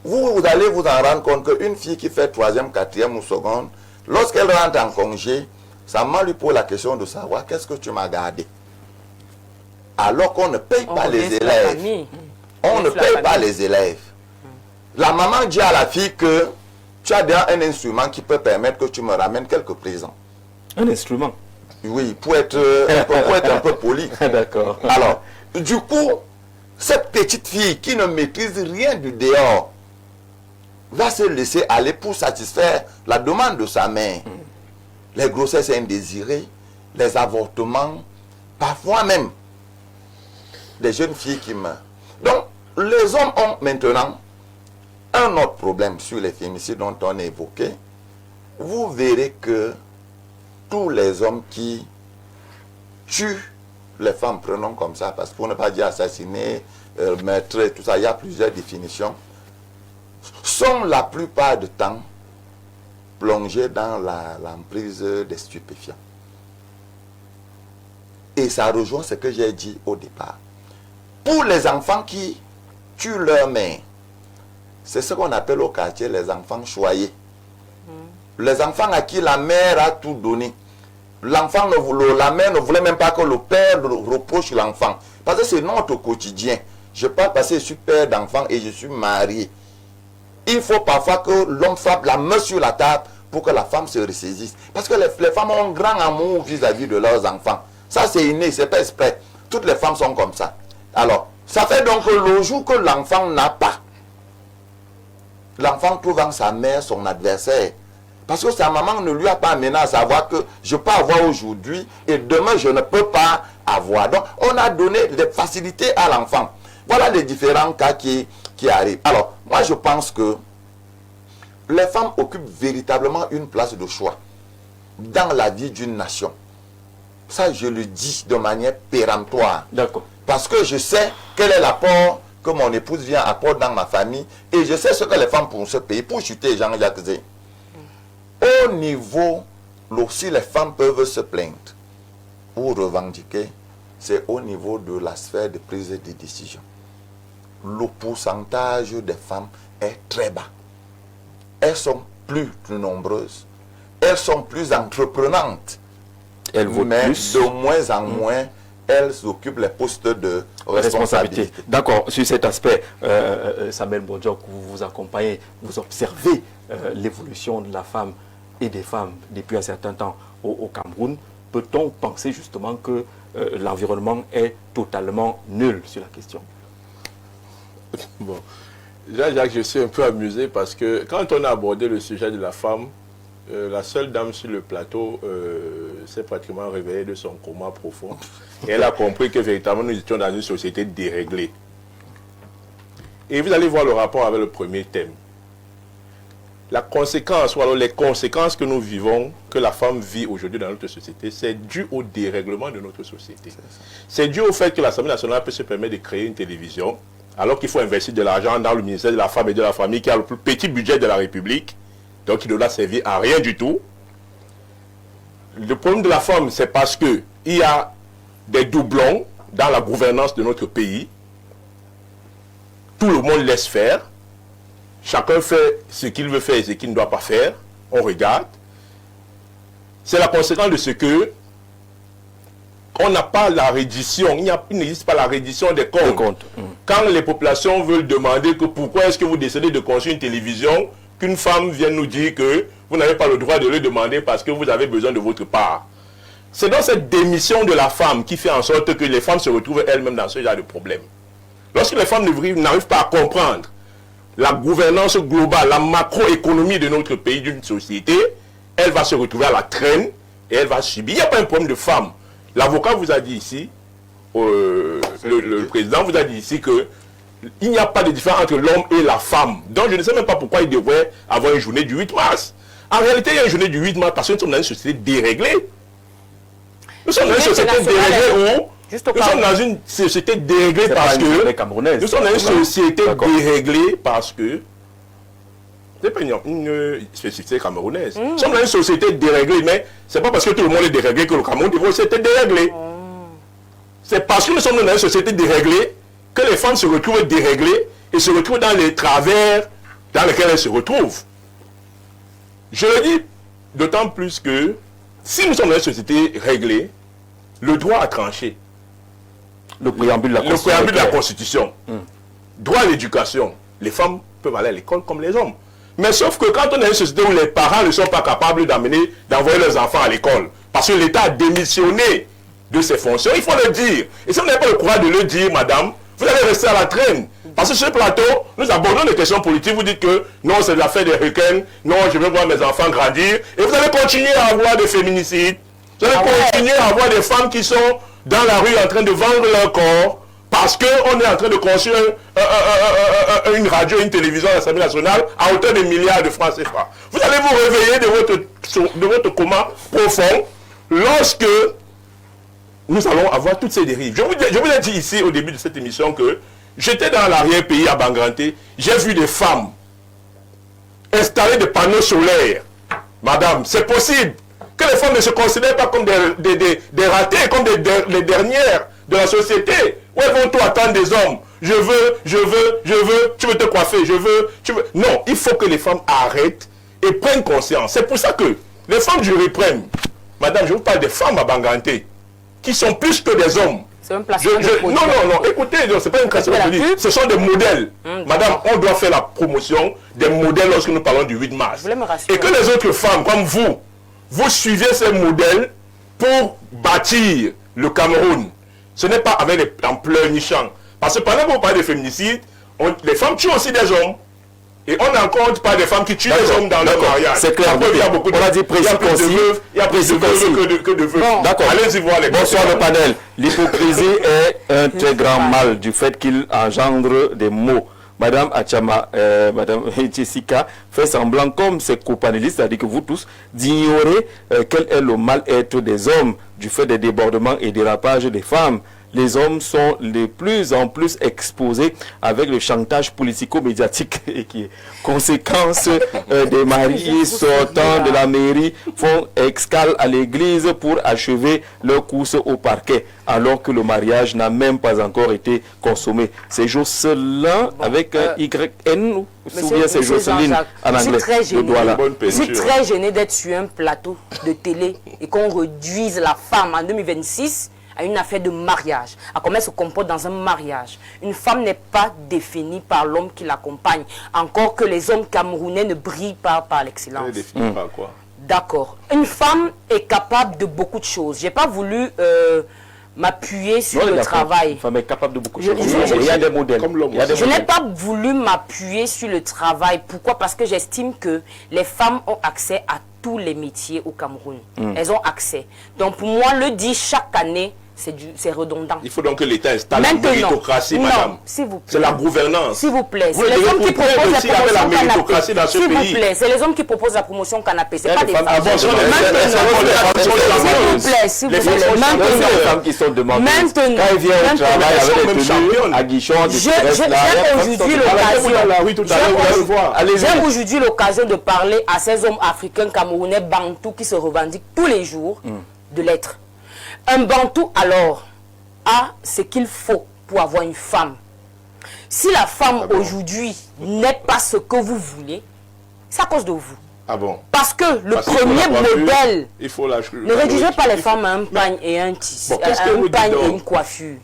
Vous allez vous en rendre compte qu'une fille qui fait 3e, 4e ou seconde, lorsqu'elle rentre en congé, sa maman lui pose la question de savoir qu'est-ce que tu m'as gardé. Alors qu'on ne paye pas les élèves. On ne paye pas les élèves. La maman dit à la fille que tu as déjà un instrument qui peut permettre que tu me ramènes quelques présents. Un instrument? Oui, pour être un peu poli. D'accord. Alors, du coup, cette petite fille qui ne maîtrise rien du dehors va se laisser aller pour satisfaire la demande de sa mère. Les grossesses indésirées, les avortements, parfois même des jeunes filles qui meurent. Donc, les hommes ont maintenant un autre problème sur les féminicides dont on a évoqué. Vous verrez que tous les hommes qui tuent les femmes, prenons comme ça, parce que pour ne pas dire assassiner, meurtre, tout ça, il y a plusieurs définitions, sont la plupart du temps plongés dans l'emprise des stupéfiants. Et ça rejoint ce que j'ai dit au départ. Pour les enfants qui tuent leur mère, c'est ce qu'on appelle au quartier les enfants choyés. Les enfants à qui la mère a tout donné. La mère ne voulait même pas que le père reproche l'enfant. Parce que c'est notre quotidien. Je parle parce que je suis père d'enfant et je suis marié. Il faut parfois que l'homme frappe la main sur la table pour que la femme se ressaisisse. Parce que les femmes ont un grand amour vis-à-vis de leurs enfants. Ça c'est inné, c'est pas exprès. Toutes les femmes sont comme ça. Alors, ça fait donc que le jour que l'enfant n'a pas, l'enfant trouve en sa mère son adversaire. Parce que sa maman ne lui a pas amené à savoir que je peux avoir aujourd'hui et demain je ne peux pas avoir. Donc on a donné des facilités à l'enfant. Voilà les différents cas qui arrivent. Alors moi je pense que les femmes occupent véritablement une place de choix dans la vie d'une nation. Ça je le dis de manière péremptoire. D'accord. Parce que je sais quel est l'apport que mon épouse vient apporter dans ma famille et je sais ce que les femmes pour ce pays, pour chuter Jean-Jacques Zé. Au niveau, si les femmes peuvent se plaindre ou revendiquer, c'est au niveau de la sphère de prise de décision. Le pourcentage des femmes est très bas. Elles sont plus nombreuses. Elles sont plus entreprenantes. Elles votent mais plus. De moins en moins, elles occupent les postes de responsabilité. D'accord, sur cet aspect, Samuel Bondjok, vous accompagnez, vous observez l'évolution de la femme et des femmes depuis un certain temps au Cameroun. Peut-on penser justement que l'environnement est totalement nul sur la question? Bon, Jacques, je suis un peu amusé parce que quand on a abordé le sujet de la femme, la seule dame sur le plateau s'est pratiquement réveillée de son coma profond. Et elle a compris que véritablement nous étions dans une société déréglée. Et vous allez voir le rapport avec le premier thème. La conséquence, ou alors les conséquences que nous vivons, que la femme vit aujourd'hui dans notre société, c'est dû au dérèglement de notre société. C'est dû au fait que l'Assemblée nationale peut se permettre de créer une télévision, alors qu'il faut investir de l'argent dans le ministère de la Femme et de la Famille, qui a le plus petit budget de la République, donc il ne doit servir à rien du tout. Le problème de la femme, c'est parce qu'il y a des doublons dans la gouvernance de notre pays. Tout le monde laisse faire. Chacun fait ce qu'il veut faire et ce qu'il ne doit pas faire. On regarde. C'est la conséquence de ce que on n'a pas la reddition, il n'existe pas la reddition des comptes. Quand les populations veulent demander que pourquoi est-ce que vous décidez de construire une télévision, qu'une femme vienne nous dire que vous n'avez pas le droit de le demander parce que vous avez besoin de votre part. C'est dans cette démission de la femme qui fait en sorte que les femmes se retrouvent elles-mêmes dans ce genre de problème. Lorsque les femmes n'arrivent pas à comprendre la gouvernance globale, la macroéconomie de notre pays, d'une société, elle va se retrouver à la traîne et elle va subir. Il n'y a pas un problème de femme. L'avocat vous a dit ici, le président vous a dit ici qu'il n'y a pas de différence entre l'homme et la femme. Donc je ne sais même pas pourquoi il devrait avoir une journée du 8 mars. En réalité, il y a une journée du 8 mars parce que nous sommes dans une société déréglée. Nous sommes dans une société déréglée où... Nous sommes dans une société déréglée parce que... Nous sommes dans une société déréglée parce que... C'est pas une spécificité camerounaise. Nous sommes dans une société déréglée, mais c'est pas parce que tout le monde est déréglé que le Cameroun devrait être déréglé. C'est parce que nous sommes dans une société déréglée que les femmes se retrouvent déréglées et se retrouvent dans les travers dans lesquels elles se retrouvent. Je le dis d'autant plus que si nous sommes dans une société réglée, le droit a tranché. Le préambule de la Constitution. Droit à l'éducation. Les femmes peuvent aller à l'école comme les hommes. Mais sauf que quand on est dans une société où les parents ne sont pas capables d'envoyer leurs enfants à l'école, parce que l'État a démissionné de ses fonctions, il faut le dire. Et si vous n'avez pas le courage de le dire, madame, vous allez rester à la traîne. Parce que sur ce plateau, nous abordons des questions politiques, vous dites que non, c'est l'affaire des requins, non, je veux voir mes enfants grandir. Et vous allez continuer à avoir des féminicides. Vous allez continuer à avoir des femmes qui sont dans la rue en train de vendre leur corps, parce qu'on est en train de construire une radio, une télévision à l'Assemblée nationale à hauteur de milliards de francs CFA. Vous allez vous réveiller de votre coma profond lorsque nous allons avoir toutes ces dérives. Je vous ai dit ici au début de cette émission que j'étais dans l'arrière-pays à Banganté, j'ai vu des femmes installer des panneaux solaires. Madame, c'est possible que les femmes ne se considèrent pas comme des ratés, comme les dernières de la société, où elles vont tout attendre des hommes. Je veux, tu veux te coiffer, tu veux. Non, il faut que les femmes arrêtent et prennent conscience. C'est pour ça que les femmes du Reprem, madame, je vous parle des femmes à Banganté, qui sont plus que des hommes. C'est un placement de produit. Non, écoutez, c'est pas une création de produit, ce sont des modèles. Madame, on doit faire la promotion des modèles lorsque nous parlons du 8 mars. Et que les autres femmes, comme vous suivez ces modèles pour bâtir le Cameroun. Ce n'est pas avec les pleurs nichants. Parce que pendant que vous parlez de féminicide, les femmes tuent aussi des hommes. Et on n'en compte pas des femmes qui tuent des hommes dans leur mariage. C'est clair. Il y a beaucoup de veuves, il y a plus de veuves que de veuves. D'accord. Allez-y voir les Bonsoir le panel. L'hypocrisie est un très grand mal du fait qu'il engendre des maux. Madame Achama, Madame Jessica fait semblant, comme ses copanélistes, c'est-à-dire que vous tous, d'ignorer quel est le mal-être des hommes du fait des débordements et dérapages des femmes. Les hommes sont de plus en plus exposés avec le chantage politico-médiatique et qui est conséquence des mariés sortant de la mairie font escale à l'église pour achever leur course au parquet alors que le mariage n'a même pas encore été consommé. C'est Jocelyn avec YN ou bien c'est Jocelyne en anglais. Je suis très gêné d'être sur un plateau de télé et qu'on réduise la femme en 2026 à une affaire de mariage, à comment elle se comporte dans un mariage. Une femme n'est pas définie par l'homme qui l'accompagne, encore que les hommes camerounais ne brillent pas par l'excellence. Elle est définie par quoi? D'accord. Une femme est capable de beaucoup de choses. J'ai pas voulu m'appuyer sur le travail. Une femme est capable de beaucoup de choses. Il y a des modèles. Je n'ai pas voulu m'appuyer sur le travail. Pourquoi? Parce que j'estime que les femmes ont accès à tous les métiers au Cameroun. Elles ont accès. Donc pour moi, le dire chaque année, c'est redondant. Il faut donc que l'État installe la méritocratie, madame. S'il vous plaît. C'est la gouvernance. S'il vous plaît. C'est les hommes qui proposent la promotion canapé. S'il vous plaît. C'est les hommes qui proposent la promotion canapé. C'est pas des femmes. S'il vous plaît. S'il vous plaît. Les femmes qui sont demandées. Maintenant. Quand elles viennent au travail avec des tenues aguichons, j'ai aujourd'hui l'occasion de parler à ces hommes africains, camerounais, bantous qui se revendiquent tous les jours de l'être. Un bantou alors, a ce qu'il faut pour avoir une femme. Si la femme aujourd'hui n'est pas ce que vous voulez, c'est à cause de vous. Ah bon? Parce que le Parce qu'il faut premier la coiffure, modèle, il faut la... ne rédigez pas les femmes à un pagne et un tissu, Bon, qu'est-ce que vous un dites pagne donc? et une coiffure.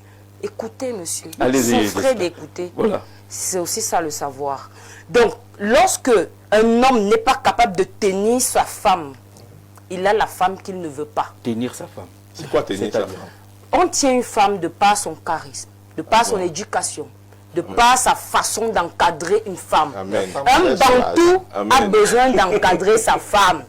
Écoutez, monsieur, Allez-y, souffrez d'écouter. Voilà. C'est aussi ça le savoir. Donc, lorsque un homme n'est pas capable de tenir sa femme, il a la femme qu'il ne veut pas. Tenir sa femme. C'est quoi tenir ça? C'est-à-dire? On tient une femme de par son charisme, de par son éducation, de par sa façon d'encadrer une femme. Amen. Un bantou a Amen. besoin d'encadrer sa femme.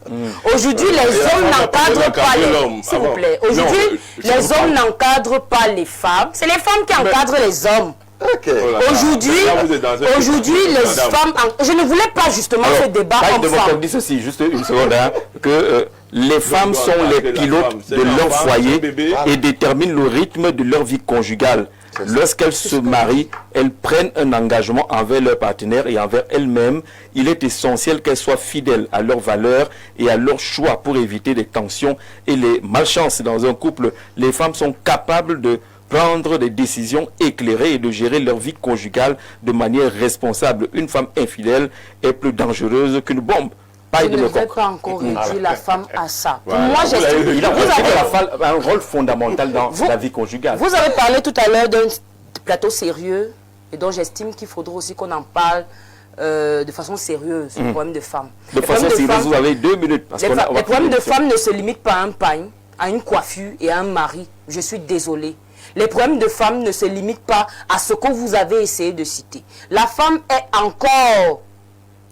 Aujourd'hui, les Et hommes on va pas n'encadrent pas encadrer les... l'homme. S'il Ah vous bon. plaît. Non, Aujourd'hui, je les comprends. hommes n'encadrent pas les femmes. C'est les femmes qui encadrent les hommes. Ok. Oh là là. Aujourd'hui, Là, vous êtes dans un- aujourd'hui, les Madame. femmes... Je ne voulais pas justement ce débat Paille de homme-femme. Mokoc dit ceci, juste une seconde, hein, que les femmes dois sont les encadrer la pilotes femme. C'est de l'enfant, leur foyer c'est le bébé. et déterminent le rythme de leur vie conjugale. C'est ça. Lorsqu'elles se marient, elles prennent un engagement envers leur partenaire et envers elles-mêmes. Il est essentiel qu'elles soient fidèles à leurs valeurs et à leurs choix pour éviter les tensions et les malchances dans un couple. Les femmes sont capables de prendre des décisions éclairées et de gérer leur vie conjugale de manière responsable. Une femme infidèle est plus dangereuse qu'une bombe. Je Paille de ne vais Lecoq. pas encore réduire la femme à ça. Pour Voilà. moi, j'estime... Il a Vous dit que avez- la femme a un rôle fondamental dans Vous- la vie conjugale. Vous avez parlé tout à l'heure d'un plateau sérieux et dont j'estime qu'il faudra aussi qu'on en parle de façon sérieuse, le problème de femmes. De Les façon problèmes de sérieuse, femmes- vous avez 2 minutes. Parce les, qu'on a- fa- on va les problèmes de finir femmes ne se limitent pas à un pagne, à une coiffure et à un mari. Je suis désolée. Les problèmes de femmes ne se limitent pas à ce que vous avez essayé de citer. La femme est encore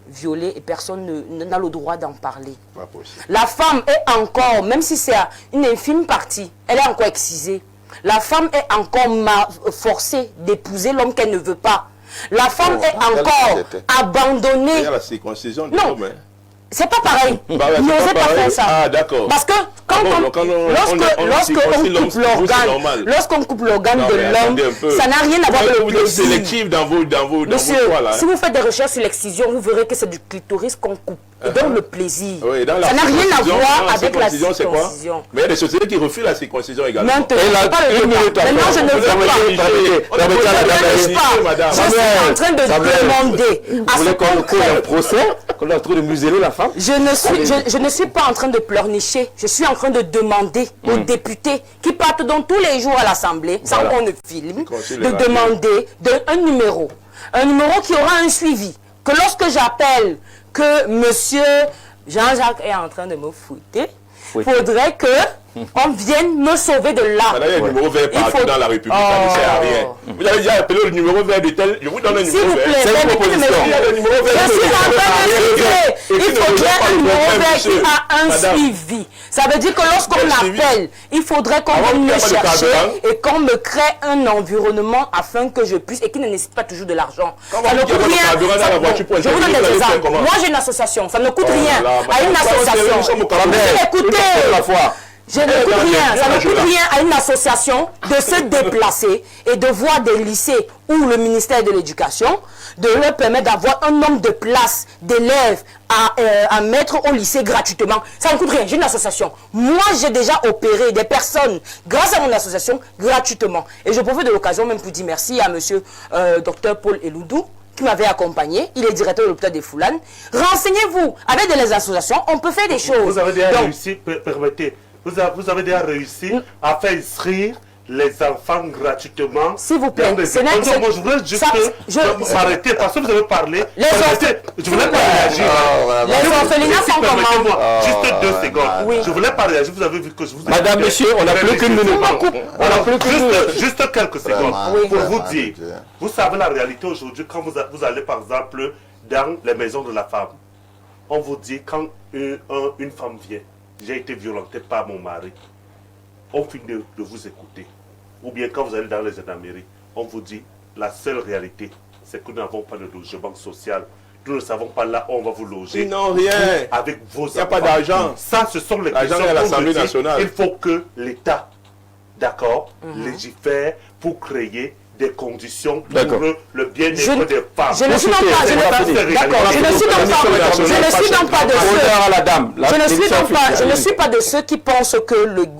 violée et personne n'a le droit d'en parler. Pas possible. La femme est encore, même si c'est à une infime partie, elle est encore excisée. La femme est encore forcée d'épouser l'homme qu'elle ne veut pas. La femme Oh, est encore c'était. abandonnée. Il y a la circoncision de Non. l'homme. hein. C'est pas pareil. Bah ouais, c'est N'osez pas pas pareil. faire ça. Ah, d'accord. Parce que quand Ah bon, on, donc quand on lorsqu'on circoncis l'homme, coupe c'est normal. l'organe, lorsqu'on coupe l'organe Non, de mais attendez un l'homme, peu. ça n'a rien à voir avec le Vous êtes plaisir. sélectif dans vos Monsieur, choix, là. si vous faites des recherches sur l'excision, vous verrez que c'est du clitoris qu'on coupe. Et donc le plaisir. Oui, dans la Ça n'a rien à circoncision, voir dans la avec la circoncision, c'est quoi? circoncision. Mais il y a des sociétés qui refusent la circoncision également. Maintenant, Et là, c'est pas le une débat. minute après. Maintenant, je ne veux Vous avez pas. été obligé. On a Permettez posé à la la dame Je d'aller- question, madame. suis en train de demander Vous à ce voulez qu'on qu'on court un crée. procès, qu'on est en train de museler la femme? Je ne suis pas en train de pleurnicher. Je suis en train de demander aux députés qui partent donc tous les jours à l'Assemblée, sans Voilà. qu'on ne filme, Consul de les radios. demander un numéro. Un numéro qui aura un suivi. Que lorsque j'appelle que monsieur Jean-Jacques est en train de me fouetter, Oui. faudrait que on vienne me sauver de là. Madame, il y a un numéro vert Il partout faut- dans la République, ça ne sert à rien. Oh. Vous avez déjà appelé le numéro vert de tel, je vous donne un S'il numéro vous vert. plaît, C'est une permettez de proposition. me- Il y a le numéro vert. Je suis en train de citer. Il faudrait un numéro vert qui a un Madame. suivi. Ça veut dire que lorsqu'on Quel suivi? appelle, il faudrait qu'on Avant vienne qu'il y me ait pas de chercher carburant. et qu'on me crée un environnement afin que je puisse, et qui ne nécessite pas toujours de l'argent. Comment Ça ne il y a coûte pas de rien. carburant dans la voiture pour Je vous donne intervenir, des vous allez faire exemples. comment? Moi, j'ai une association. Ça ne coûte Oh rien là là, à une madame, association. nous sommes au Mais Cameroun. écoutez, La fois. je ne coûte attendez, rien, ça ne je coûte là. rien à une association de se déplacer et de voir des lycées ou le ministère de l'Éducation, de leur permettre d'avoir un nombre de places d'élèves à mettre au lycée gratuitement. Ça ne coûte rien, j'ai une association. Moi, j'ai déjà opéré des personnes grâce à mon association gratuitement. Et je profite de l'occasion même pour dire merci à monsieur Dr Paul Eloudou, qui m'avait accompagné. Il est directeur de l'hôpital des Foulanes. Renseignez-vous, avec les associations, on peut faire des choses. Vous avez déjà Donc, réussi, permettez, vous avez déjà réussi à faire inscrire les enfants gratuitement. S'il vous plaît, dans les ce n'est- écoles. c'est- Moi, je voudrais juste ça- m'arrêter parce que vous avez parlé. Les Permettez, je voulais pas réagir. les orphelinats Si, sont comment? permettez-moi, juste 2 secondes. Oui. Je voulais pas réagir, vous avez vu que je vous ai Madame, dit- monsieur, on n'a plus qu'une minute. On n'a plus qu'une minute. Juste quelques secondes. Vraiment, Oui. Pour vous vraiment, dire, Dieu. vous savez la réalité aujourd'hui, quand vous allez par exemple dans les maisons de la femme, on vous dit quand une femme vient, j'ai été violentée par mon mari, on finit de vous écouter. Ou bien quand vous allez dans les gendarmeries, on vous dit la seule réalité, c'est que nous n'avons pas de logement social. Nous ne savons pas là où on va vous loger. Ils n'ont rien. Avec vos Il n'y a pas enfants. d'argent. Ça, ce sont les L'argent questions est à qu'on l'Assemblée me dit. nationale. Il faut que l'État, d'accord, légifère pour créer des conditions pour D'accord. le bien-être Je des femmes. je ne suis donc pas, je ne- d'accord, je ne suis donc pas de ceux. À la dame. La Je ne suis télévision donc pas, je ne africaine. suis pas de ceux qui pensent que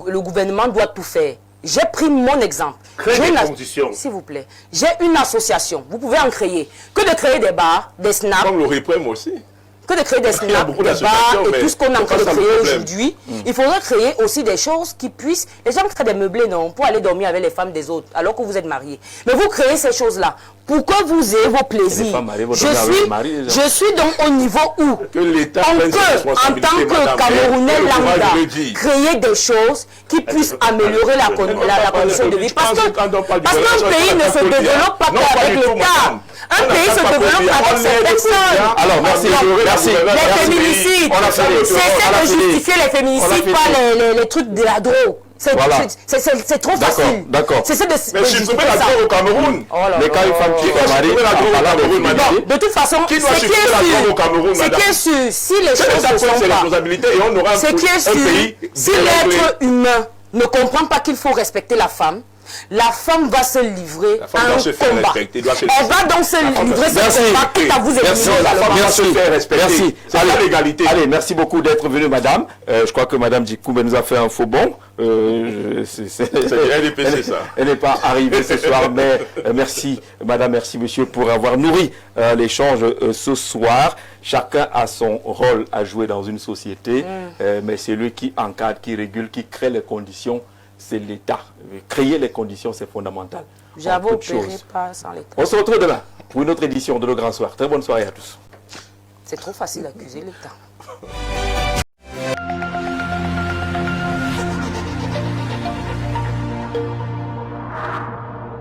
le gouvernement doit tout faire. J'ai pris mon exemple. Créer J'ai des une conditions. S'il vous plaît. J'ai une association. Vous pouvez en créer. Que de créer des bars, des snaps. Comme le Reprem aussi. Que de créer des Il y a snaps, beaucoup des bars d'associations, et mais tout ce qu'on est en c'est train pas de ça le créer problème. aujourd'hui. Il faudrait créer aussi des choses qui puissent... Les gens créent des meublés, non, pour aller dormir avec les femmes des autres, alors que vous êtes mariés. Mais vous créez ces choses-là pour que vous ayez vos plaisirs. femmes mariées vont dormir avec les maris, les gens. Je suis donc au niveau où Que l'État on prenne ses peut, en responsabilités, tant que madame. Camerounais Et le courage lambda, de le dire. créer des choses qui puissent améliorer la condition de vie. Parce qu'un pays ne se développe pas qu'avec l'État. Un pays se développe avec ses personnes. Alors, merci. Merci. Les féminicides, On a fini. cessez de justifier les féminicides par les trucs de la drogue. Voilà. C'est trop facile. D'accord. Cessez de Mais supprimer la drogue au Cameroun. Oh là Mais là. quand une femme qui est mariée, supprimer la drogue au Cameroun, madame. De toute façon, Qui doit ce qui supprimer la drogue au est Cameroun, sûr, ce madame? qui est sûr, si les C'est choses l'État ne prend sont ses pas... responsabilités et on aura Ce qui est un pays sûr, si déréglé. l'être humain ne comprend pas qu'il faut respecter la femme va se livrer La femme à doit un se faire combat. respecter, doit se- Elle va donc se femme livrer doit ce se combat respecter. quitte à vous Merci, éliminer la également. femme doit se faire respecter. Merci. C'est ça l'égalité. Allez, merci beaucoup d'être venue, madame. Je crois que madame Djikoumbe nous a fait un faux bond. C'est LDPC, ça. Elle n'est pas arrivée ce soir, mais merci, madame, merci, monsieur, pour avoir nourri l'échange ce soir. Chacun a son rôle à jouer dans une société, mais c'est lui qui encadre, qui régule, qui crée les conditions. C'est l'État. Créer les conditions, c'est fondamental. J'avoue, Entre autres opérer choses. pas sans l'État. On se retrouve demain pour une autre édition de Le Grand Soir. Très bonne soirée à tous. C'est trop facile d'accuser l'État.